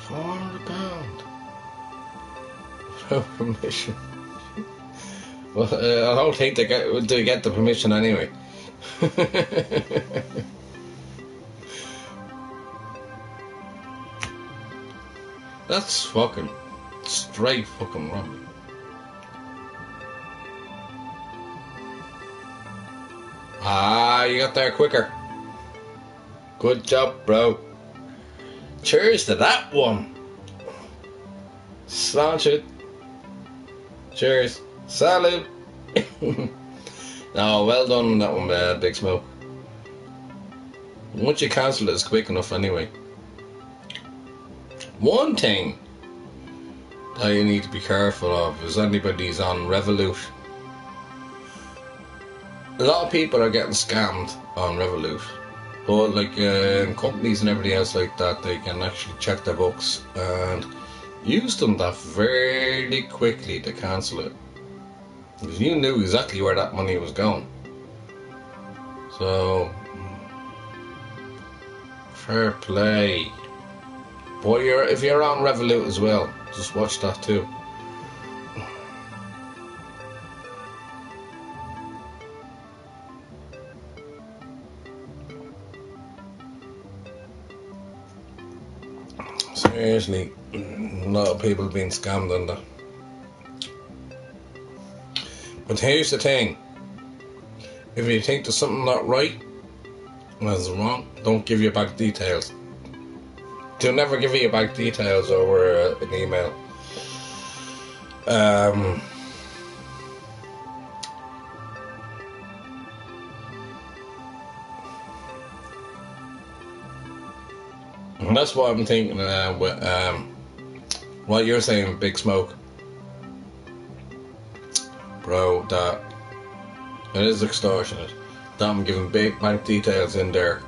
£400 without permission. Well, I don't think they get the permission anyway. That's fucking straight fucking wrong. Ah, you got there quicker. Good job, bro. Cheers to that one. Sláinte it. Cheers. Salute. No, well done on that one, Big Smoke. Once you cancel it, it's quick enough anyway. One thing that you need to be careful of is anybody's on Revolut. A lot of people are getting scammed on Revolut, but like companies and everything else like that, they can actually check their books and use them that very quickly to cancel it, because you knew exactly where that money was going. So fair play. But if you're on Revolut as well, just watch that too. Seriously, a lot of people being scammed on that. But here's the thing: if you think there's something not right, that's wrong, don't give your bank details. They'll never give you your bank details over an email. And that's what I'm thinking with what you're saying, Big Smoke. Bro, that it is extortionate. That I'm giving big bank details in their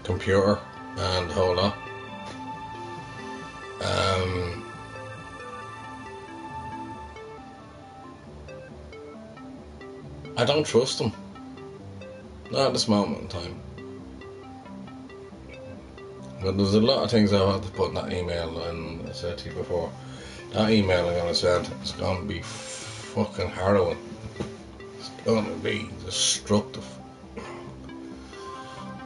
computer and hold on. I don't trust them. Not at this moment in time. But there's a lot of things I've had to put in that email, and I said to you before, that email I'm going to send is going to be fucking harrowing. It's going to be destructive.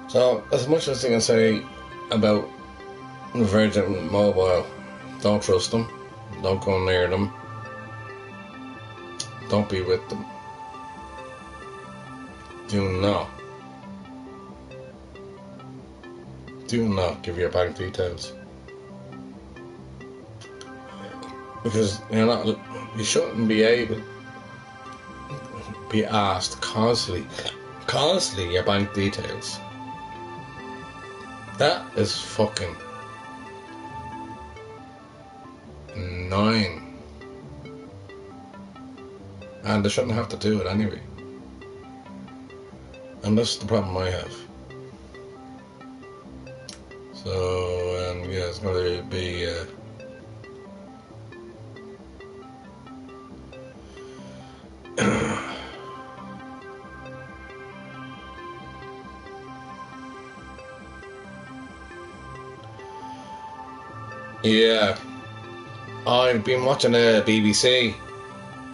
So, as much as I can say about Virgin Mobile, don't trust them, don't go near them, don't be with them. Do not give your bank details, because you shouldn't be able to be asked constantly your bank details. That is fucking annoying, and they shouldn't have to do it anyway. And that's the problem I have. So, yeah, it's going to be yeah. I've been watching the BBC,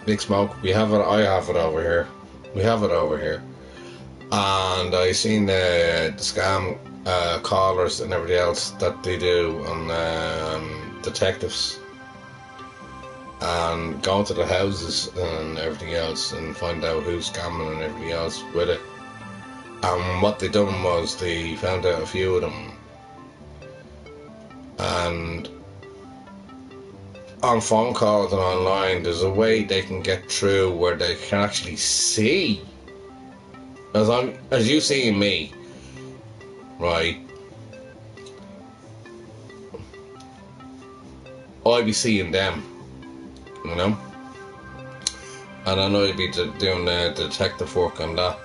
Big Smoke. I have it over here. We have it over here. And I seen the scam callers and everything else that they do on detectives, and going to the houses and everything else and find out who's scamming and everything else with it. And what they done was they found out a few of them, and on phone calls and online there's a way they can get through where they can actually see, as you see me, right? I'll be seeing them, you know, and I know you'd be doing the detective work on that.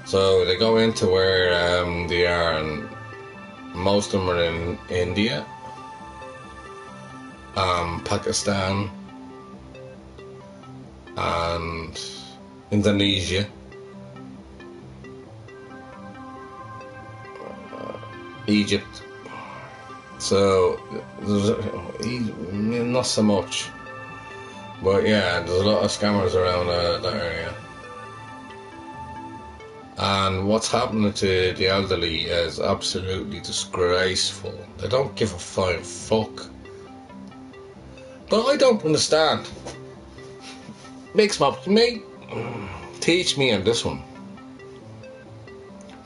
So they go into where they are, and most of them are in India, Pakistan, and Indonesia, Egypt, So, not so much. But yeah, there's a lot of scammers around that area. And what's happening to the elderly is absolutely disgraceful. They don't give a flying fuck. But I don't understand. Teach me on this one.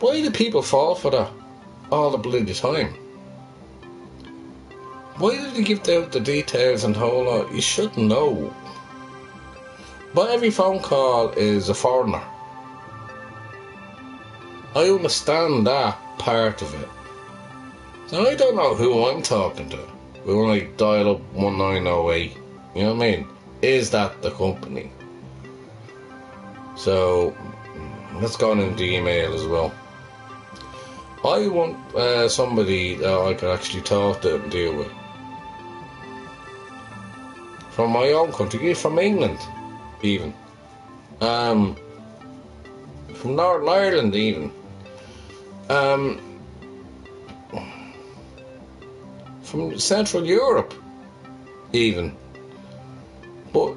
Why do people fall for that all the bloody time? Why did they give out the details and the whole lot? You should know. But every phone call is a foreigner. I understand that part of it. So I don't know who I'm talking to when I dial up 1908. You know what I mean? Is that the company? So let's go into the email as well. I want somebody that I can actually talk to and deal with. From my own country, from England, even. From Northern Ireland, even. From Central Europe, even. But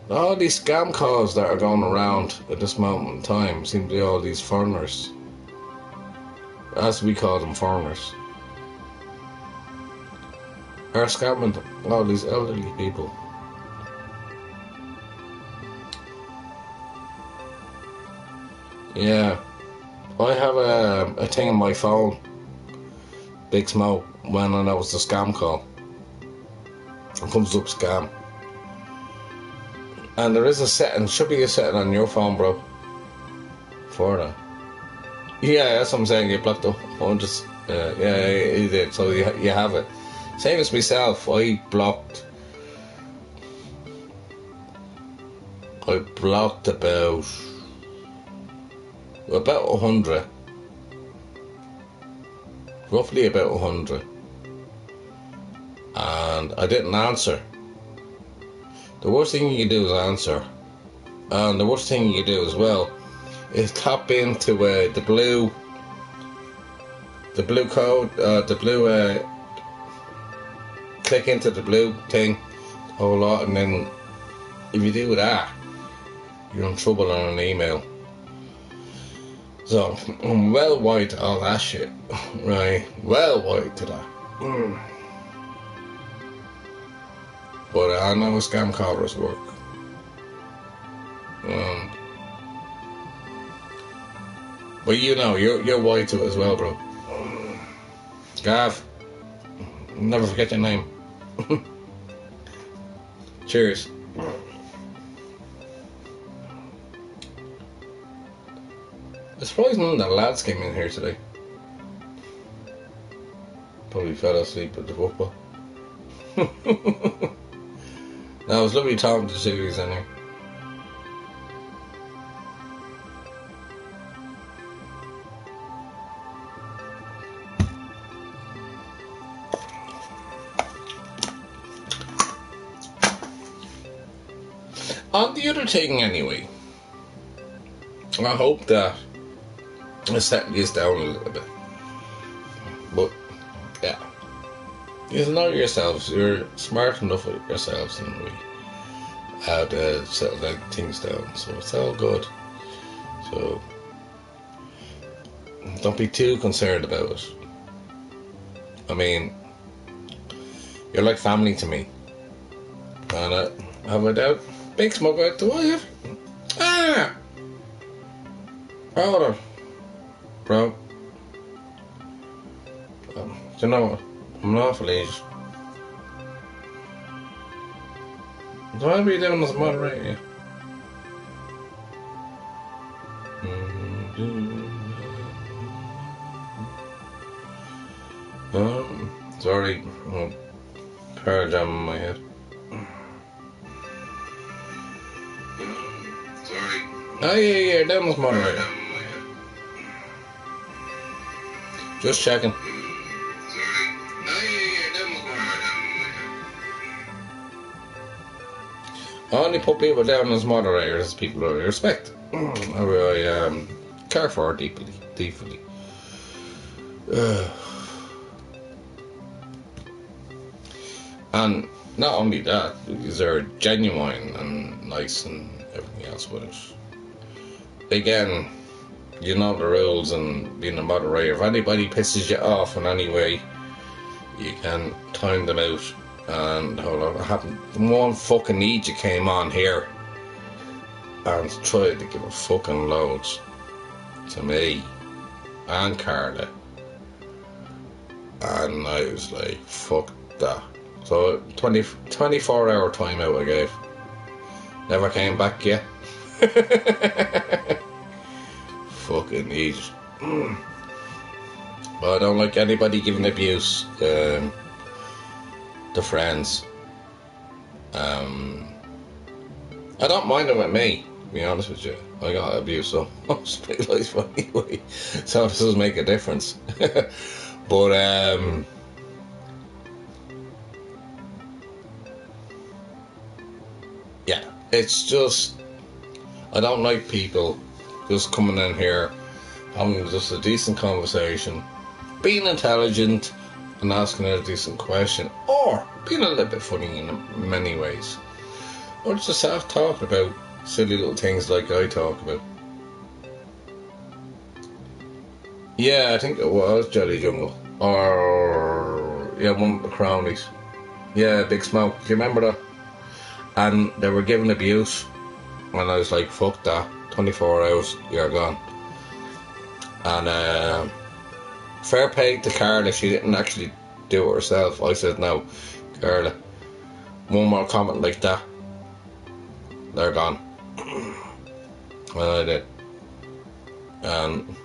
all these scam calls that are going around at this moment in time seem to be all these foreigners. As we call them, foreigners. Are scamming all these elderly people. Yeah. I have a thing on my phone. Big Smoke, when I know it's a scam call. It comes up scam. And there is a setting, should be a setting on your phone, bro. For that. Yeah, that's what I'm saying, you blocked the phone just, yeah, you did, so you have it. Same as myself, I blocked about 100. Roughly about 100. And I didn't answer. The worst thing you can do is answer. And the worst thing you can do as well is tap into the blue code, click into the blue thing a whole lot, and then if you do that, you're in trouble on an email. So I'm well wide to all that shit, right? Well wide to that. But I know scam callers work. But you know, you're wide to it as well, bro. Gav, never forget your name. Cheers. It's surprising none of the lads came in here today. Probably fell asleep at the football. No, it was lovely talking to the series in here. On the other thing, anyway, I hope that I settle this down a little bit. But, yeah. You know yourselves, you're smart enough with yourselves anyway, how to settle things down, so it's all good. So, don't be too concerned about it. I mean, you're like family to me. And I have a doubt. Big Smoke, do I have? Hold on. Bro. Do you know what? I'm an awful age. Do I be doing as moderator? Sorry. Pearl Jam in my head. Sorry. Oh yeah, down as moderator. Just checking. I only put people down as moderators, people I respect. I care for deeply. And not only that, they're genuine and nice and everything else with it. Again, you know the rules and being a moderator. If anybody pisses you off in any way, you can time them out. And hold on, it happened. One fucking Egypt came on here and tried to give a fucking loads to me and Carla. And I was like, fuck that. So 24-hour timeout I gave. Never came back yet. Fucking Egypt. But I don't like anybody giving abuse to friends. I don't mind it with me, to be honest with you. I got abuse so most of my life anyway, so it doesn't make a difference. But yeah, it's just, I don't like people just coming in here having just a decent conversation, being intelligent and asking a decent question, or being a little bit funny in many ways, or just talking about silly little things like I talk about. Yeah, I think it was Jelly Jungle, or yeah, one of the Crowleys. Yeah, Big Smoke. Do you remember that? And they were giving abuse, and I was like, fuck that, 24 hours, you're gone. And fair play to Carla, she didn't actually do it herself. I said, no, Carla, one more comment like that, they're gone. And I did. And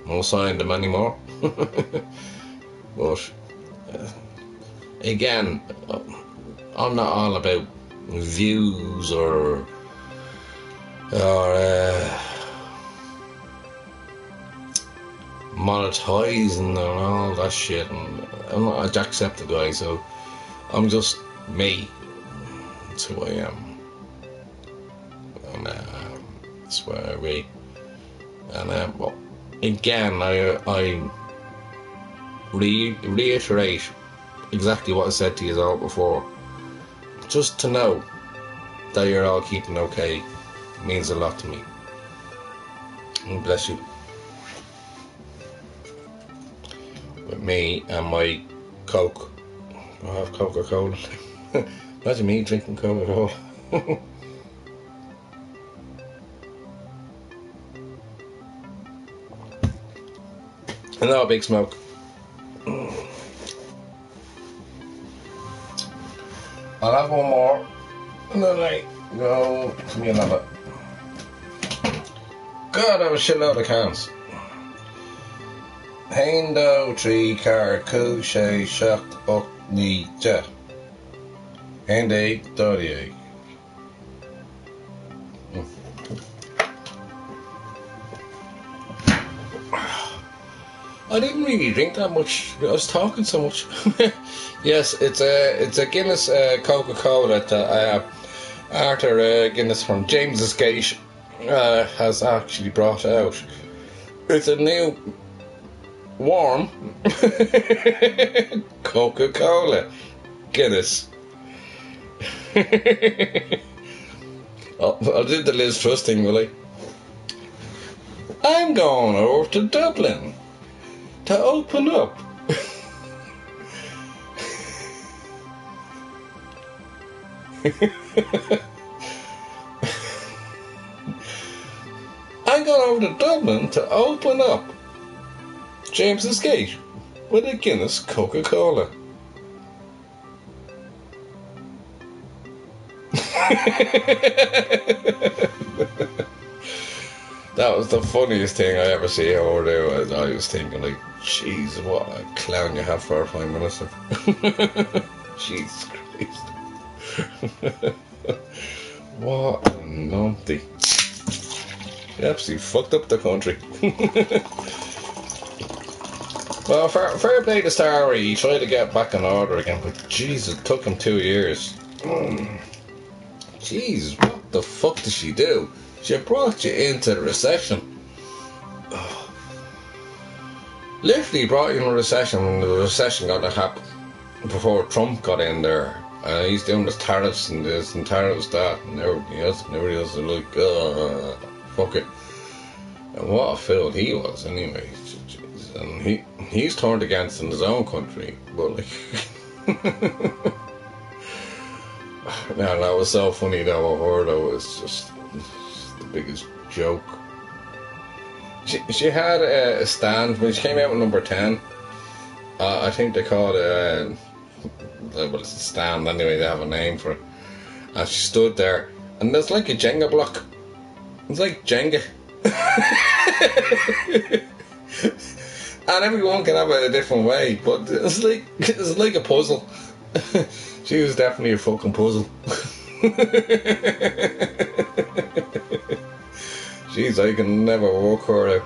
I won't sign them anymore. But again, I'm not all about views or monetizing and all that shit, and I'm not a Jacksepticeye, so I'm just me. That's who I am, and that's where I be. And well, again, I reiterate exactly what I said to you all before. Just to know that you're all keeping okay means a lot to me. And bless you. With me and my Coke. I have Coca-Cola. Imagine me drinking Coca-Cola. And now a Big Smoke. I'll have one more, and then I go to me another. God, I have a shitload of cans. Hendo, tree, car, couche, shocked, up, knee, jet. Hende, 38. I didn't really drink that much. I was talking so much. Yes, it's a Guinness Coca-Cola that Arthur Guinness from James's Gate has actually brought out. It's a new warm Coca-Cola Guinness. I'll do the Liz Truss thing, will I? I'm going over to Dublin to open up I'm going over to Dublin to open up James's Gate with a Guinness Coca-Cola. That was the funniest thing I ever see over there. I was thinking, like, jeez, what a clown you have for a Prime Minister. Jesus Christ. What a numpty. He absolutely fucked up the country. Well, fair play to Starry. He tried to get back in order again, but jeez, it took him 2 years. Jeez, what the fuck did she do? She brought you into the recession. Literally brought you in a recession when the recession got to happen. before Trump got in there. He's doing his tariffs and this and tariffs that and everything else. And everybody else is like, fuck it. And what a fool he was, anyway. Jeez. And he's turned against in his own country. But, like... Man, that was so funny, though. I heard it was just the biggest joke. She had a stand when she came out with number 10. I think they called it... well, it's a stand anyway, they have a name for it. And she stood there, and there's like a Jenga block. It's like Jenga. And everyone can have it a different way, but it's like a puzzle. She was definitely a fucking puzzle. Jeez, I can never work her out.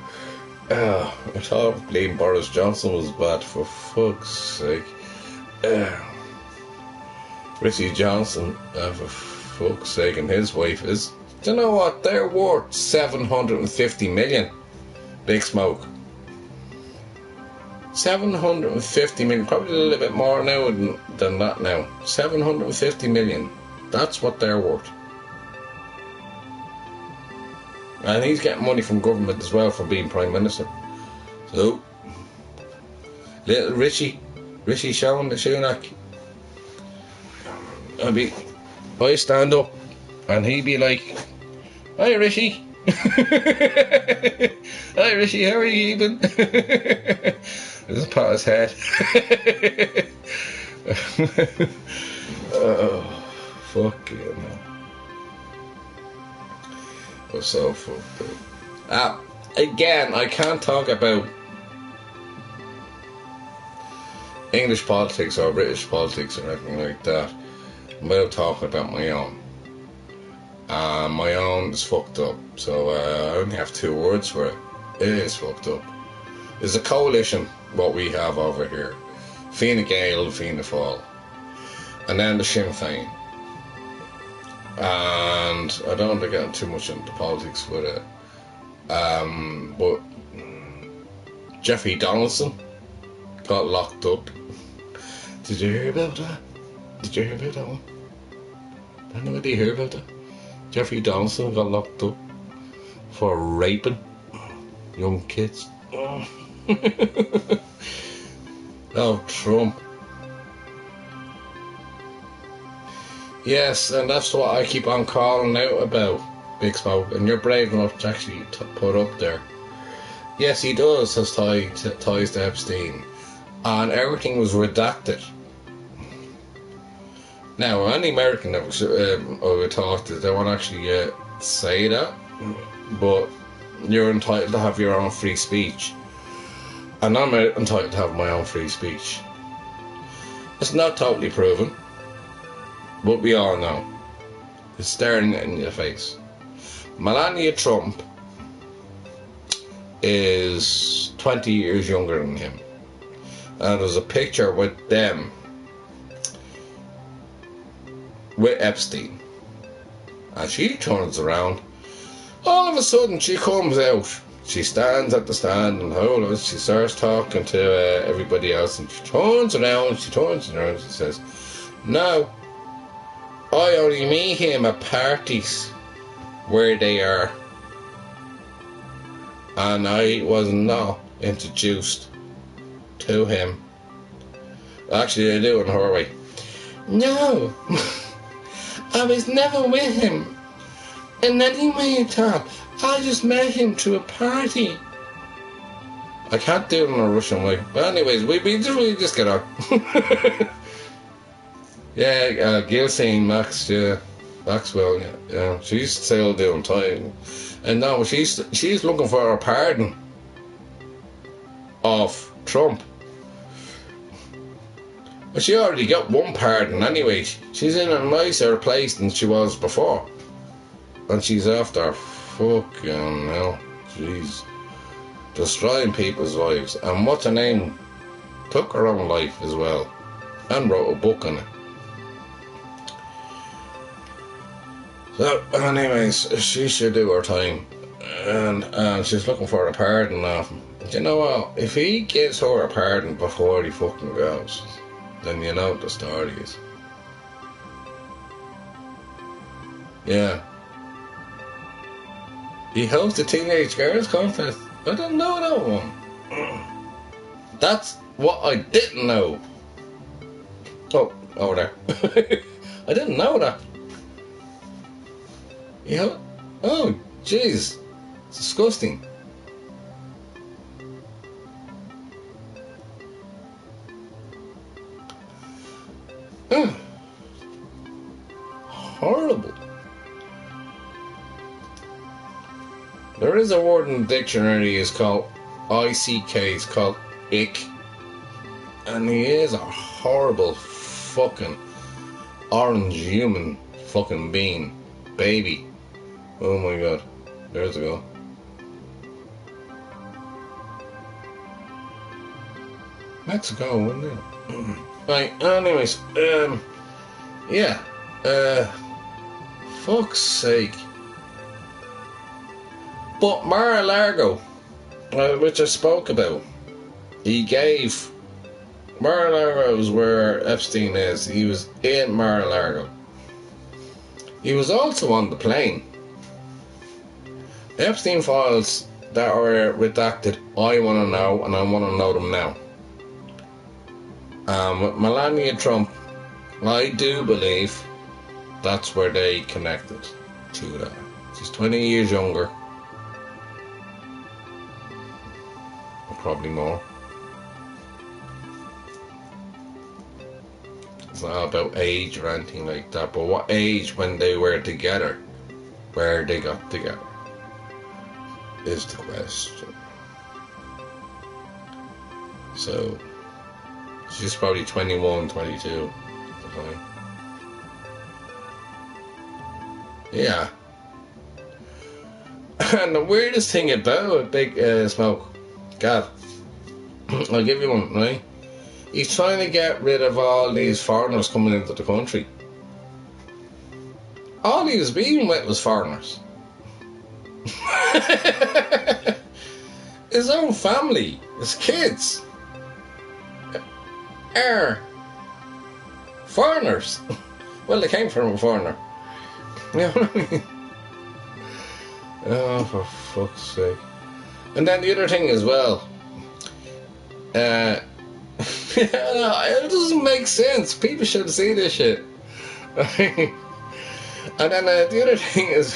I thought bleeding Boris Johnson was bad, for fuck's sake. Richie Johnson, for fuck's sake, and his wife is... Do you know what? They're worth 750 million. Big Smoke. 750 million. Probably a little bit more now than that now. 750 million. That's what they're worth. And he's getting money from government as well for being Prime Minister. So, little Richie Sunak. I stand up and he'd be like, "Hi Richie." "Hi Richie, how are you keeping?" Just pat his head. Oh, fuck you, man. Was so fucked up. Again, I can't talk about English politics or British politics or anything like that without talking about my own. My own is fucked up, so I only have 2 words for it. It is fucked up. There's a coalition, what we have over here. Fianna Gael, Fianna Fáil. And then the Sinn Féin. And I don't want to get too much into politics with it. But Jeffrey Donaldson got locked up. Did you hear about that? Did you hear about that one? Anybody hear about that? Jeffrey Donaldson got locked up for raping young kids. Oh, Trump. Yes, and that's what I keep on calling out about, Big Smoke, and you're brave enough to actually put up there. Yes, he does have ties to Epstein, and everything was redacted. Now, any American that I would talk to, they won't actually say that, but you're entitled to have your own free speech, and I'm entitled to have my own free speech. It's not totally proven, but we all know. It's staring in your face. Melania Trump is 20 years younger than him. And there's a picture with them, with Epstein. And she turns around. All of a sudden she comes out. She stands at the stand and she starts talking to everybody else. And she turns around and she says, "No, I only meet him at parties where they are. And I was not introduced to him." Actually, I do in her way. "No, I was never with him in any way at all. I just met him to a party." I can't do it in a Russian way. But anyways, we just get on. Yeah, Gilsane Maxwell, yeah, she's still doing time. And now she's looking for a pardon of Trump. But she already got one pardon anyway. She's in a nicer place than she was before. And she's after fucking hell. Jeez. Destroying people's lives. And what's her name? Took her own life as well. And wrote a book on it. So, anyways, she should do her time. And she's looking for a pardon now. Do you know what? If he gives her a pardon before he fucking goes, then you know what the story is. Yeah. He hosts the Teenage Girls Contest. I didn't know that one. That's what I didn't know. Oh, over there. I didn't know that. Oh, jeez. It's disgusting. Horrible. There is a word in the dictionary, it's called ICK, it's called ick. And he is a horrible fucking orange human fucking being. Baby. Oh my god. There's a go. Mexico, wouldn't it? Right, anyways, yeah. Fuck's sake. But Mar-a-Lago, which I spoke about, he gave... Mar-a-Lago is where Epstein is. He was in Mar-a-Lago. He was also on the plane. Epstein files that are redacted, I want to know, and I want to know them now. With Melania Trump, I do believe that's where they connected to that. She's 20 years younger. Probably more. It's not about age or anything like that, but what age when they were together, where they got together, is the question. So, she's probably 21, 22 at the time. Yeah. And the weirdest thing about Big Smoke, God, I'll give you one, right? He's trying to get rid of all these foreigners coming into the country. All he was being with was foreigners. His own family, his kids, are foreigners. Well, they came from a foreigner. You know what I mean? Oh, for fuck's sake. And then the other thing as well, it doesn't make sense. People should see this shit. And then the other thing is,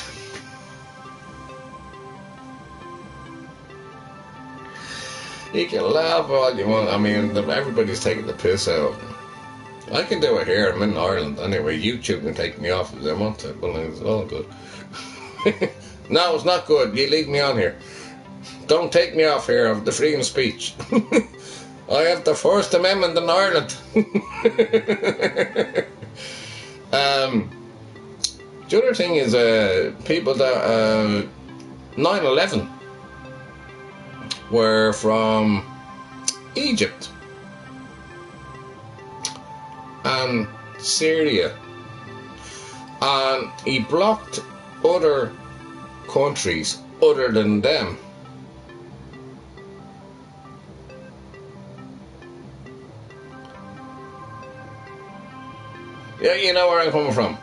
you can laugh all you want. I mean, everybody's taking the piss out of me. I can do it here. I'm in Ireland anyway. YouTube can take me off if they want to. Well, it's all good. No, it's not good. You leave me on here. Don't take me off here of the freedom of speech. I have the First Amendment in Ireland. The other thing is people that 9/11 were from Egypt and Syria, and he blocked other countries other than them. Yeah, you know where I'm coming from,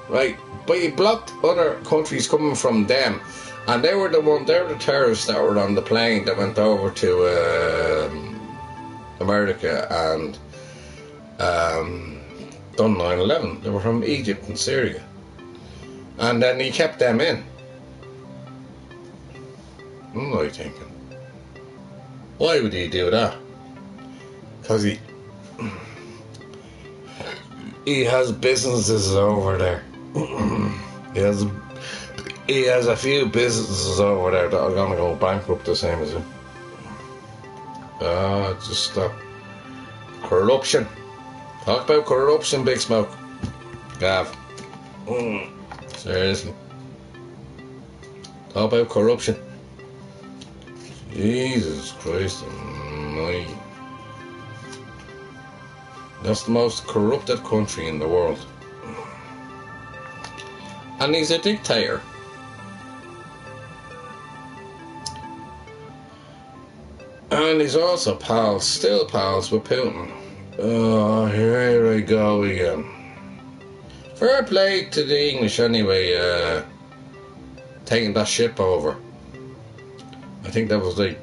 right? But he blocked other countries coming from them, and they were the terrorists that were on the plane that went over to America and done 9/11. They were from Egypt and Syria, and then he kept them in. What are you thinking? Why would he do that? Because he has businesses over there. He has a few businesses over there that are gonna go bankrupt the same as him. Just stop. Corruption. Talk about corruption, Big Smoke. Gav. Seriously. Talk about corruption. Jesus Christ almighty. That's the most corrupted country in the world. And he's a dictator. And he's also still pals with Putin. Oh, here I go again. Fair play to the English anyway, taking that ship over. I think that was like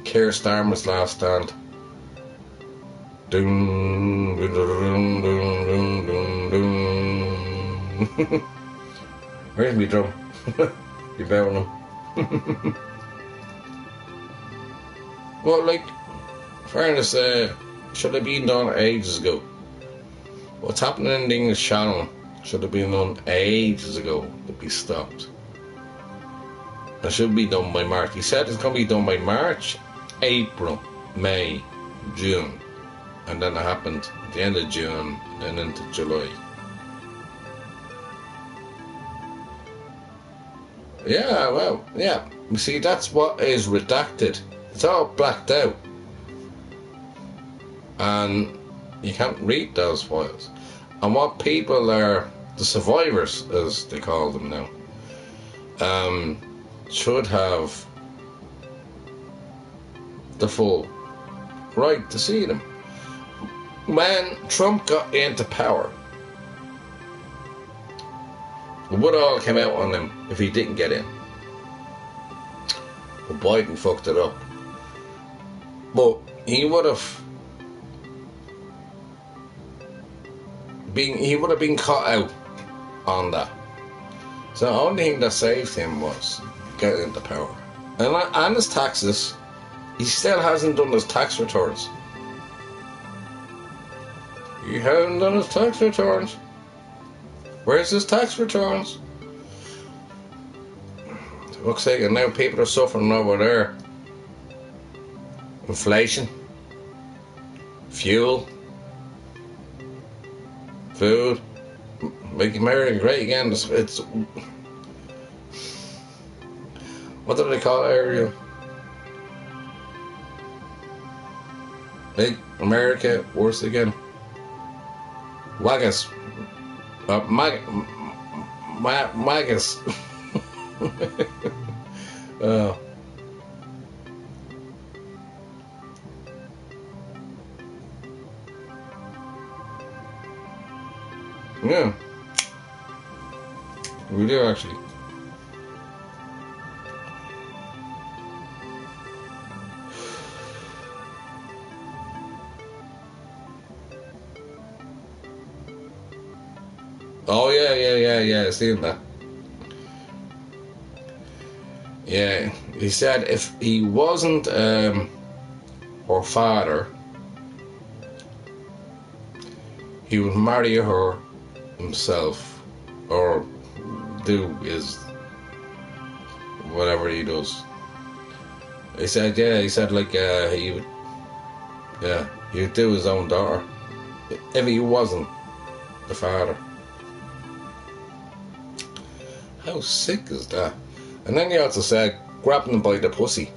Keir Starmer's last stand. Doom, doom, doom, doom, doom, doom. Where's me drum? You better know. Well, like, fairness, should have been done ages ago. What's happening in the English Channel should have been done ages ago to be stopped. It should be done by March. He said it's going to be done by March, April, May, June. And then it happened at the end of June and into July. Yeah, well, yeah. You see, that's what is redacted. It's all blacked out. And you can't read those files. And what people are, the survivors, as they call them now, should have the full right to see them. When Trump got into power, it would all come out on him if he didn't get in. But Biden fucked it up. But he would have been caught out on that. So the only thing that saved him was getting into power. And his taxes, he still hasn't done his tax returns. He hasn't done his tax returns. Where's his tax returns? Looks like now people are suffering over there. Inflation, fuel, food, make America great again. It's what do they call it, Ariel? Make America worse again. Waggis. Magus. Yeah. We do actually. Oh yeah, seen that. Yeah, he said if he wasn't her father, he would marry her himself, or do his whatever he does. He said like he would, he would do his own daughter if he wasn't the father. How sick is that? And then he also said, grabbing them by the pussy.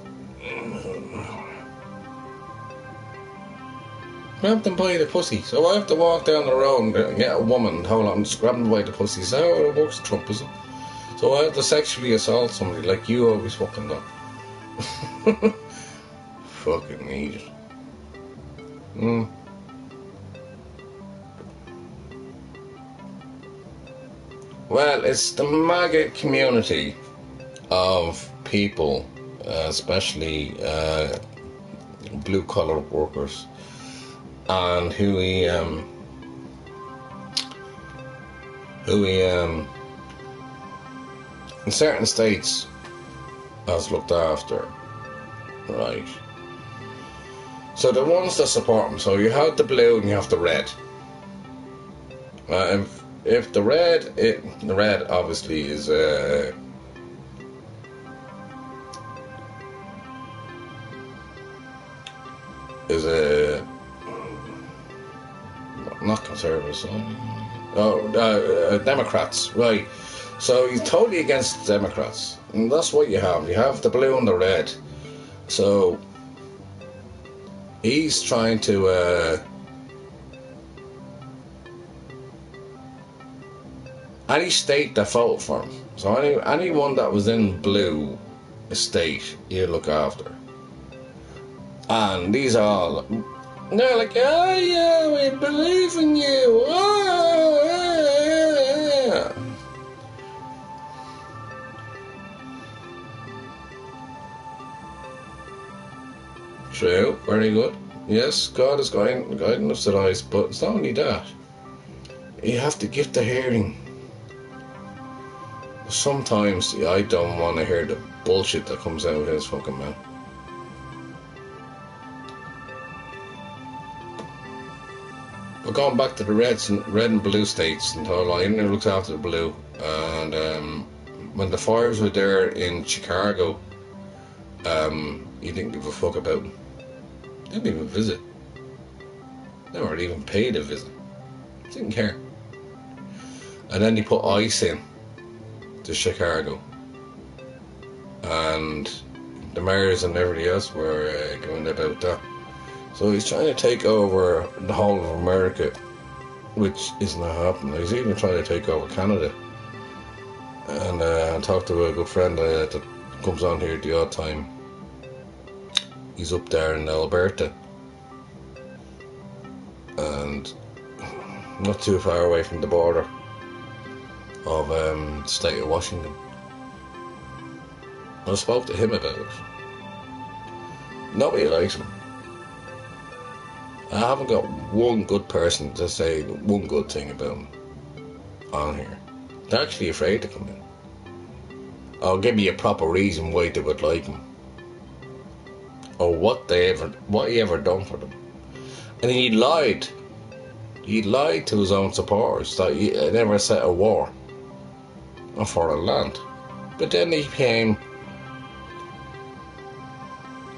Grab them by the pussy. So I have to walk down the road and get a woman, hold on, just grab them by the pussy. Is that how it works, Trumpism? So I have to sexually assault somebody like you always fucking done. Fucking idiot. Well, it's the MAGA community of people, especially blue-collar workers, and who he in certain states has looked after, right? So the ones that support him, so you have the blue and you have the red. If the red, the red obviously is not conservatives. Democrats, right? So he's totally against Democrats, and that's what you have. You have the blue and the red. So he's trying to any state that voted for him. So anyone that was in blue state, he'll look after. And these are all And they're like, oh yeah, we believe in you. Oh, yeah. True, very good. Yes, God is guiding us to the eyes, but it's not only that. You have to give the hearing. Sometimes I don't want to hear the bullshit that comes out of his fucking mouth. But going back to the red and blue states, and all, I only looked after the blue. And when the fires were there in Chicago, he didn't give a fuck about them. Didn't even visit. They weren't even paid a visit. Didn't care. And then he put ice in to Chicago, and the mayors and everybody else were going about that. So he's trying to take over the whole of America, which is not happening. He's even trying to take over Canada. And I talked to a good friend that comes on here the odd time. He's up there in Alberta, and not too far away from the border of the state of Washington. I spoke to him about it. Nobody likes him. I haven't got one good person to say one good thing about him on here. They're actually afraid to come in. I'll give you a proper reason why they would like him, or what he ever done for them. And he lied. He lied to his own supporters that he never set a war for the land. But then he became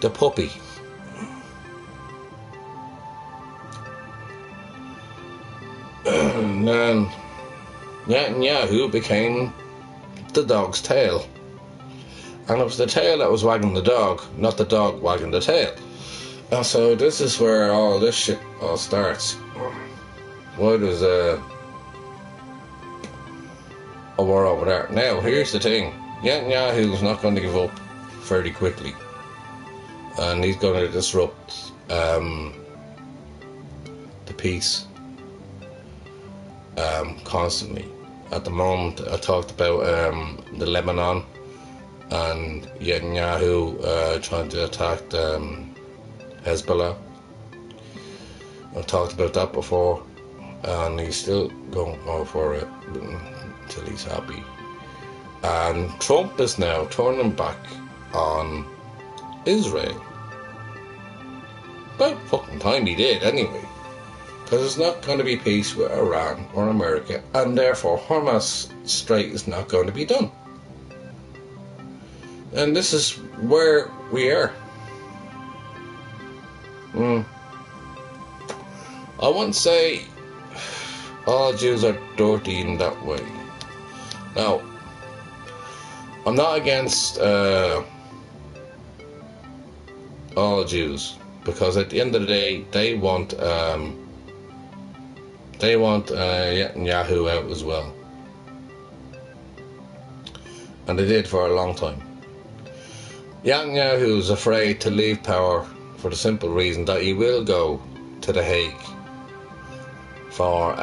the puppy. And then Netanyahu became the dog's tail. And it was the tail that was wagging the dog, not the dog wagging the tail. And so this is where all this shit all starts. Why there's a war over there. Now, here's the thing. Netanyahu's not going to give up very quickly. And he's going to disrupt the peace constantly. At the moment, I talked about the Lebanon and Netanyahu trying to attack Hezbollah. I've talked about that before, and he's still going for it until he's happy. And Trump is now turning back on Israel. About fucking time he did, anyway. Because there's not going to be peace with Iran or America, and therefore Hamas strike is not going to be done. And this is where we are. I won't say all Jews are dirty in that way. Now, I'm not against all Jews, because at the end of the day, they want Netanyahu out as well, and they did for a long time. Netanyahu is afraid to leave power for the simple reason that he will go to The Hague for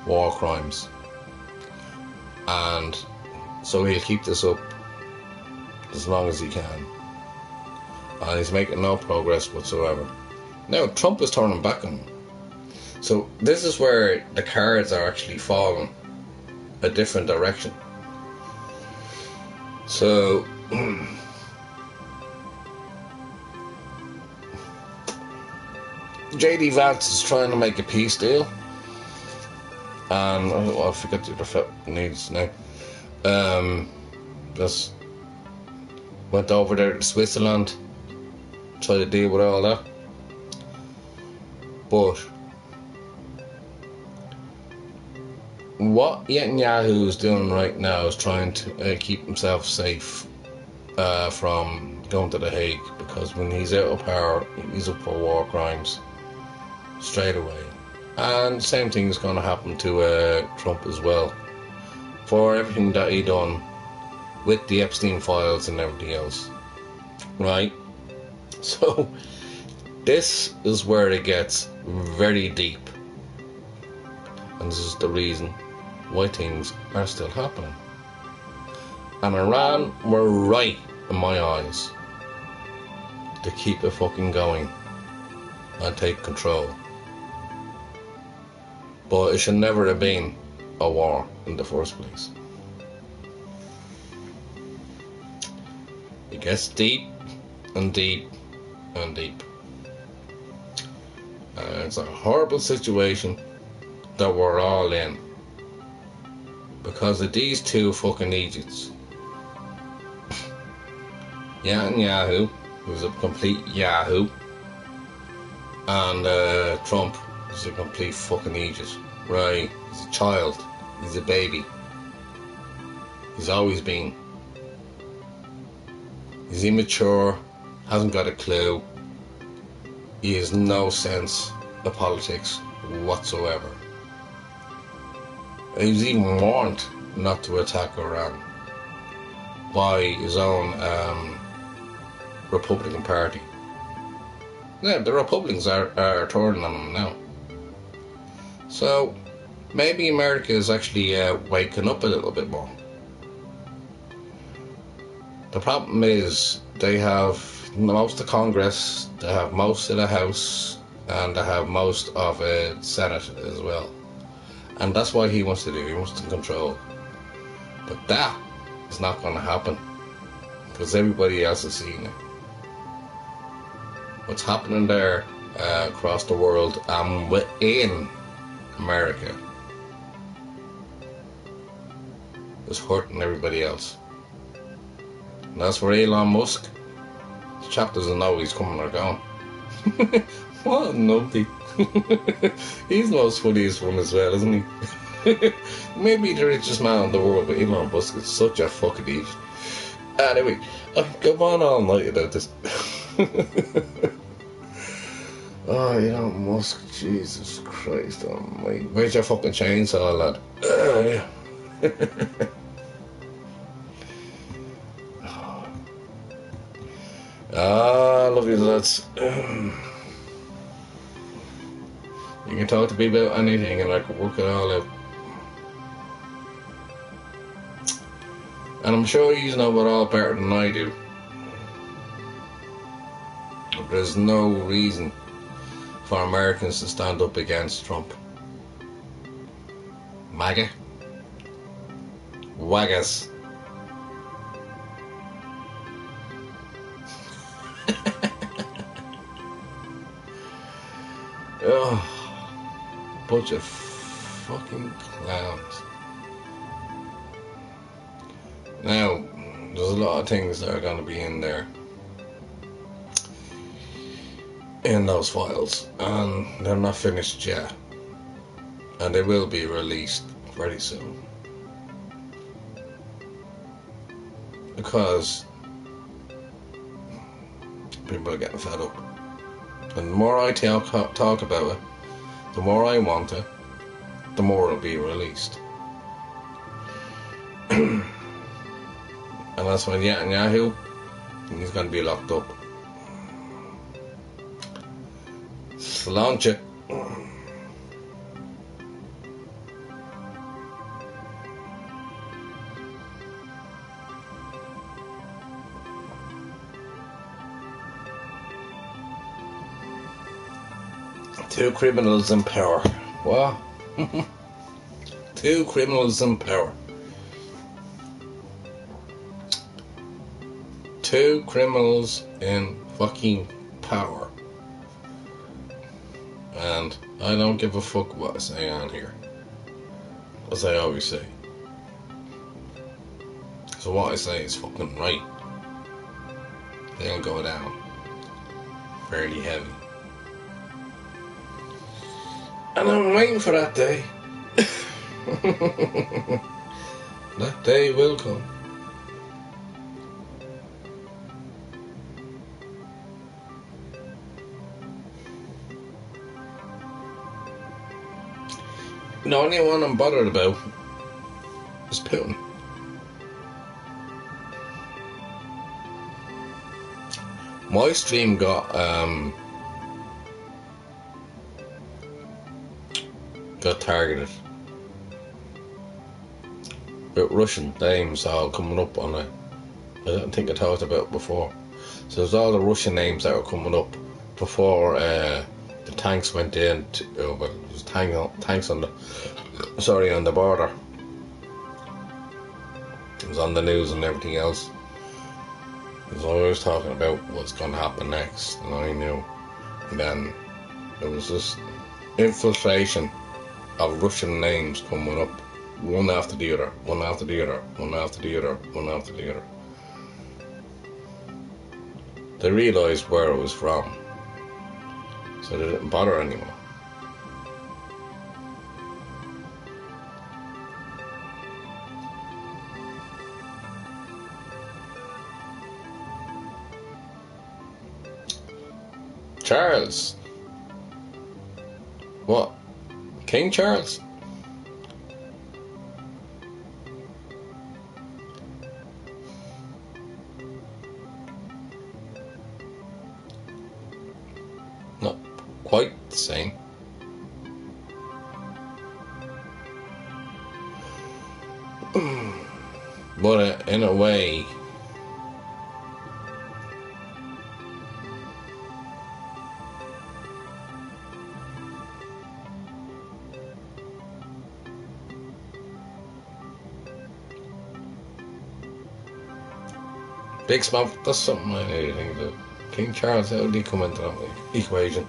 war crimes, and so he'll keep this up as long as he can, and he's making no progress whatsoever. Now Trump is turning back on him, so this is where the cards are actually falling a different direction. So JD Vance is trying to make a peace deal, and I forget the other needs now. Just went over there to Switzerland, tried to deal with all that, but what Netanyahu is doing right now is trying to keep himself safe from going to The Hague, because when he's out of power, he's up for war crimes straight away. And the same thing is going to happen to Trump as well, for everything that he done with the Epstein files and everything else, right? So This is where it gets very deep. And this is the reason why things are still happening. And Iran were right, in my eyes, to keep it fucking going and take control. But it should never have been a war in the first place. It gets deep and deep and deep. It's a horrible situation that we're all in because of these two fucking idiots. Netanyahu, who's a complete yahoo, and Trump, who's a complete fucking idiot. Right, he's a child, he's a baby. He's always been. He's immature, hasn't got a clue. He has no sense of politics whatsoever. He was even warned not to attack Iran by his own Republican Party. Yeah, the Republicans are turning on him now. So maybe America is actually waking up a little bit more. The problem is they have most of Congress, they have most of the House, and they have most of the Senate as well. And that's what he wants to do. He wants to control. But that is not going to happen because everybody else is seeing it. What's happening there across the world and within America is hurting everybody else. And that's for Elon Musk. The chap doesn't know he's coming or going. What a numpty. He's the most funniest one as well, isn't he? Maybe the richest man in the world, but Elon Musk is such a fucking idiot. Anyway, I can go on all night about this. Oh, Elon Musk, Jesus Christ almighty. Where's your fucking chainsaw, lad? Yeah. I love you, lads. You can talk to me about anything and I can work it all out. And I'm sure you know it all better than I do. But there's no reason for Americans to stand up against Trump. MAGA. Waggers. Oh, bunch of fucking clowns. Now, there's a lot of things that are going to be in there, in those files, and they're not finished yet, and they will be released very soon, because people are getting fed up. And the more I talk about it, the more I want it, the more it'll be released. And that's when Netanyahu, he's going to be locked up. Sláinte. Two criminals in power. What? Two criminals in power. Two criminals in fucking power. And I don't give a fuck what I say on here. As I always say. So what I say is fucking right. They'll go down fairly heavy. And I'm waiting for that day. That day will come. The only one I'm bothered about is Putin. My stream got got targeted with Russian names all coming up on it. I don't think I talked about it before. So there's all the Russian names that were coming up before the tanks went in. Well, there was tanks on the border. It was on the news and everything else. It was always talking about what's going to happen next, and I knew. And then there was this infiltration of Russian names coming up, one after the other, one after the other, one after the other, one after the other. They realised where it was from, so they didn't bother anymore. Charles. What? King Charles? Not quite the same. But in a way, Big Smoke, that's something I need to think about. King Charles, how did he come into that equation?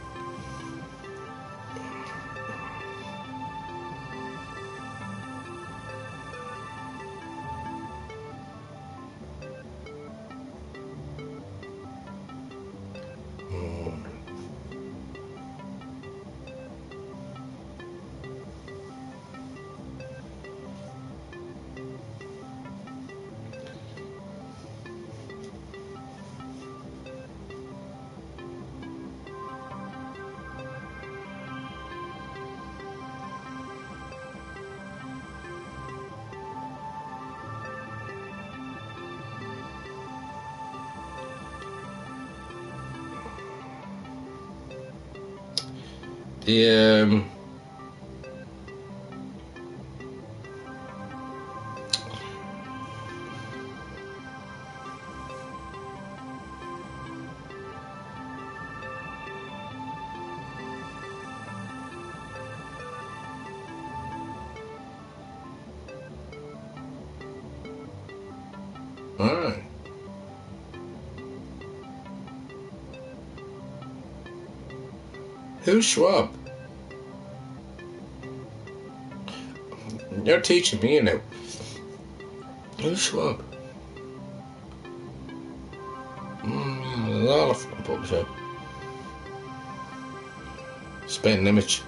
The alright. Who's Schwab? You're teaching me now. Who's Schwab? A lot of publisher. Spitting Image.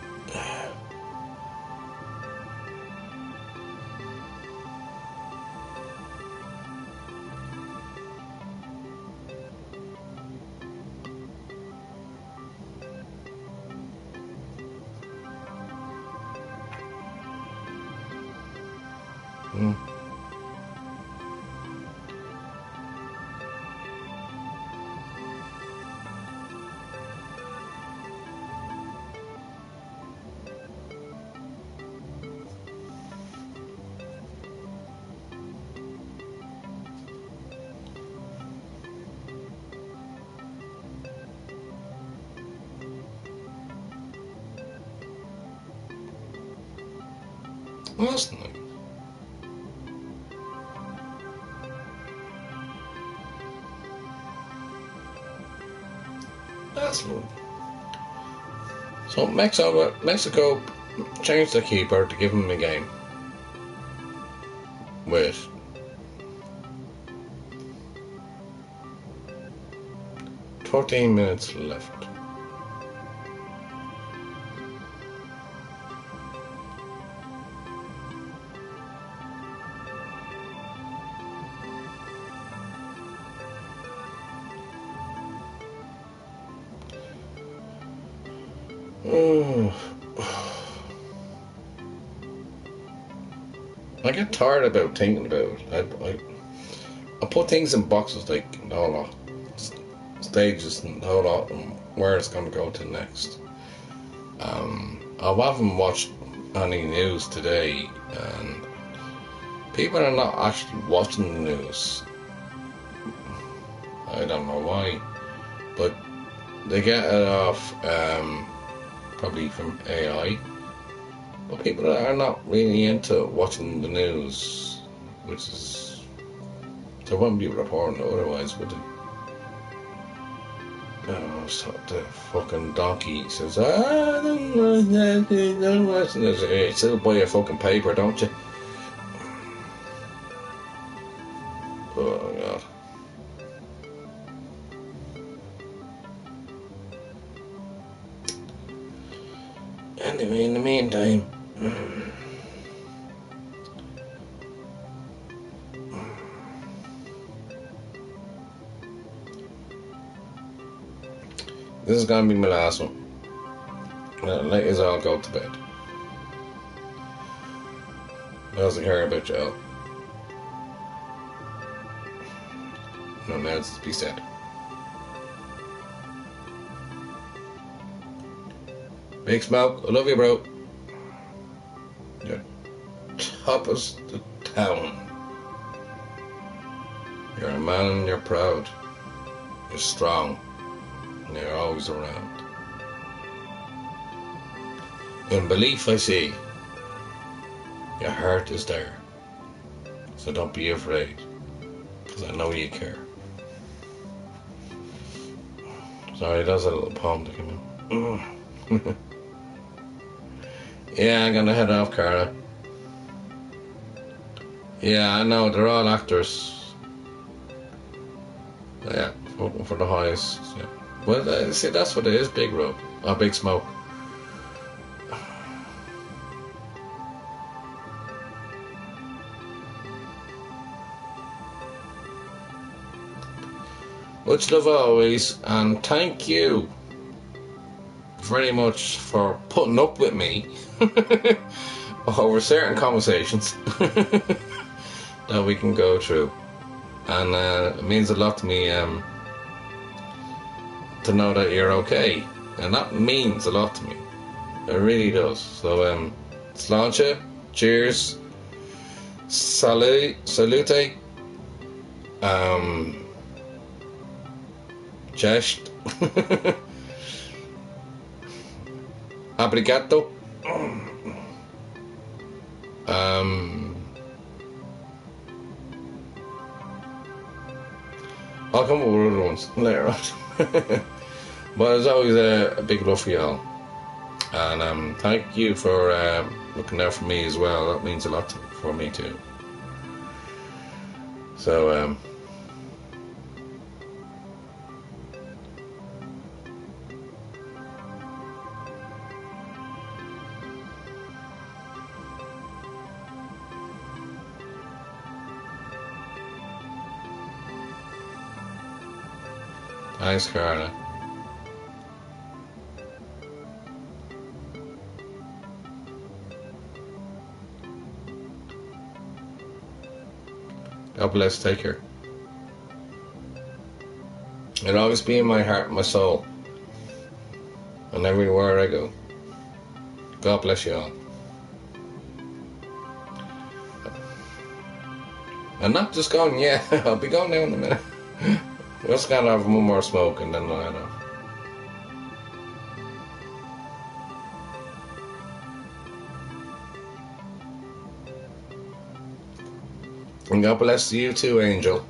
Well, that's nice. That's lovely. So Mexico changed the keeper to give him a game with 14 minutes left. I get tired about thinking about it. I put things in boxes like the whole lot, stages and the whole lot, and where it's going to go to next. I haven't watched any news today, and people are not actually watching the news. I don't know why, but they get it off probably from AI. But people are not really into watching the news, which is, they wouldn't be reporting it otherwise, would they? Oh, so the fucking donkey says, don't watch this. Hey, still buy a fucking paper, don't you? Oh, God. Anyway, in the meantime, this is gonna be my last one. Let us all go to bed. Doesn't care about y'all. Nothing else to be said. Big Smoke, I love you, bro. You're top of the town. You're a man and you're proud. You're strong. And you're always around. In belief I see, your heart is there. So don't be afraid, because I know you care. Sorry, that's a little poem that came out. Yeah, I'm gonna head off, Cara. Yeah, I know, they're all actors. Yeah, hoping for the highest. Yeah. Well, see, that's what it is, Big Road. Or Big Smoke. Much love always, and thank you very much for putting up with me over certain conversations that we can go through. And it means a lot to me to know that you're okay. And that means a lot to me. It really does. So, sláinte, cheers, salute, cześć, obrigado, I'll come up with other ones later on. But it's always a big love for y'all. And thank you for looking out for me as well. That means a lot for me too. So, thanks, Carla. God bless, take care. It'll always be in my heart and my soul. And everywhere I go. God bless you all. I'm not just going yet. I'll be going now in a minute. We're just gonna have one more smoke and then I'll head off. And God bless you too, Angel.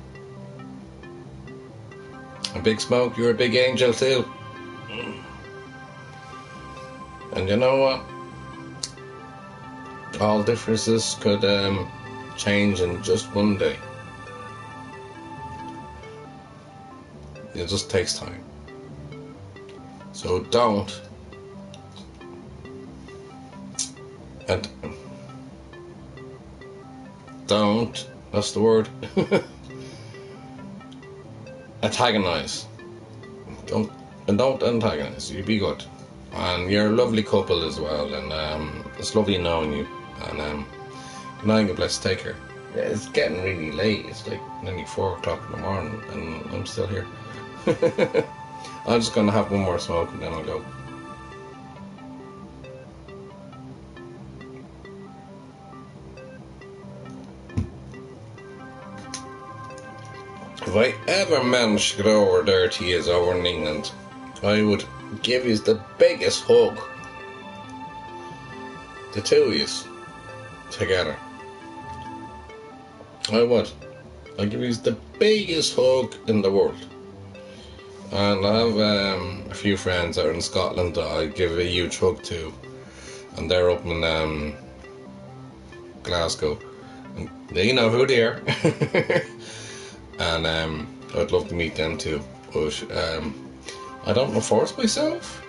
A Big Smoke, you're a big angel too. And you know what? All differences could change in just one day. It just takes time. So don't. And don't. That's the word. Antagonize. Don't antagonize. You be good. And you're a lovely couple as well. And it's lovely knowing you. And good night, God bless. Take care. Yeah, it's getting really late. It's like nearly 4 o'clock in the morning, and I'm still here. I'm just gonna have one more smoke and then I'll go. if I ever managed to get over there to you over in England, I would give you the biggest hug. The two of you together. I would. I'd give you the biggest hug in the world. And I have a few friends that are in Scotland that I give a huge hug to, and they're up in Glasgow, and they know who they are. And I'd love to meet them too, but I don't enforce myself.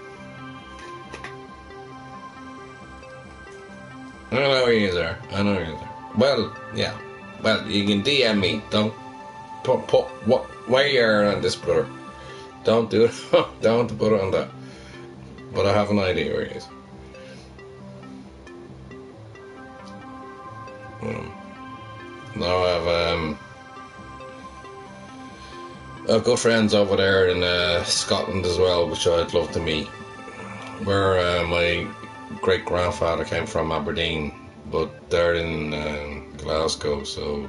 I know where you are. I know where you are. Well, yeah. Well, you can DM me. Don't put what where you are on this, brother. Don't do it. Don't put it on that. But I have an idea where he is. Now I've got friends over there in Scotland as well, which I'd love to meet. Where my great grandfather came from, Aberdeen, but they're in Glasgow, so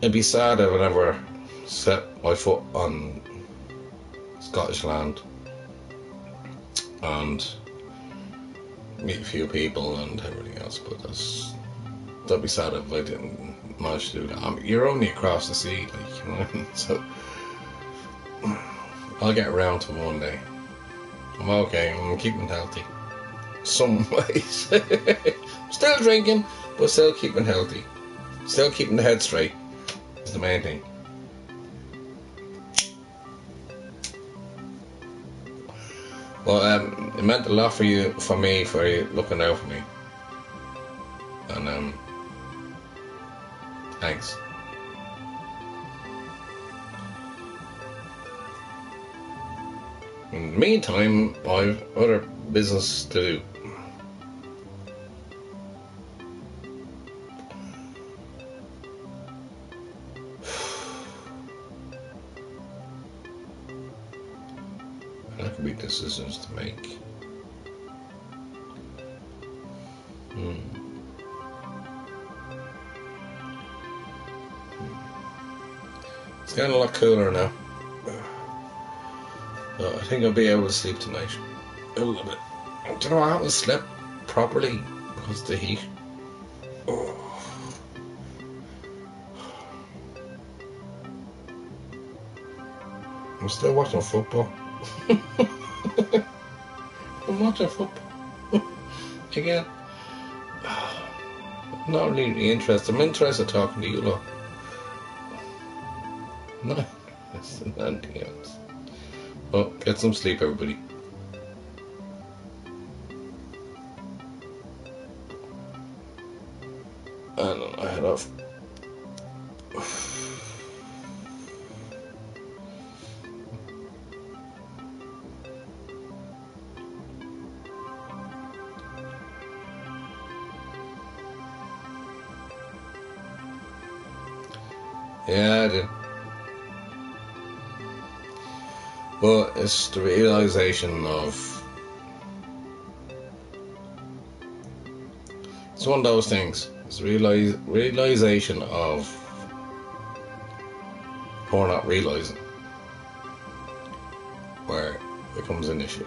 it'd be sad if I never set my foot on Scottish land and meet a few people and everything else, but that'd be sad if I didn't manage to do that. You're only across the sea, like, you know what I mean? So I'll get around to one day. I'm okay, I'm keeping healthy. Some ways. Still drinking, but still keeping healthy. Still keeping the head straight is the main thing. Well, it meant a lot for you looking out for me. And thanks. In the meantime, I've other business to do. There could be decisions to make. It's getting a lot cooler now. I think I'll be able to sleep tonight. A little bit. Do you know I haven't slept properly because of the heat. I'm still watching football. I'm watching football. Again. I'm not really interested. I'm interested talking to you lot. No, it's nothing else. Well, get some sleep, everybody. And I head off. Yeah, I did. Well, it's the realization of... It's one of those things. It's the realization of... or not realizing. Where it becomes an issue.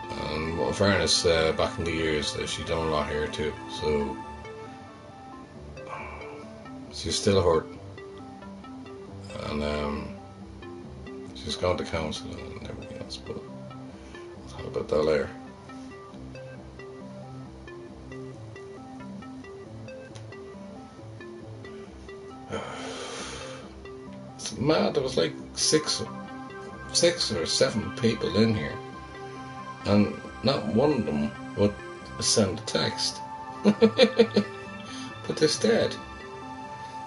And well, in fairness, back in the years, she done a lot here too. So... she's still hurt. And she's gone to counselling and everything else, but I'll talk about that later. It's mad, there was like six or seven people in here, and not one of them would send a text. But they're dead.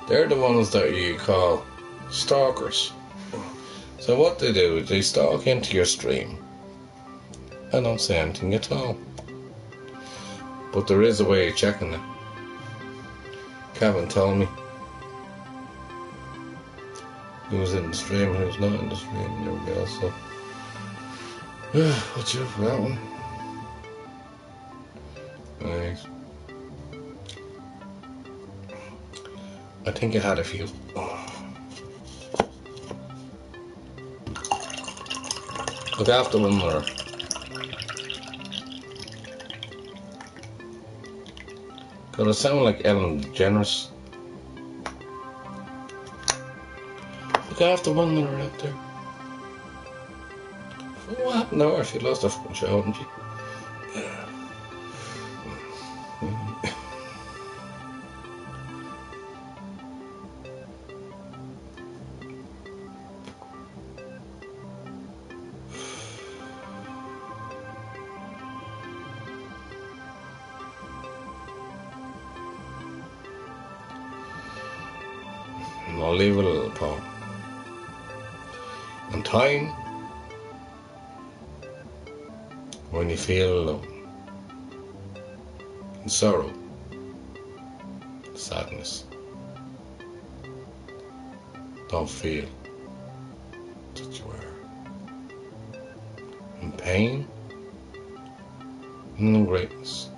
They're the ones that you call stalkers. So what they do is they stalk into your stream and don't say anything at all. But there is a way of checking it. Kevin told me who's in the stream and who's not in the stream and everything else. So watch out for that one. Nice. I think it had a few. Look after one another. Could it sound like Ellen DeGeneres? Look after one another out there. What happened to her? She lost her fucking show, didn't she? And I'll leave it a little poem. In time, when you feel alone, in sorrow, sadness, don't feel that you are. In pain, and in greatness,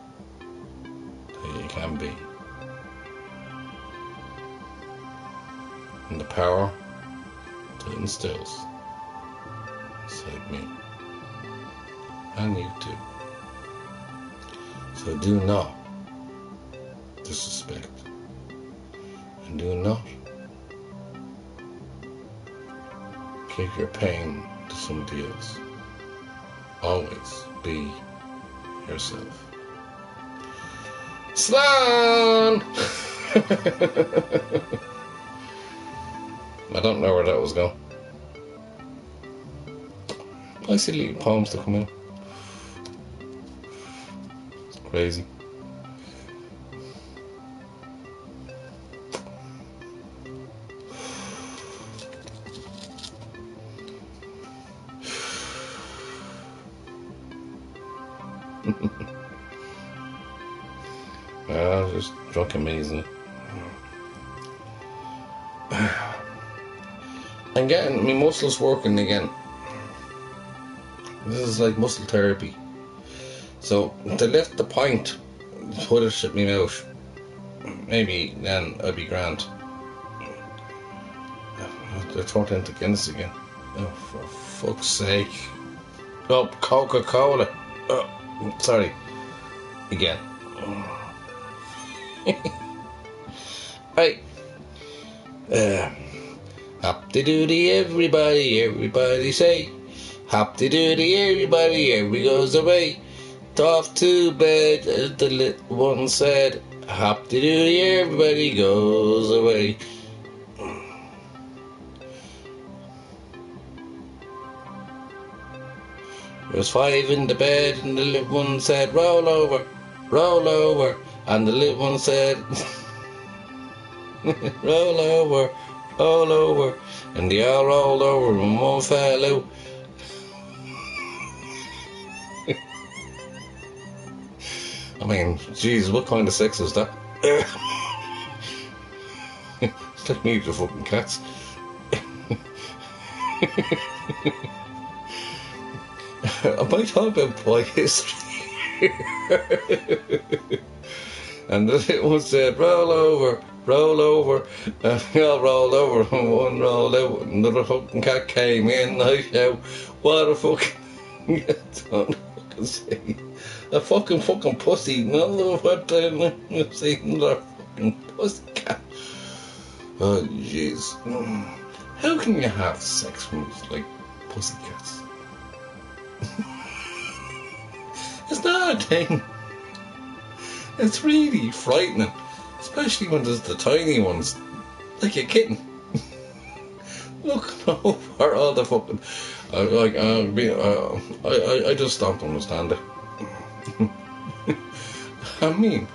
that you can be. And the power that instills inside me, and you too. So do not disrespect, and do not give your pain to somebody else. Always be yourself. Slan! I don't know where that was going. I see little poems to come in. It's crazy. Just drunk amazing. I'm getting my muscles working again. This is like muscle therapy. So to lift the point, put it at me mouth. Maybe then I'd be grand. I throw it into Guinness again. Oh, for fuck's sake. Oh, Coca-Cola. Oh, sorry. Again. Right. Hop-de-doody everybody, everybody say. Hop-de-doody everybody, every goes away. Off to bed, as the little one said. Hop-de-doody everybody goes away. There was 5 in the bed and the little one said, roll over, roll over. And the little one said, roll over, roll over. And they all rolled over and one fell out. I mean, Jesus, what kind of sex is that? It's like me with the fucking cats. Am I talking about boy history? And the little one said, roll over, roll over. And we all rolled over and one rolled out. Another fucking cat came in. I shout, what a fucking... I don't fucking say. A fucking pussy. No, what the... You see, another fucking pussy cat. Oh, jeez. How can you have sex with, like, pussy cats? It's not a thing. It's really frightening, especially when there's the tiny ones, like a kitten. Look over all the fucking. I just don't understand it. I mean,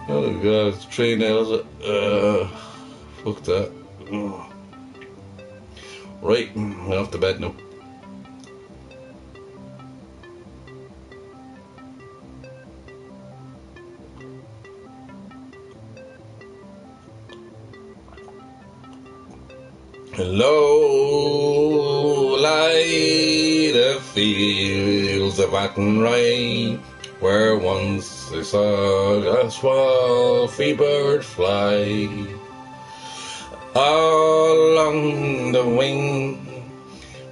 oh god, it's 3 nails. Fuck that. Right, I'm off to bed now. Hello, light of the fields of Athenry, where once I saw a small free bird fly. All along the wing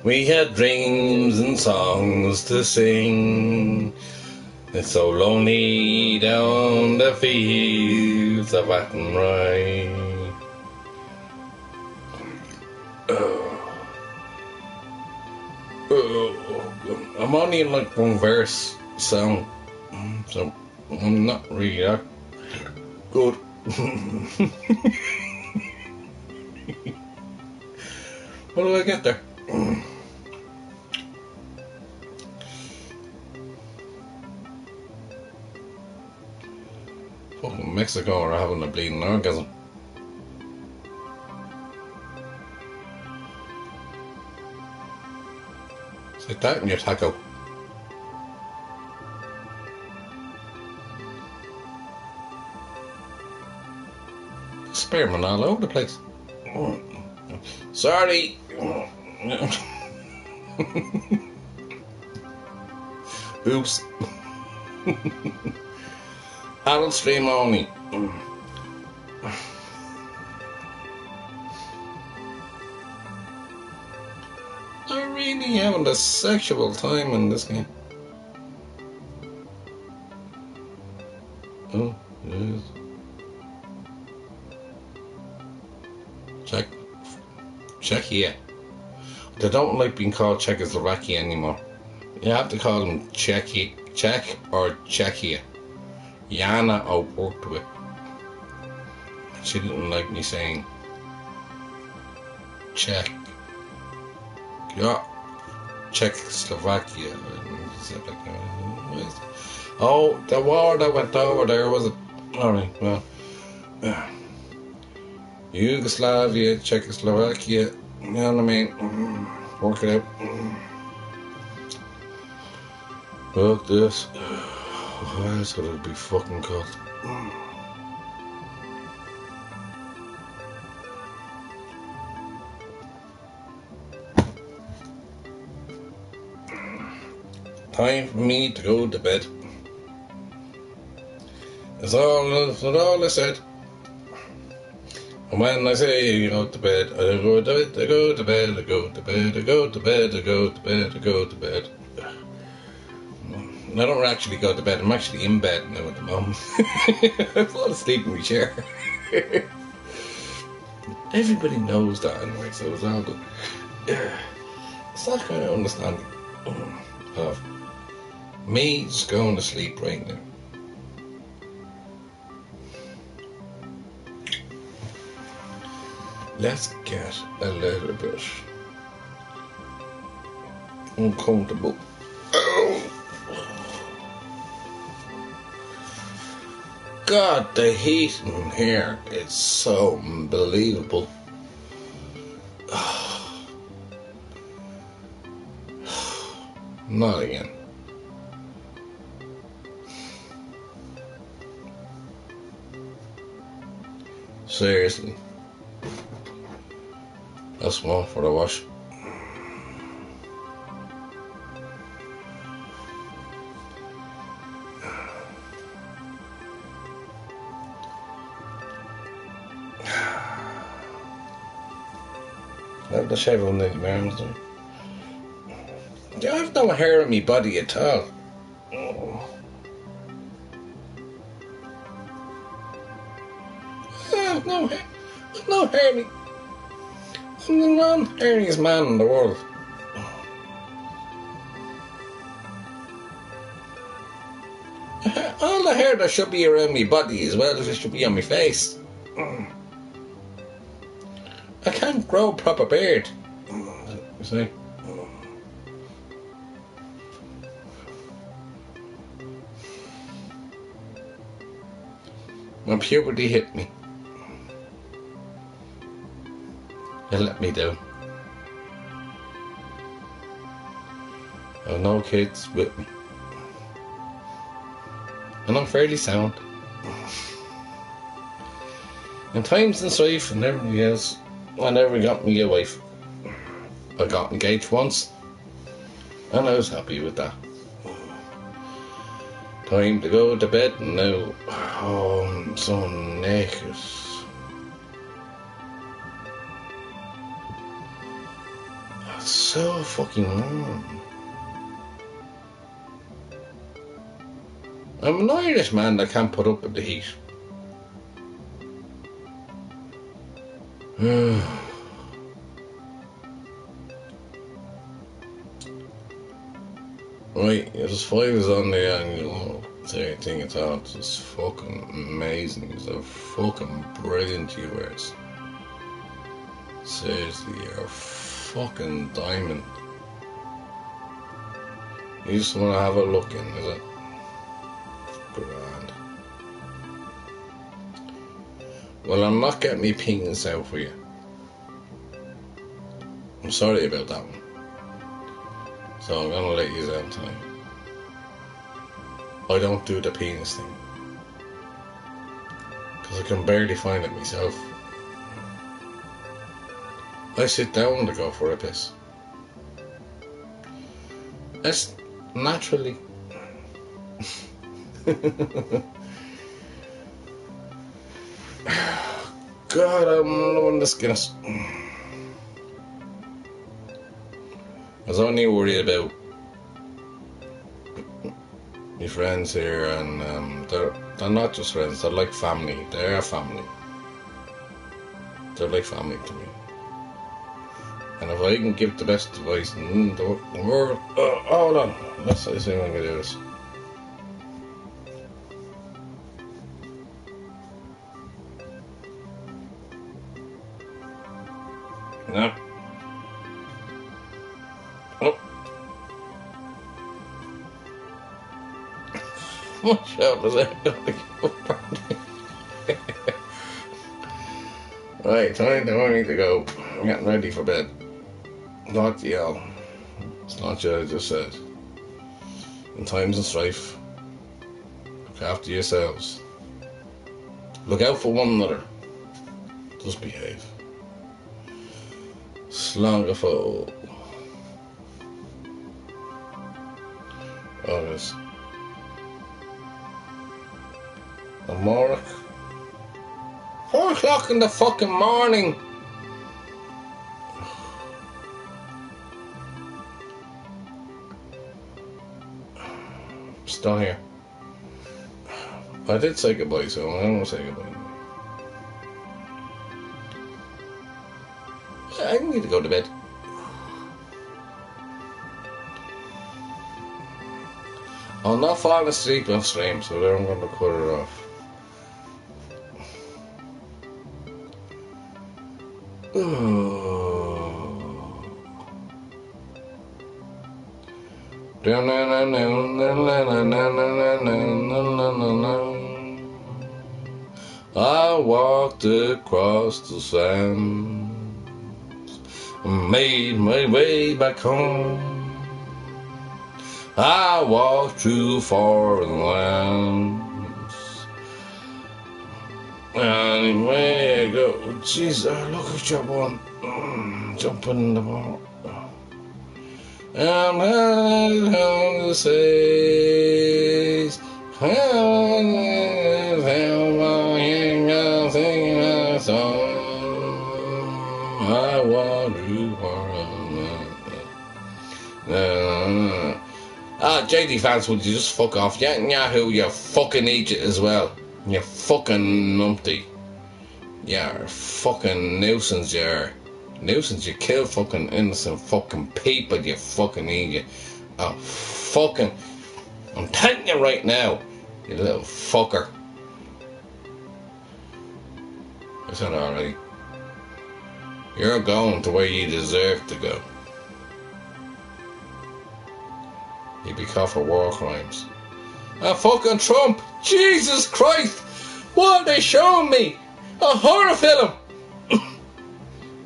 we had dreams and songs to sing. It's so lonely down the fields of Athenry. I'm only in like one verse song, so I'm not really that good. What do I get there? Fucking Mexico are having a bleeding orgasm. It's like that in your taco. Spearmint all over the place. Sorry. Oops. Adult stream only. They're really having a sexual time in this game. Oh, yes. Czechia. They don't like being called Czechoslovakia anymore. You have to call them Czech or Czechia. Yana I worked with. She didn't like me saying Czech. Yeah, Czechoslovakia. Oh, the war that went over there was it? Alright, well. Yugoslavia, Czechoslovakia, you know what I mean? Work it out. Fuck this. Why is it be fucking cold? Time for me to go to bed. That's all I said. And when I say go to bed, I go to bed, I go to bed, I go to bed, I go to bed, I go to bed, I go to bed. I don't actually go to bed, I'm actually in bed now at the moment. I fall asleep in my chair. Everybody knows that anyway, so it's all good. It's that kind of understanding of me just going to sleep right now. Let's get a little bit uncomfortable. Oh. God, the heat in here is so unbelievable. Not again. Seriously. That's one for the wash. I have to shave on the arms there. I have no hair on my body at all. I have no hair. No hair. I'm the non-hairiest man in the world. All the hair that should be around my body as well as it should be on my face. I can't grow a proper beard. You see? When puberty hit me, it let me down. I have no kids with me. And I'm fairly sound. In times in strife and everything else, I never got me a wife. I got engaged once. And I was happy with that. Time to go to bed now. Oh, I'm so naked. It's so fucking warm. I'm an Irish man that can't put up with the heat. Right, there's 5 on there and you won't say anything at all. It's just fucking amazing. It's a fucking brilliant US. Seriously, you're a fucking diamond. You just want to have a look in, is it? Grand. Well, I'm not getting me penis out for you. I'm sorry about that one. So I'm gonna let you down tonight. I don't do the penis thing. Because I can barely find it myself. I sit down to go for a piss. That's naturally. God, I'm loving this Guinness. I was only worried about my friends here, and they're not just friends, they're like family. They're family. They're like family to me. And if I can give the best advice in the world, hold on, let's see if I can do this. No. Oh. Watch out, is that right, time I need to go. I'm getting ready for bed. Not the yell. It's not what I just said. In times of strife, look after yourselves. Look out for one another. Just behave. Slangafo. August. Amoric. 4 o'clock in the fucking morning. Still here. I did say goodbye, so I'm gonna say goodbye. I need to go to bed. I'll not fall asleep on stream, so then I'm gonna cut it off. I walked across the sand, made my way back home. I walked through foreign lands. Anyway, I go. Jeez, look at your one jumping in the ball. I'm on the says, I want you for JD fans, would you just fuck off? Yahoo, you fucking idiot as well. You fucking numpty. You're a fucking nuisance, you're. Nuisance, you kill fucking innocent fucking people, you fucking idiot. Oh, fucking. I'm telling you right now, you little fucker. Is that alright? You're going to where you deserve to go. You'd be caught for war crimes. Fucking Trump! Jesus Christ! What are they showing me? A horror film!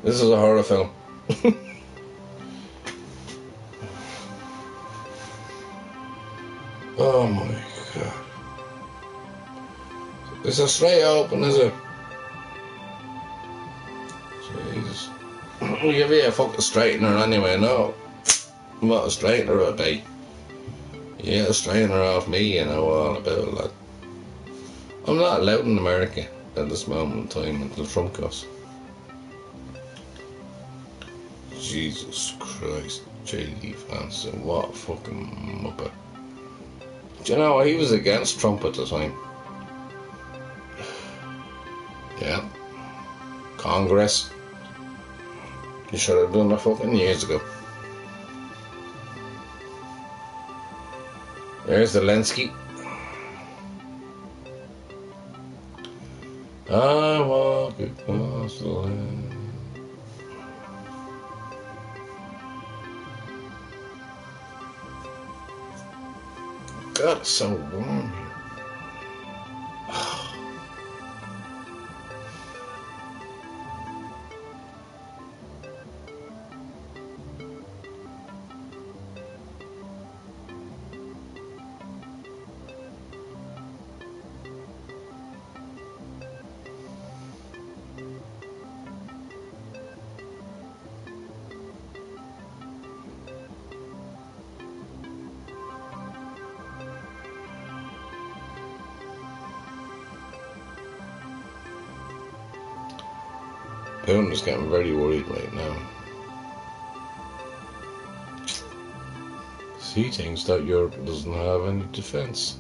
This is a horror film. Oh my god. It's a straight open, is it? Jesus. We'll give you a fucking straightener anyway, no. What a straightener would be. You get a straightener off me, you know all about it, lad. I'm not allowed in America at this moment in time until Trump goes. Jesus Christ, J.D. Vance, what a fucking muppet. Do you know, he was against Trump at the time. Yeah. Congress. You should have done that fucking years ago. There's Zelensky. I walk across the land. God, it's so warm here. Putin is getting very worried right now. He thinks that Europe doesn't have any defense.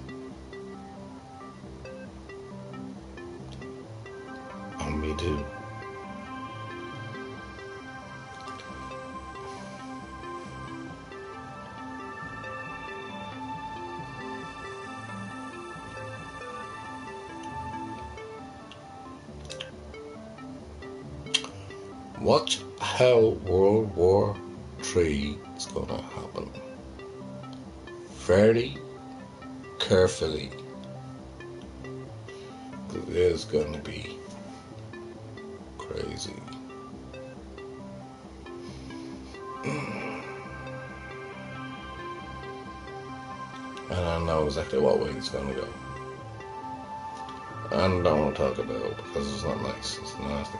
And we do. Watch how World War III is going to happen. Very carefully. It is going to be crazy. And I know exactly what way it's going to go. And I don't want to talk about it because it's not nice. It's nasty.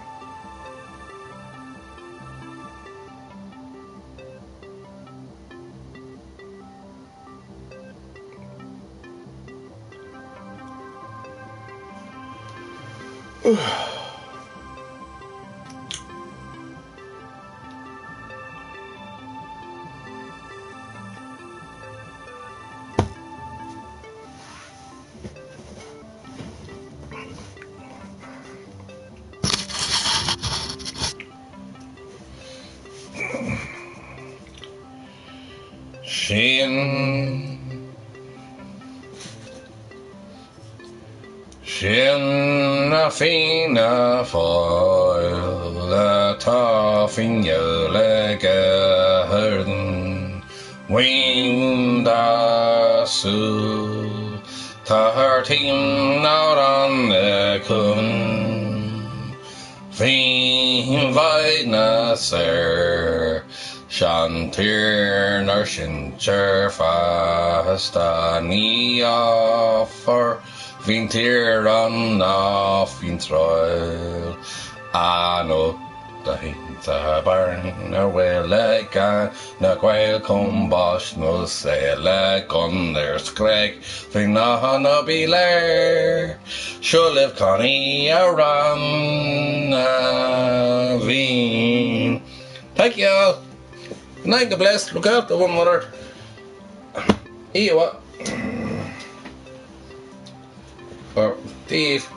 Sin a fina foil a toffing yellega herden wind a su tar team out on the kun fin vaidna sir Shantir Narshincher Fasta Ni offer Vintir on off in Troil Ano the Hinta Barn away like a Naquail Combosh no say like on their scrag Finahana be lair should live Connie around Veen. Thank you. Good night, God bless. Look out, the one mother. Eat what? Or thief.